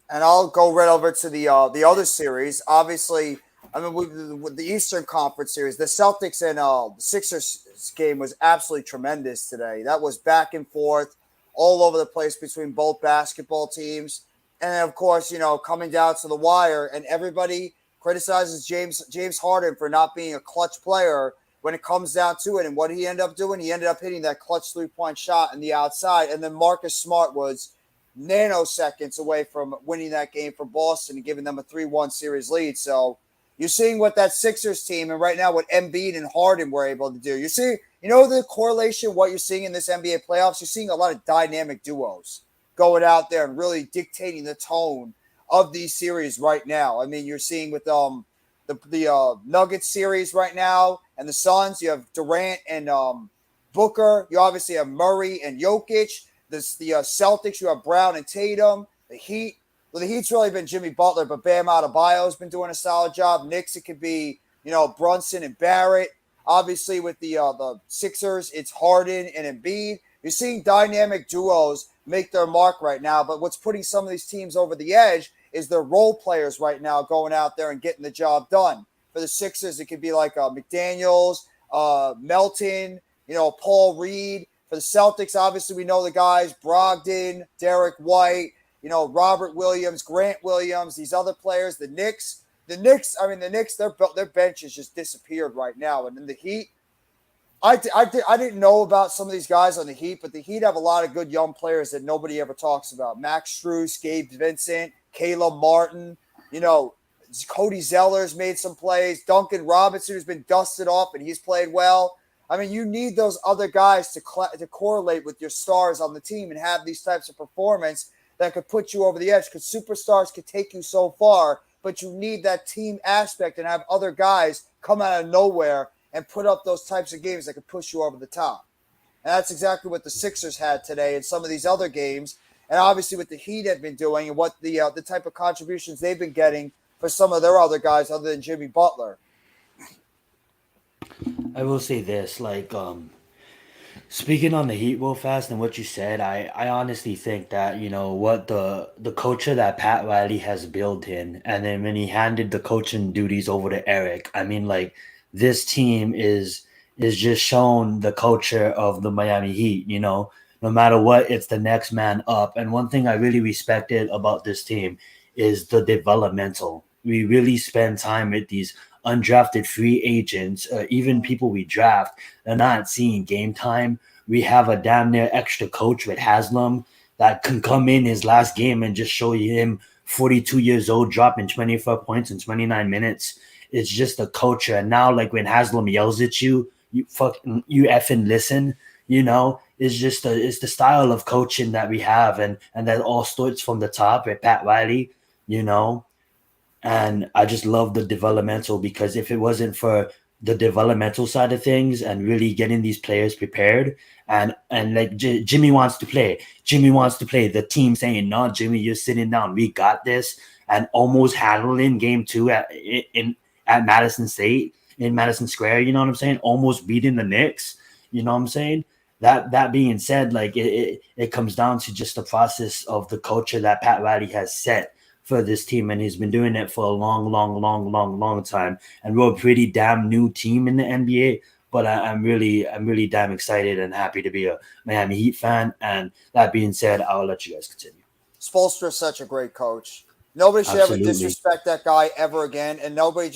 And I'll go right over to the other series. Obviously, I mean, with the Eastern Conference series, the Celtics and the Sixers game was absolutely tremendous today. That was back and forth all over the place between both basketball teams. And then, of course, coming down to the wire, and everybody criticizes James Harden for not being a clutch player when it comes down to it. And what he ended up doing, he ended up hitting that clutch 3-point shot in the outside. And then Marcus Smart was nanoseconds away from winning that game for Boston and giving them a 3-1 series lead. So you're seeing what that Sixers team and right now what Embiid and Harden were able to do. You see, the correlation, what you're seeing in this NBA playoffs, you're seeing a lot of dynamic duos going out there and really dictating the tone of these series right now. I mean, you're seeing with the Nuggets series right now and the Suns, you have Durant and Booker. You obviously have Murray and Jokic. The Celtics, you have Brown and Tatum. The Heat, well, the Heat's really been Jimmy Butler, but Bam Adebayo has been doing a solid job. Knicks, it could be Brunson and Barrett. Obviously, with the Sixers, it's Harden and Embiid. You're seeing dynamic duos make their mark right now. But what's putting some of these teams over the edge is their role players right now going out there and getting the job done. For the Sixers, it could be like McDaniels, Melton, Paul Reed. For the Celtics, obviously, we know the guys, Brogdon, Derek White, Robert Williams, Grant Williams, these other players. The Knicks, their bench has just disappeared right now. And in the Heat, I didn't know about some of these guys on the Heat, but the Heat have a lot of good young players that nobody ever talks about. Max Strus, Gabe Vincent, Caleb Martin, Cody Zeller's made some plays. Duncan Robinson, who's been dusted off, and he's played well. I mean, you need those other guys to correlate with your stars on the team and have these types of performance that could put you over the edge, because superstars could take you so far, but you need that team aspect and have other guys come out of nowhere and put up those types of games that could push you over the top. And that's exactly what the Sixers had today in some of these other games. And obviously what the Heat have been doing and what the type of contributions they've been getting for some of their other guys other than Jimmy Butler. I will say this, speaking on the Heat real fast and what you said, I honestly think that, what the culture that Pat Riley has built in, and then when he handed the coaching duties over to Eric, this team is just shown the culture of the Miami Heat, no matter what, it's the next man up. And one thing I really respected about this team is the developmental. We really spend time with these undrafted free agents, even people we draft. They're not seeing game time. We have a damn near extra coach with Haslam that can come in his last game and just show you him 42 years old, dropping 24 points in 29 minutes. It's just a culture. And now, when Haslam yells at you, you effing listen, it's the style of coaching that we have. And that all starts from the top with Pat Riley, And I just love the developmental, because if it wasn't for the developmental side of things and really getting these players prepared and Jimmy wants to play, the team saying, no, Jimmy, you're sitting down, we got this, and almost handling game 2 at Madison State, in Madison Square, you know what I'm saying? Almost beating the Knicks, you know what I'm saying? That being said, it comes down to just the process of the culture that Pat Riley has set for this team, and he's been doing it for a long time. And we're a pretty damn new team in the NBA, but I'm really damn excited and happy to be a Miami Heat fan. And that being said, I'll let you guys continue. Spoelstra is such a great coach. Nobody should ever disrespect that guy ever again. And nobody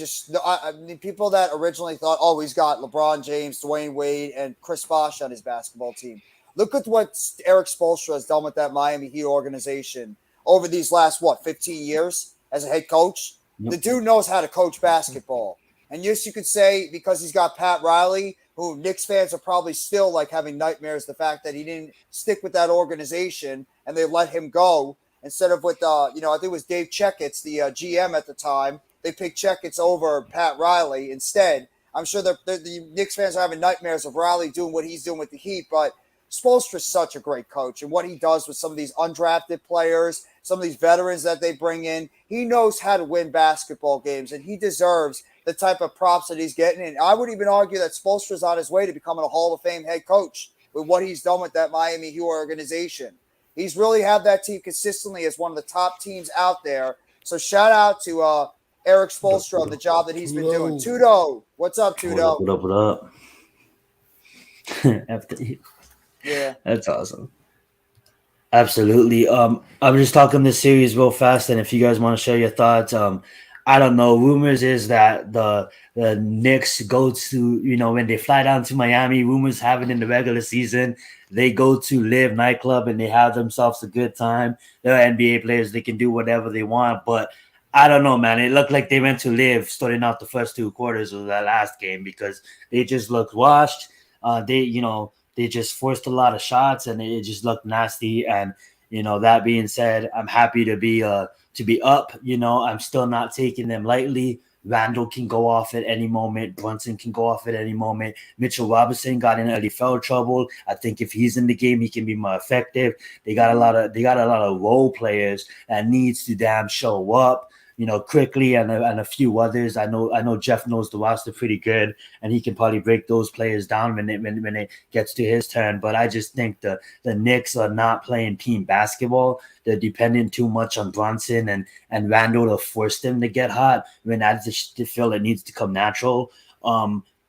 people that originally thought, oh, he's got LeBron James, Dwayne Wade, and Chris Bosh on his basketball team. Look at what Eric Spoelstra has done with that Miami Heat organization over these last, 15 years as a head coach. Yep. The dude knows how to coach basketball. And yes, you could say because he's got Pat Riley, who Knicks fans are probably still having nightmares, the fact that he didn't stick with that organization and they let him go instead of with, I think it was Dave Checketts, the GM at the time. They picked Checketts over Pat Riley instead. I'm sure the Knicks fans are having nightmares of Riley doing what he's doing with the Heat, but Spoelstra is such a great coach, and what he does with some of these undrafted players, some of these veterans that they bring in, he knows how to win basketball games, and he deserves the type of props that he's getting. And I would even argue that Spoelstra is on his way to becoming a Hall of Fame head coach with what he's done with that Miami Heat organization. He's really had that team consistently as one of the top teams out there. So shout out to Eric Spoelstra on the job that he's been doing. Tudo, what's up, Tudo? What up? Yeah, that's awesome. Absolutely. I'm just talking this series real fast, and if you guys want to share your thoughts, I don't know. Rumors is that the Knicks go to, when they fly down to Miami, rumors have it in the regular season, they go to Live nightclub and they have themselves a good time. They're NBA players, they can do whatever they want, but I don't know, man. It looked like they went to Live starting out the first 2 quarters of that last game because they just looked washed. They just forced a lot of shots and it just looked nasty. And, that being said, I'm happy to be up. I'm still not taking them lightly. Randall can go off at any moment. Brunson can go off at any moment. Mitchell Robinson got in early foul trouble. I think if he's in the game, he can be more effective. They got a lot of role players that needs to damn show up. quickly and a few others. I know Jeff knows the roster pretty good, and he can probably break those players down when it gets to his turn. But I just think the Knicks are not playing team basketball. They're depending too much on Brunson and Randall to force them to get hot when I just feel it needs to come natural.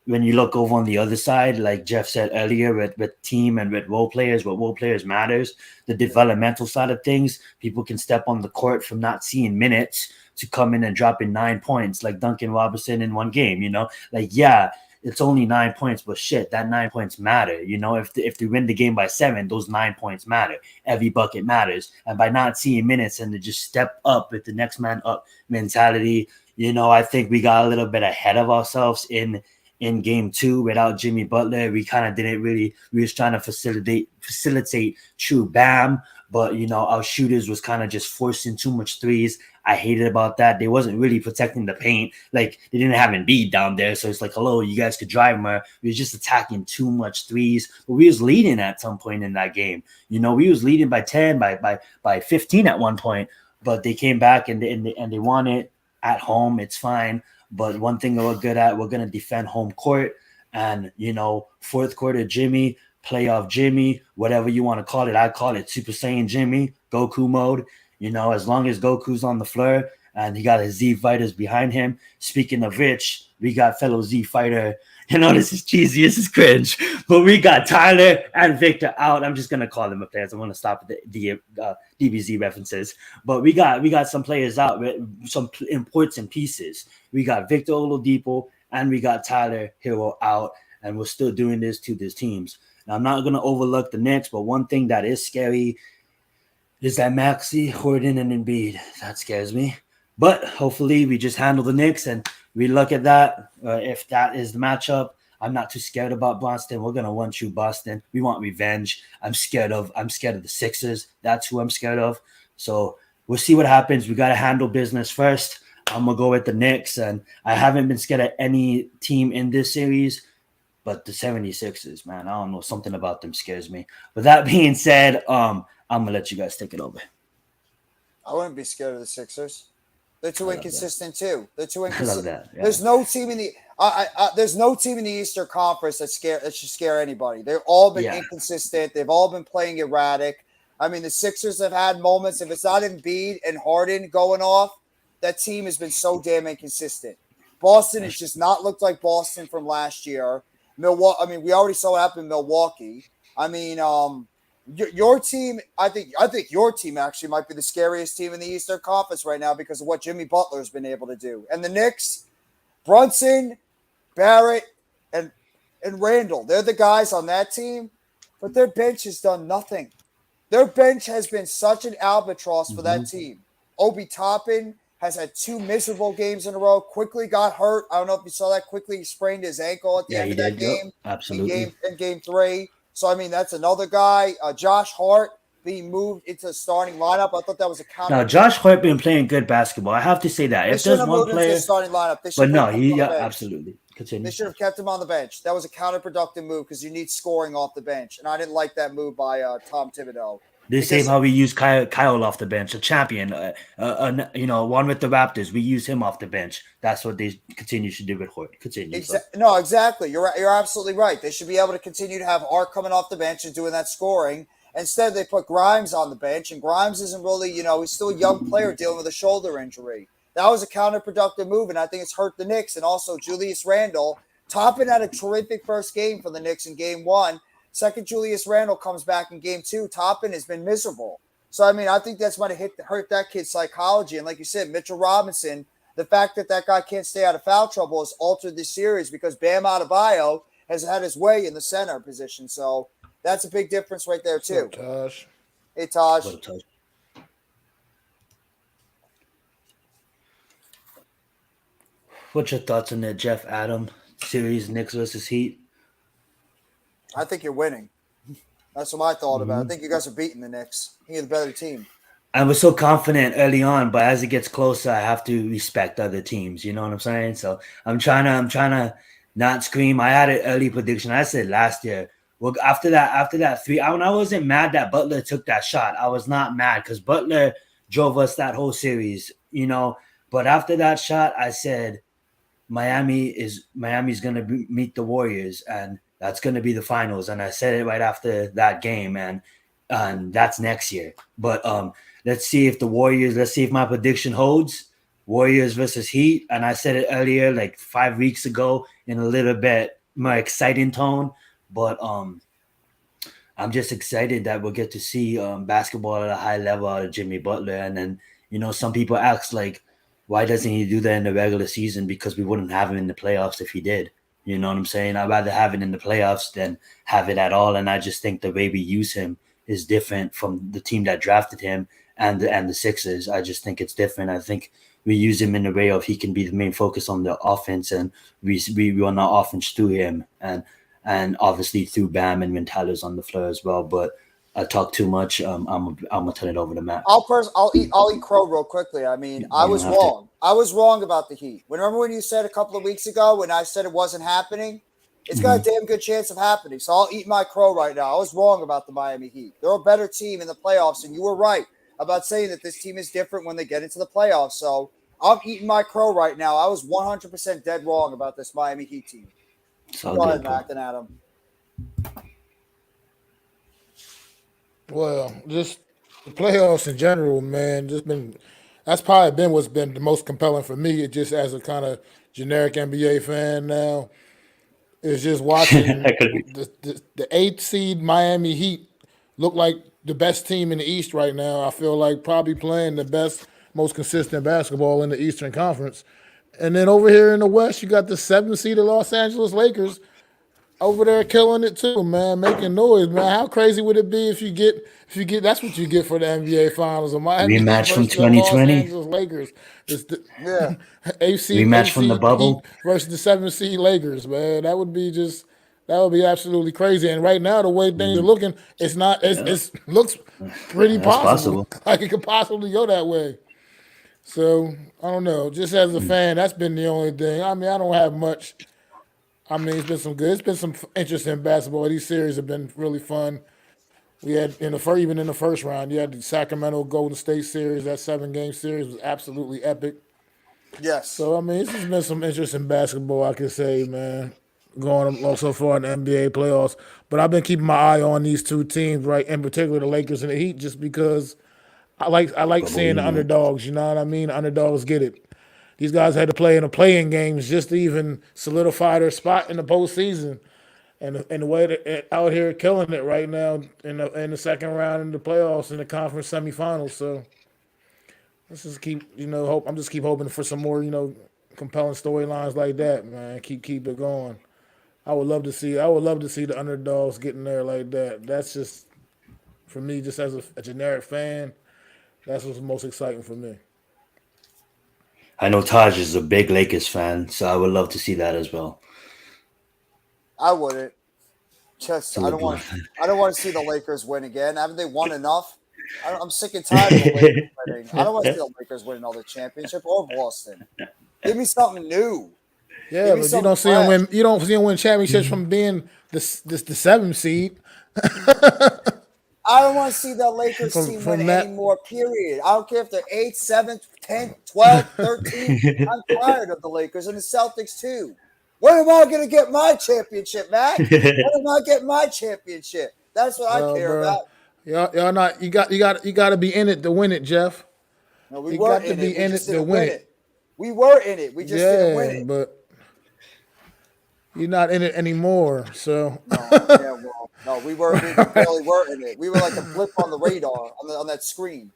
When you look over on the other side, like Jeff said earlier, with team and with role players, what role players matters, the developmental side of things, people can step on the court from not seeing minutes to come in and drop in 9 points like Duncan Robinson in one game, like, yeah, it's only 9 points, but shit, that 9 points matter. If they win the game by 7, those 9 points matter. Every bucket matters. And by not seeing minutes and to just step up with the next man up mentality, I think we got a little bit ahead of ourselves in game 2 without Jimmy Butler. We kind of didn't really, we was trying to facilitate true Bam, but our shooters was kind of just forcing too much threes. I hated about that. They wasn't really protecting the paint. Like, they didn't have Embiid down there. So it's like, hello, you guys could drive more. We was just attacking too much threes. But we was leading at some point in that game. We was leading by 10, by 15 at one point. But they came back and they won it at home. It's fine. But one thing that we're good at, we're going to defend home court. And, fourth quarter Jimmy, playoff Jimmy, whatever you want to call it. I call it Super Saiyan Jimmy, Goku mode. As long as Goku's on the floor and he got his Z fighters behind him. Speaking of which, we got fellow Z fighter. This is cheesy. This is cringe. But we got Tyler and Victor out. I'm just going to call them players. I want to stop with the DBZ references. But we got some players out with some important pieces. We got Victor Oladipo and we got Tyler Hero out. And we're still doing this to these teams. Now, I'm not going to overlook the Knicks, but one thing that is scary is that Maxey, Harden, and Embiid. That scares me. But hopefully we just handle the Knicks and we look at that. If that is the matchup, I'm not too scared about Boston. We're gonna one shoot Boston. We want revenge. I'm scared of the Sixers. That's who I'm scared of. So we'll see what happens. We gotta handle business first. I'm gonna go with the Knicks, and I haven't been scared of any team in this series. But the 76ers, man, I don't know. Something about them scares me. With that being said, I'm going to let you guys take it over. I wouldn't be scared of the Sixers. They're too inconsistent too. They're too inconsistent. I love that. Yeah. There's no team in the there's no team in the Eastern Conference that should scare anybody. They've all been inconsistent. They've all been playing erratic. I mean, the Sixers have had moments. If it's not Embiid and Harden going off, that team has been so damn inconsistent. Boston has just not looked like Boston from last year. Milwaukee. I mean, we already saw what happened in Milwaukee. I mean, your team. I think your team actually might be the scariest team in the Eastern Conference right now because of what Jimmy Butler has been able to do. And the Knicks, Brunson, Barrett, and Randall. They're the guys on that team, but their bench has done nothing. Their bench has been such an albatross for that team. Obi Toppin has had 2 miserable games in a row. Quickly got hurt. I don't know if you saw that. Quickly sprained his ankle at the end of that game. Yep, absolutely. In game 3. So, I mean, that's another guy. Josh Hart being moved into the starting lineup. I thought that was a counter. Now, Josh Hart been playing good basketball. I have to say that. If there's one player, the starting lineup, but no, absolutely. Continue. They should have kept him on the bench. That was a counterproductive move because you need scoring off the bench, and I didn't like that move by Tom Thibodeau. The same how we use Kyle off the bench, a champion, one with the Raptors. We use him off the bench. That's what they continue to do with Hort. Continue. No, exactly. You're absolutely right. They should be able to continue to have Art coming off the bench and doing that scoring. Instead, they put Grimes on the bench, and Grimes isn't really, he's still a young player dealing with a shoulder injury. That was a counterproductive move, and I think it's hurt the Knicks. And also Julius Randle. Toppin had a terrific first game for the Knicks in game 1. Second, Julius Randle comes back in game 2. Toppin has been miserable. So, I mean, I think that's might have hurt that kid's psychology. And like you said, Mitchell Robinson, the fact that guy can't stay out of foul trouble has altered this series because Bam Adebayo has had his way in the center position. So that's a big difference right there, too. Taj. Hey, Taj. What's your thoughts on the Jeff Adam series, Knicks versus Heat? I think you're winning. That's what I thought about. I think you guys are beating the Knicks. I think you're the better team. I was so confident early on, but as it gets closer, I have to respect other teams. You know what I'm saying? So I'm trying to not scream. I had an early prediction. I said last year. Well, after that 3, I wasn't mad that Butler took that shot. I was not mad because Butler drove us that whole series. But after that shot, I said Miami's gonna meet the Warriors, and that's gonna be the finals. And I said it right after that game, and that's next year. But let's see if the Warriors. Let's see if my prediction holds. Warriors versus Heat, and I said it earlier, like 5 weeks ago, in a little bit more exciting tone. But I'm just excited that we'll get to see basketball at a high level out of Jimmy Butler. And then, some people ask, like, why doesn't he do that in the regular season? Because we wouldn't have him in the playoffs if he did. You know what I'm saying? I'd rather have it in the playoffs than have it at all. And I just think the way we use him is different from the team that drafted him and the Sixers. I just think it's different. I think we use him in a way of he can be the main focus on the offense, and we run our offense through him. And obviously through Bam and when Tyler's on the floor as well. But I talk too much. I'm gonna turn it over to Matt. I'll eat crow real quickly. I mean, I was wrong. I was wrong about the Heat. Remember when you said a couple of weeks ago when I said it wasn't happening? It's got a damn good chance of happening. So I'll eat my crow right now. I was wrong about the Miami Heat. They're a better team in the playoffs, and you were right about saying that this team is different when they get into the playoffs. So I'm eating my crow right now. I was 100% dead wrong about this Miami Heat team. Go ahead, Mac and Adam. Well, just the playoffs in general, man. That's probably been what's been the most compelling for me. It just as a kind of generic NBA fan now, is just watching the 8th seed Miami Heat look like the best team in the East right now. I feel like probably playing the best, most consistent basketball in the Eastern Conference. And then over here in the West, you got the 7th seed of Los Angeles Lakers over there killing it too, man, making noise, man. How crazy would it be if you get that's what you get for the NBA Finals? A Miami rematch from versus the Los 2020. Angeles Lakers. It's the rematch from the bubble versus the 7th seed Lakers, man. That would be absolutely crazy. And right now, the way things are looking, it looks pretty possible. Like it could possibly go that way. So I don't know. Just as a fan, that's been the only thing. I mean, I don't have much. I mean, it's been some interesting basketball. These series have been really fun. We had even in the first round, you had the Sacramento Golden State series. That 7-game series was absolutely epic. Yes. So I mean, it's just been some interesting basketball, I could say, man, going on so far in the NBA playoffs. But I've been keeping my eye on these two teams, right, in particular the Lakers and the Heat, just because I like seeing the underdogs. You know what I mean? Underdogs get it. These guys had to play in the play-in games just to even solidify their spot in the postseason, and the way they're out here killing it right now in the second round in the playoffs in the conference semifinals. So let's just keep I'm just keep hoping for some more compelling storylines like that, man. Keep it going. I would love to see the underdogs getting there like that. That's just for me, just as a generic fan, that's what's most exciting for me. I know Taj is a big Lakers fan, so I would love to see that as well. I wouldn't. I don't want to see the Lakers win again. Haven't they won enough? I'm sick and tired of the Lakers winning. I don't want to see the Lakers win another championship or Boston. Give me something new. Yeah, but you don't see them win championships from being the 7th seed. I don't want to see the Lakers team win anymore, period. I don't care if they're 8th, 7th, 10th, 12th, 13th. I'm tired of the Lakers and the Celtics too. When am I going to get my championship, Matt? When am I getting my championship? That's what I care about. Y'all not. You got to be in it to win it, Jeff. No, we were in it. We just didn't win it. We were in it. We just didn't win it. But you're not in it anymore. So no, we barely were in it. We were like a blip on the radar on that screen.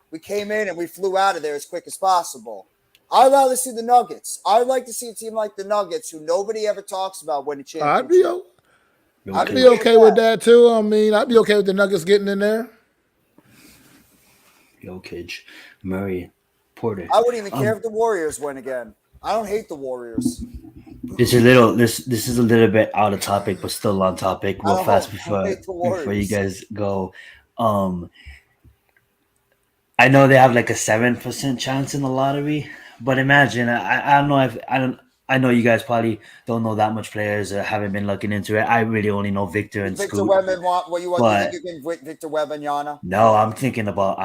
We came in and we flew out of there as quick as possible. I'd rather see the Nuggets. I'd like to see a team like the Nuggets, who nobody ever talks about winning championship. I'd be okay with that too. I mean, I'd be okay with the Nuggets getting in there. Jokic, Murray, Porter. I wouldn't even care if the Warriors win again. I don't hate the Warriors. This is a little bit out of topic, but still on topic. Real fast before you guys go. I know they have like a 7% chance in the lottery, but imagine I know you guys probably don't know that much players or haven't been looking into it. I really only know Victor and Victor Scoot. Webb and what you want? You think you can Victor Webb and Yana? No, I'm thinking about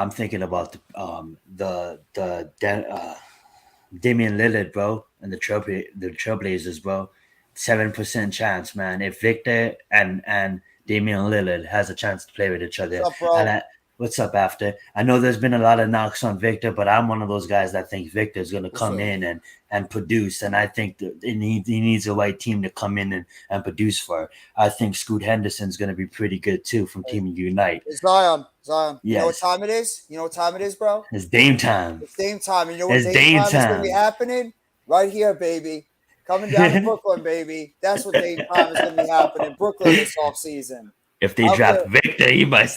Damian Lillard, bro, and the Trailblazers, bro. 7% chance, man. If Victor and Damian Lillard has a chance to play with each other, What's up, bro? and what's up after? I know there's been a lot of knocks on Victor, but I'm one of those guys that think Victor's going to come up? in and produce, and I think that he needs a right team to come in and produce for. I think Scoot Henderson's going to be pretty good too from Team Unite. It's Zion. You know what Yes, time it is? You know what time it is, bro? it's Dame time. It's Dame time. And you know what It's Dame Dame time is going to be time. happening? Right here, baby. Coming down to Brooklyn, baby. That's what Dame time is going to be happening. Brooklyn this offseason. If they draft Victor, he might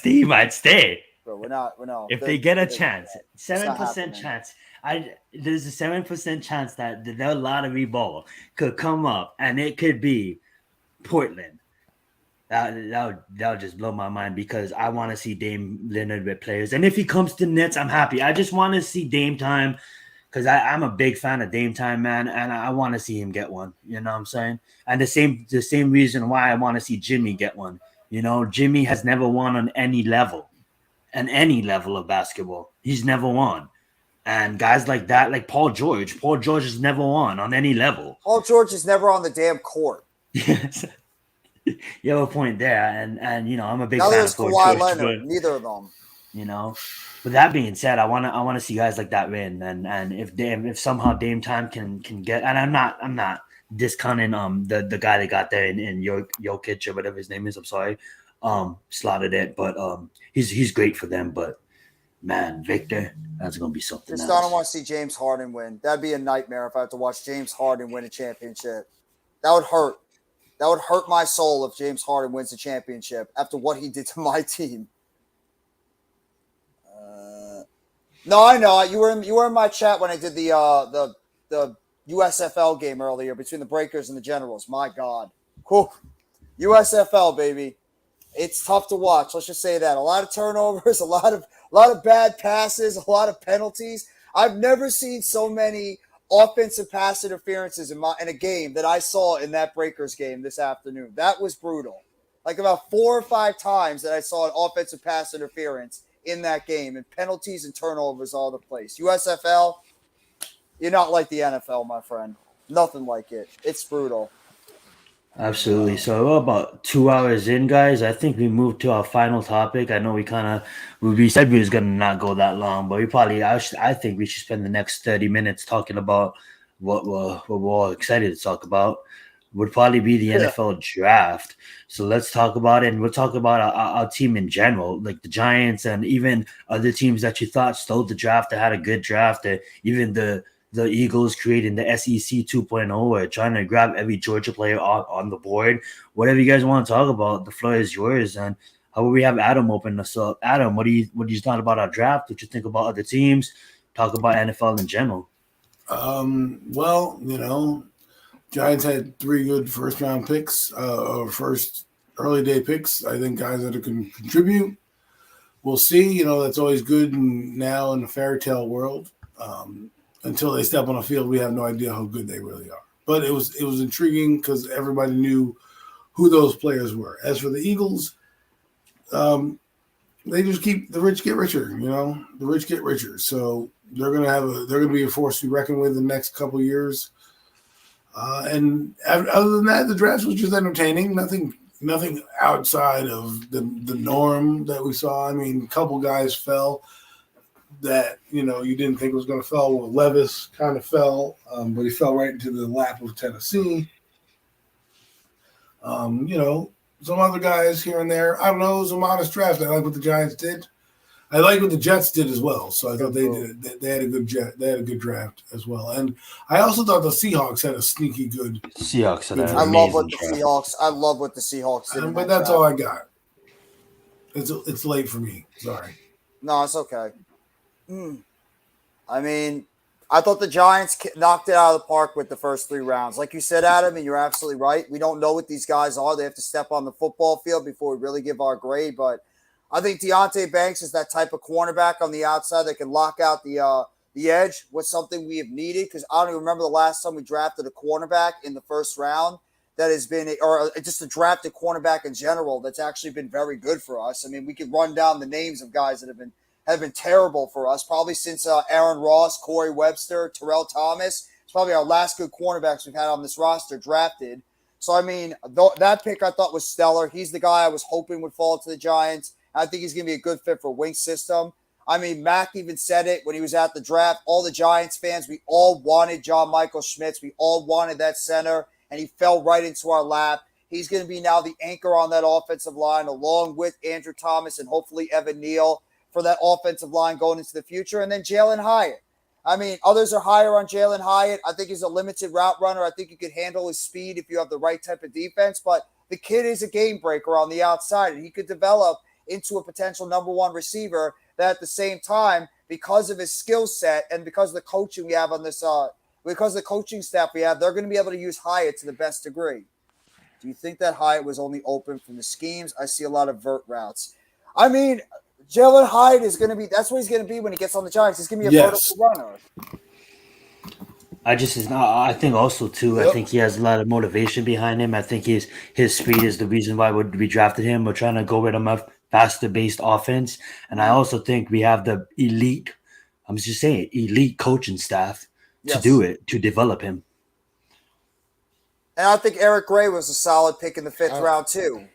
stay. Bro, we're not. If they get a chance, not 7% happening. chance. There's a 7% chance that the lottery ball could come up and it could be Portland. That would just blow my mind because I want to see Dame Leonard with players. And if he comes to Nets, I'm happy. I just want to see Dame time because I'm a big fan of Dame time, man, and I want to see him get one. You know what I'm saying? And the same reason why I want to see Jimmy get one. You know, Jimmy has never won on any level of basketball. He's never won. And guys like that, like Paul George has never won on any level. Paul George is never on the damn court. Yes. You have a point there, and you know I'm a big Now fan there's of Paul Kawhi George, Leonard. but, Neither of them. you know. With that being said, I want to see guys like that win, and if somehow Dame time can get, and I'm not discounting the guy they got there in Jokic or whatever his name is. I'm sorry, slaughtered it, but he's great for them. But man, Victor, that's gonna be something Just else. I don't want to see James Harden win. That'd be a nightmare if I had to watch James Harden win a championship. That would hurt. That would hurt my soul if James Harden wins the championship after what he did to my team. No, I know you were in my chat when I did the USFL game earlier between the Breakers and the Generals. My God, cool. USFL baby, it's tough to watch. Let's just say that a lot of turnovers, a lot of bad passes, a lot of penalties. I've never seen so many offensive pass interferences in a game that I saw in that Breakers game this afternoon. That was brutal. Like about 4 or 5 times that I saw an offensive pass interference in that game, and penalties and turnovers all over the place. USFL, you're not like the NFL, my friend. Nothing like it. It's brutal. Absolutely. So we're about 2 hours in, guys. I think we moved to our final topic. I know we said we was gonna not go that long, but I think we should spend the next 30 minutes talking about what we're all excited to talk about. Would probably be the NFL draft. So let's talk about it, and we'll talk about our team in general, like the Giants and even other teams that you thought stole the draft that had a good draft, or even the Eagles creating the SEC 2.0 or trying to grab every Georgia player on the board. Whatever you guys want to talk about, the floor is yours. And how about we have Adam open us up? Adam, what do you thought about our draft? What you think about other teams? Talk about NFL in general. Well, you know, Giants had 3 good first-round picks, or first early-day picks. I think guys that can contribute. We'll see. You know, that's always good now in the fairy tale world. Until they step on the field, we have no idea how good they really are. But it was intriguing because everybody knew who those players were. As for the Eagles, they just keep the rich get richer. You know, the rich get richer. So they're gonna be a force to be reckoned with in the next couple of years. And other than that, the draft was just entertaining. Nothing outside of the norm that we saw. I mean, a couple guys fell that, you know, you didn't think was going to fall. Well, Levis kind of fell, but he fell right into the lap of Tennessee. You know, some other guys here and there. I don't know. It was a modest draft. I like what the Giants did. I like what the Jets did as well. So I thought they had a good draft as well. And I also thought the Seahawks had a sneaky good. Seahawks had I love what the Seahawks did. But that's all I got. It's late for me. Sorry. No, it's okay. I mean, I thought the Giants knocked it out of the park with the first 3 rounds. Like you said, Adam, and you're absolutely right. We don't know what these guys are. They have to step on the football field before we really give our grade. But I think Deonte Banks is that type of cornerback on the outside that can lock out the edge. Was something we have needed, because I don't even remember the last time we drafted a cornerback in the first round that has been, or just a drafted cornerback in general that's actually been very good for us. I mean, we could run down the names of guys that have been have been terrible for us, probably since Aaron Ross, Corey Webster, Terrell Thomas. It's probably our last good cornerbacks we've had on this roster drafted. So, I mean, that pick I thought was stellar. He's the guy I was hoping would fall to the Giants. I think he's going to be a good fit for Wink's system. I mean, Mac even said it when he was at the draft. All the Giants fans, we all wanted John Michael Schmitz. We all wanted that center, and he fell right into our lap. He's going to be now the anchor on that offensive line, along with Andrew Thomas and hopefully Evan Neal for that offensive line going into the future. And then Jalen Hyatt. I mean, others are higher on Jalen Hyatt. I think he's a limited route runner. I think he could handle his speed if you have the right type of defense. But the kid is a game breaker on the outside, and he could develop into a potential number one receiver that at the same time, because of his skill set and because of the coaching we have on this, because of the coaching staff we have, they're going to be able to use Hyatt to the best degree. Do you think that Hyatt was only open from the schemes? I see a lot of vert routes. I mean, Jalen Hyatt is going to be – that's what he's going to be when he gets on the Giants. He's going to be a vertical runner. I think also too. I think he has a lot of motivation behind him. I think his speed is the reason why we drafted him. We're trying to go with a faster based offense, and I also think we have the elite. I'm just saying, elite coaching staff to do it, to develop him. And I think Eric Gray was a solid pick in the 5th round too.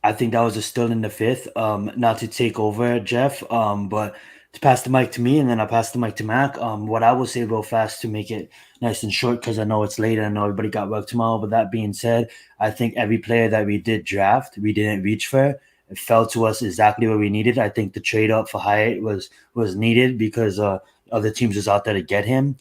I think that was still in the 5th. Not to take over, Jeff, but to pass the mic to me, and then I'll pass the mic to Mac. What I will say real fast to make it nice and short, because I know it's late and I know everybody got work tomorrow. But that being said, I think every player that we did draft, we didn't reach for. It fell to us exactly what we needed. I think the trade up for Hyatt was needed because other teams was out there to get him.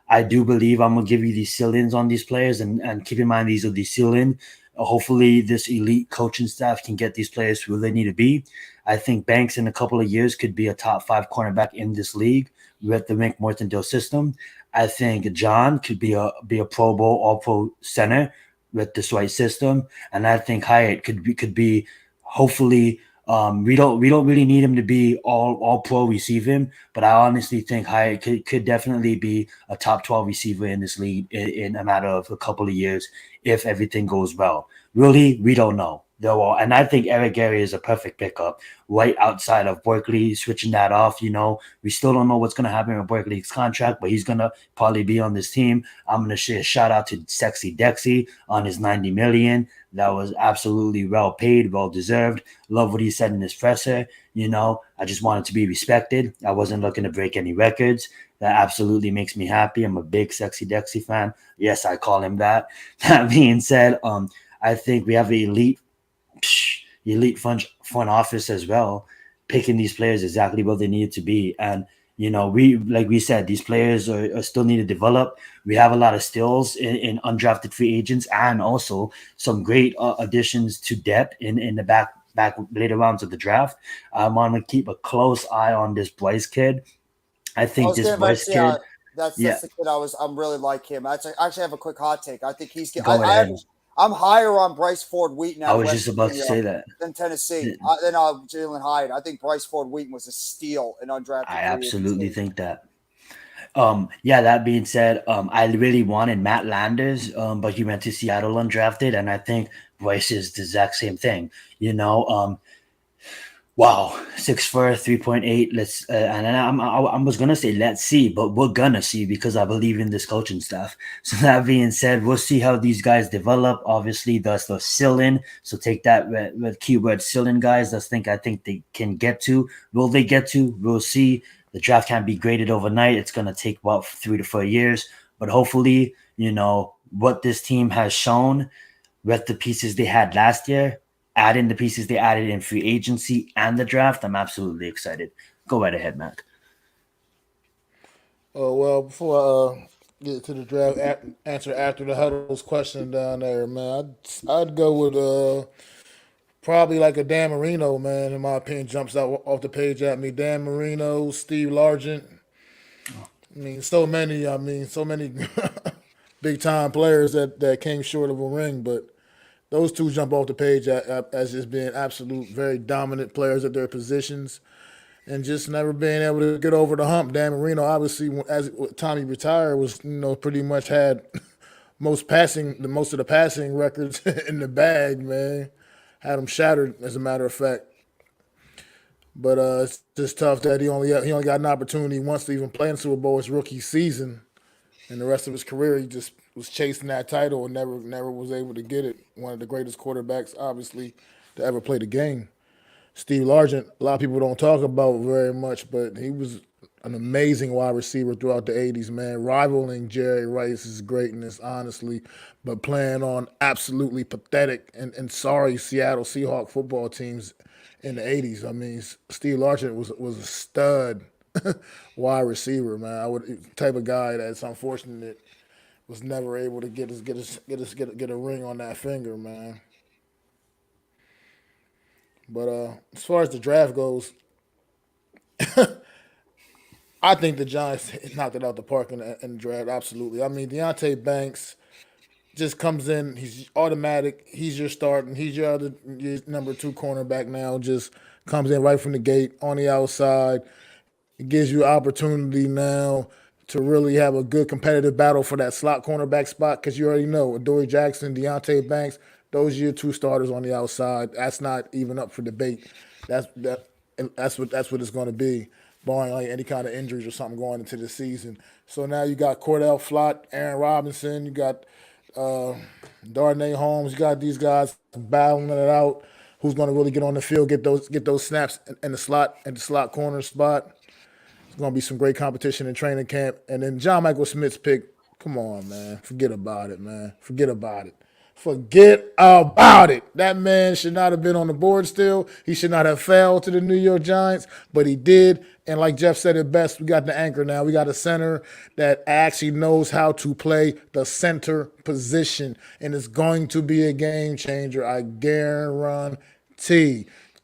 I do believe I'm going to give you these ceilings on these players, and keep in mind these are the ceiling. Hopefully this elite coaching staff can get these players where they need to be. I think Banks in a couple of years could be a top 5 cornerback in this league with the Mick Martindale system. I think John could be a Pro Bowl, All-Pro center with this right system, and I think Hyatt could be hopefully. We don't really need him to be all pro receiving, but I honestly think Hyatt could definitely be a top 12 receiver in this league in a matter of a couple of years if everything goes well. Really, we don't know. And I think Eric Gary is a perfect pickup right outside of Barkley, switching that off. We still don't know what's going to happen with Barkley's contract, but he's going to probably be on this team. I'm going to say a shout out to Sexy Dexy on his $90 million. That was absolutely well paid, well deserved. Love what he said in his presser. I just wanted to be respected. I wasn't looking to break any records. That absolutely makes me happy. I'm a big Sexy Dexy fan. Yes, I call him that. That being said, I think we have an elite front office as well, picking these players exactly what they need to be. And we said, these players are still need to develop. We have a lot of skills in undrafted free agents, and also some great additions to depth in the back later rounds of the draft. I want to keep a close eye on this Bryce kid. I think this Bryce kid. That's the kid I'm really like him. I actually have a quick hot take. I think he's. Go ahead. I'm higher on Bryce Ford Wheaton. I was just about to say that. Than Tennessee. Than Jalen Hyatt. I think Bryce Ford Wheaton was a steal in undrafted. I absolutely think that. That being said, I really wanted Matt Landers, but he went to Seattle undrafted, and I think Bryce is the exact same thing. Wow, 6'4", 3.8. Let's and I was gonna say let's see, but we're gonna see because I believe in this coaching staff. So that being said, we'll see how these guys develop. Obviously, that's the ceiling. So take that with keyword ceiling, guys. I think they can get to. Will they get to? We'll see. The draft can't be graded overnight. It's gonna take about 3 to 4 years. But hopefully, what this team has shown with the pieces they had last year. Add in the pieces they added in free agency and the draft. I'm absolutely excited. Go right ahead, Mac. Well, before I get to the draft answer after the huddles question down there, man, I'd go with probably like a Dan Marino, man. In my opinion, jumps out off the page at me. Dan Marino, Steve Largent. So many big time players that came short of a ring, but. Those two jump off the page as just being absolute, very dominant players at their positions, and just never being able to get over the hump. Dan Marino, obviously, as Tommy retired, was pretty much had most of the passing records in the bag. Man, had them shattered, as a matter of fact. But it's just tough that he only got an opportunity once to even play in the Super Bowl his rookie season, and the rest of his career he just was chasing that title and never was able to get it. One of the greatest quarterbacks, obviously, to ever play the game. Steve Largent, a lot of people don't talk about very much, but he was an amazing wide receiver throughout the '80s, man, rivaling Jerry Rice's greatness, honestly, but playing on absolutely pathetic and sorry Seattle Seahawks football teams in the '80s. I mean, Steve Largent was a stud wide receiver, man. I would type of guy that's unfortunate was never able to get a ring on that finger, man. But as far as the draft goes, I think the Giants knocked it out the park in the draft. Absolutely. I mean, Deontay Banks just comes in. He's automatic. He's your starting. He's your number two cornerback now. Just comes in right from the gate on the outside. It gives you opportunity now to really have a good competitive battle for that slot cornerback spot because you already know Adoree Jackson, Deontay Banks, those are your two starters on the outside. That's not even up for debate. That's that. That's what it's going to be, barring like any kind of injuries or something going into the season. So now you got Cordell Flott, Aaron Robinson, you got uh, Darnay Holmes, you got these guys battling it out. Who's going to really get on the field, get those snaps in the slot corner spot? It's going to be some great competition in training camp. And then John Michael Smith's pick. Come on, man. Forget about it, man. Forget about it. Forget about it. That man should not have been on the board still. He should not have fell to the New York Giants, but he did. And like Jeff said it best, we got the anchor now. We got a center that actually knows how to play the center position, and it's going to be a game changer. I guarantee.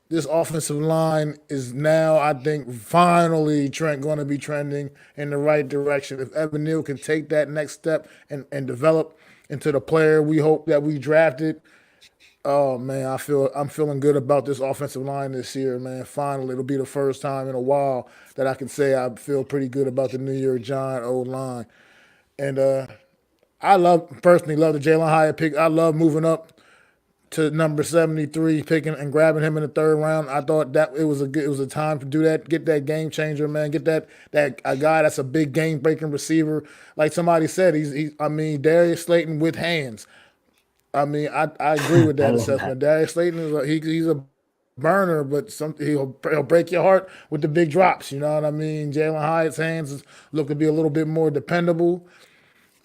This offensive line is now, I think, finally going to be trending in the right direction. If Evan Neal can take that next step and develop into the player we hope that we drafted, oh man, I'm feeling good about this offensive line this year, man. Finally, it'll be the first time in a while that I can say I feel pretty good about the New York Giant O line. And I personally love the Jalen Hyatt pick. I love moving up to number 73, picking and grabbing him in the third round. I thought that it was a time to do that, get that game changer, man, get that a guy that's a big game breaking receiver. Like somebody said, I mean, Darius Slayton with hands. I mean, I agree with I that love that. assessment. Darius Slayton he's a burner, but he'll break your heart with the big drops. You know what I mean? Jalen Hyatt's hands look to be a little bit more dependable.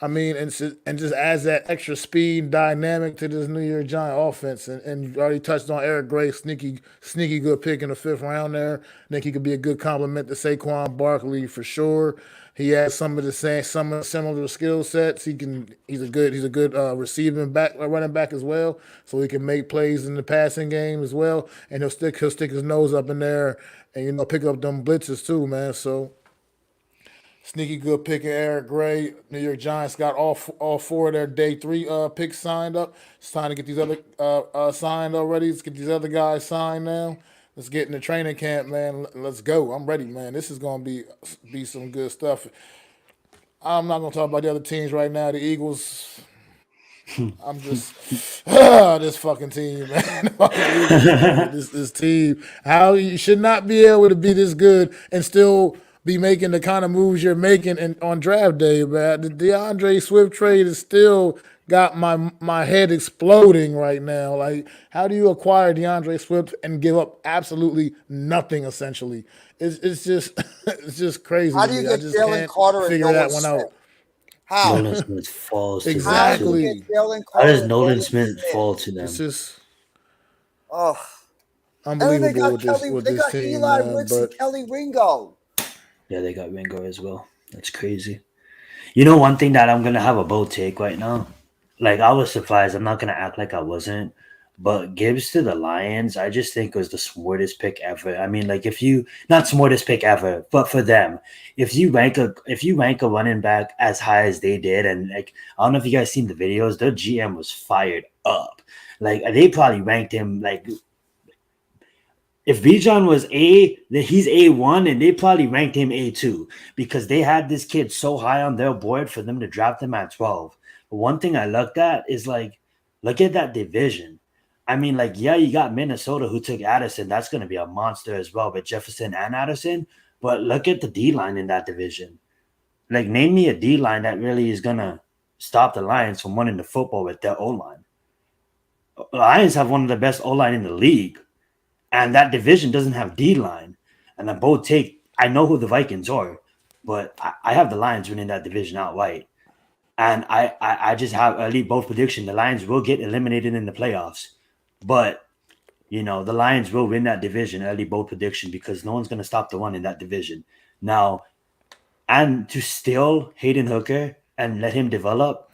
I mean, and just adds that extra speed dynamic to this New York Giant offense. And you already touched on Eric Gray, sneaky good pick in the fifth round there. I think he could be a good complement to Saquon Barkley for sure. He has some of the similar skill sets. He's a good receiving back, running back as well. So he can make plays in the passing game as well. And he'll stick his nose up in there and pick up them blitzes too, man. So sneaky good pick in Eric Gray. New York Giants got all four of their day three picks signed up. It's time to get these other signed already. Let's get these other guys signed now. Let's get in the training camp, man. Let's go. I'm ready, man. This is gonna be some good stuff. I'm not gonna talk about the other teams right now. The Eagles. I'm just this fucking team, man. The fucking Eagles, man. This team. How you should not be able to be this good and still be making the kind of moves you're making on draft day, man. The DeAndre Swift trade is still got my head exploding right now. Like, how do you acquire DeAndre Swift and give up absolutely nothing essentially? It's just it's just crazy How to do you me. I get just Jalen can't Carter and figure Nolan that one Smith? out. How? Nolan Smith falls to them How do you too. get Exactly. Jalen How Carter does and Nolan Nolan Smith Smith? fall to It's them? just Oh, and then they unbelievable got with this Kelly. with They this got team, Eli man. Ricks and But Kelly Ringo. Yeah, they got Ringo as well. That's crazy. You know, one thing that I'm gonna have a bold take right now. Like I was surprised. I'm not gonna act like I wasn't. But Gibbs to the Lions, I just think was the smartest pick ever. I mean, like if you not smartest pick ever, but for them, if you rank a running back as high as they did, and like I don't know if you guys seen the videos, their GM was fired up. Like they probably ranked him like if Bijan was A, then he's A1, and they probably ranked him A2 because they had this kid so high on their board for them to draft him at 12. But one thing I looked at is like, look at that division. I mean, like, yeah, you got Minnesota who took Addison. That's going to be a monster as well with Jefferson and Addison. But look at the D line in that division. Like, name me a D line that really is going to stop the Lions from winning the football with their O line. Lions have one of the best O line in the league, and that division doesn't have D line. And then both take. I know who the Vikings are, but I have the Lions winning that division outright. And I just have early bold prediction. The Lions will get eliminated in the playoffs, but the Lions will win that division. Early bold prediction because no one's going to stop the run in that division. Now, and to steal Hayden Hooker and let him develop,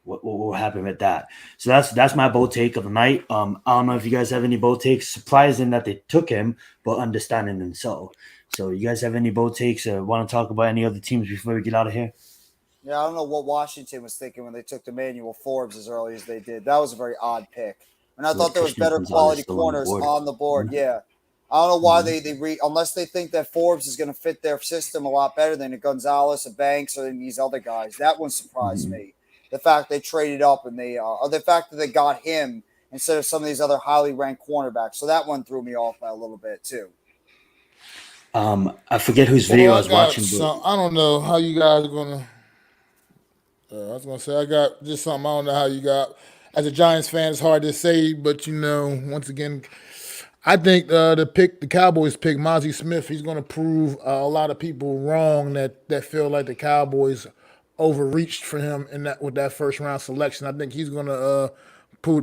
what will happen with that? So that's my bold take of the night. I don't know if you guys have any bold takes. Surprising that they took him, but understanding them so. So you guys have any bold takes or want to talk about any other teams before we get out of here? Yeah, I don't know what Washington was thinking when they took Emmanuel Forbes as early as they did. That was a very odd pick. And I thought there was better quality corners on the board. Yeah. I don't know why unless they think that Forbes is going to fit their system a lot better than a Gonzalez, a Banks, or these other guys. That one surprised me. The fact they traded up and or the fact that they got him instead of some of these other highly ranked cornerbacks. So that one threw me off by a little bit too. I forget whose video I was watching. But I don't know how you guys are going to. I was gonna say I got just something. I don't know how you got. As a Giants fan, it's hard to say, but once again, I think the Cowboys pick Mozzie Smith. He's gonna prove a lot of people wrong that feel like the Cowboys overreached for him with that first round selection. I think he's gonna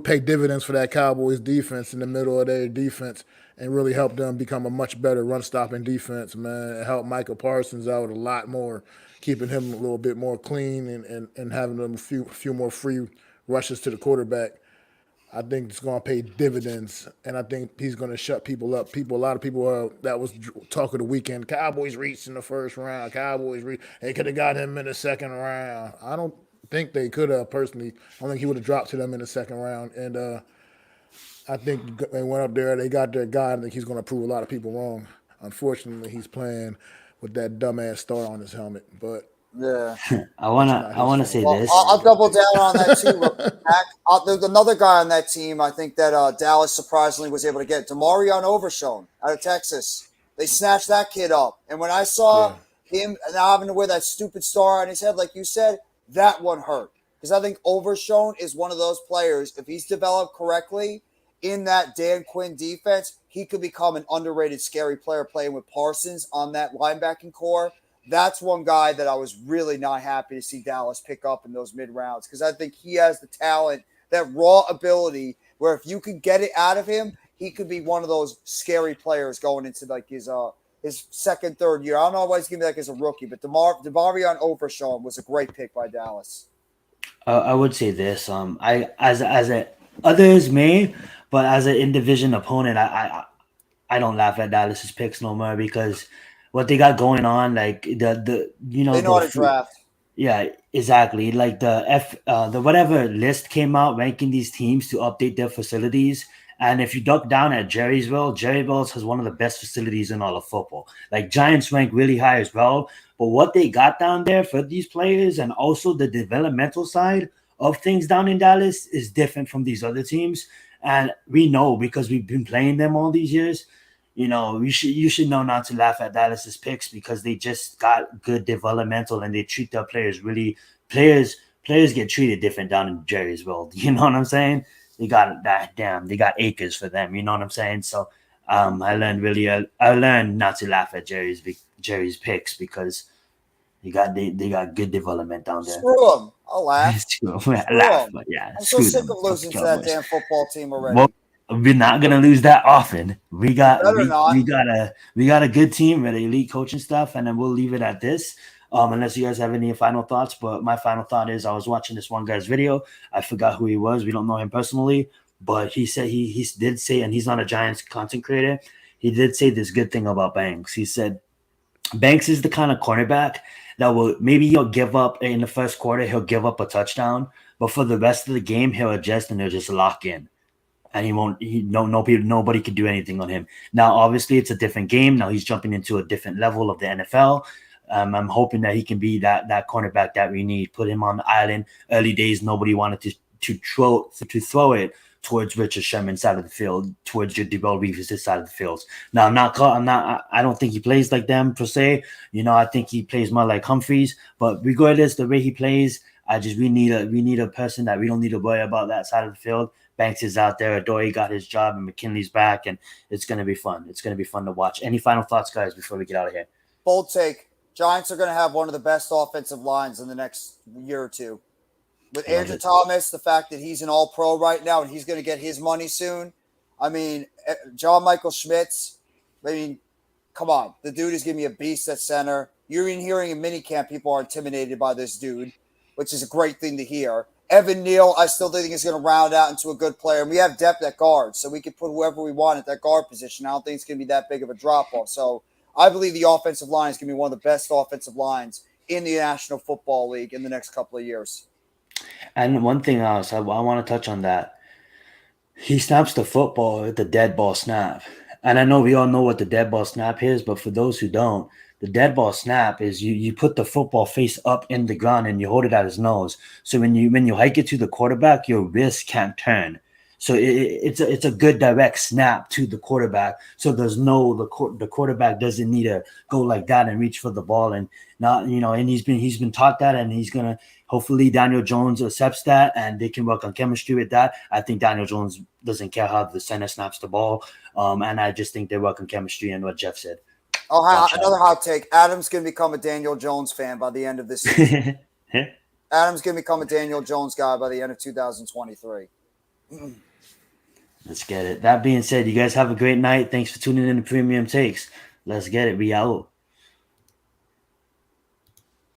pay dividends for that Cowboys defense in the middle of their defense and really help them become a much better run stopping defense, man. And help Micah Parsons out a lot more, keeping him a little bit more clean and having them a few more free rushes to the quarterback. I think it's going to pay dividends, and I think he's going to shut people up. A lot of people that was talk of the weekend. Cowboys reached in the first round. They could have got him in the second round. I don't think they could have personally. I don't think he would have dropped to them in the second round, and I think they went up there. They got their guy. I think he's going to prove a lot of people wrong. Unfortunately, he's playing with that dumbass star on his helmet. But yeah, I wanna say this. I'll double down on that too. There's another guy on that team. I think that Dallas surprisingly was able to get Demarion Overshown out of Texas. They snatched that kid up, and when I saw him now having to wear that stupid star on his head, like you said, that one hurt because I think Overshown is one of those players. If he's developed correctly in that Dan Quinn defense, he could become an underrated, scary player playing with Parsons on that linebacking core. That's one guy that I was really not happy to see Dallas pick up in those mid rounds because I think he has the talent, that raw ability where if you could get it out of him, he could be one of those scary players going into like his second, third year. I don't know why he's going to be like as a rookie, but Demarion Overshown was a great pick by Dallas. I would say this. Others may, but as an in-division opponent, I don't laugh at Dallas's picks no more because what they got going on, like they know how to draft. Yeah, exactly. Like the whatever list came out ranking these teams to update their facilities. And if you duck down at Jerryville has one of the best facilities in all of football. Like Giants rank really high as well. But what they got down there for these players and also the developmental side of things down in Dallas is different from these other teams. And we know because we've been playing them all these years. You should know not to laugh at Dallas's picks because they just got good developmental and they treat their players really. Players get treated different down in Jerry'sville. You know what I'm saying? They got they got acres for them. You know what I'm saying? So I learned not to laugh at Jerry's picks because they got good development down there. Screw them. I'll laugh. Laugh, but yeah. I'm so sick of losing to that damn football team already. Well, we're not gonna lose that often. We got a good team with elite coaching staff, and then we'll leave it at this. Unless you guys have any final thoughts, but my final thought is I was watching this one guy's video. I forgot who he was. We don't know him personally, but he said he did say, and he's not a Giants content creator. He did say this good thing about Banks. He said Banks is the kind of cornerback that he'll give up in the first quarter. He'll give up a touchdown, but for the rest of the game, he'll adjust and he'll just lock in. And nobody could do anything on him. Now, obviously, it's a different game. Now he's jumping into a different level of the NFL. I'm hoping that he can be that cornerback that we need. Put him on the island. Early days, nobody wanted to throw it towards Richard Sherman's side of the field, towards your Darrell Reeves' side of the field. Now, I don't think he plays like them per se. I think he plays more like Humphreys. But regardless, the way he plays, we need a person that we don't need to worry about that side of the field. Banks is out there. Adoree got his job, and McKinley's back, and it's gonna be fun. It's gonna be fun to watch. Any final thoughts, guys, before we get out of here? Bold take. Giants are going to have one of the best offensive lines in the next year or two. With Andrew Thomas, the fact that he's an all-pro right now and he's going to get his money soon. I mean, John Michael Schmitz, come on. The dude is giving me a beast at center. You're even hearing in minicamp people are intimidated by this dude, which is a great thing to hear. Evan Neal, I still think is going to round out into a good player. And we have depth at guard, so we can put whoever we want at that guard position. I don't think it's going to be that big of a drop-off. So I believe the offensive line is going to be one of the best offensive lines in the National Football League in the next couple of years. And one thing else, I want to touch on that. He snaps the football with the dead ball snap. And I know we all know what the dead ball snap is, but for those who don't, the dead ball snap is you put the football face up in the ground and you hold it at his nose. So when you hike it to the quarterback, your wrist can't turn. So it's a good direct snap to the quarterback. So the quarterback doesn't need to go like that and reach for the ball, and not and he's been taught that, and he's gonna hopefully Daniel Jones accepts that and they can work on chemistry with that. I think Daniel Jones doesn't care how the center snaps the ball, and I just think they work on chemistry and what Jeff said. Oh, another hot take. Adam's gonna become a Daniel Jones fan by the end of this season. Adam's gonna become a Daniel Jones guy by the end of 2023. Let's get it. That being said, you guys have a great night. Thanks for tuning in to Premium Takes. Let's get it. We out.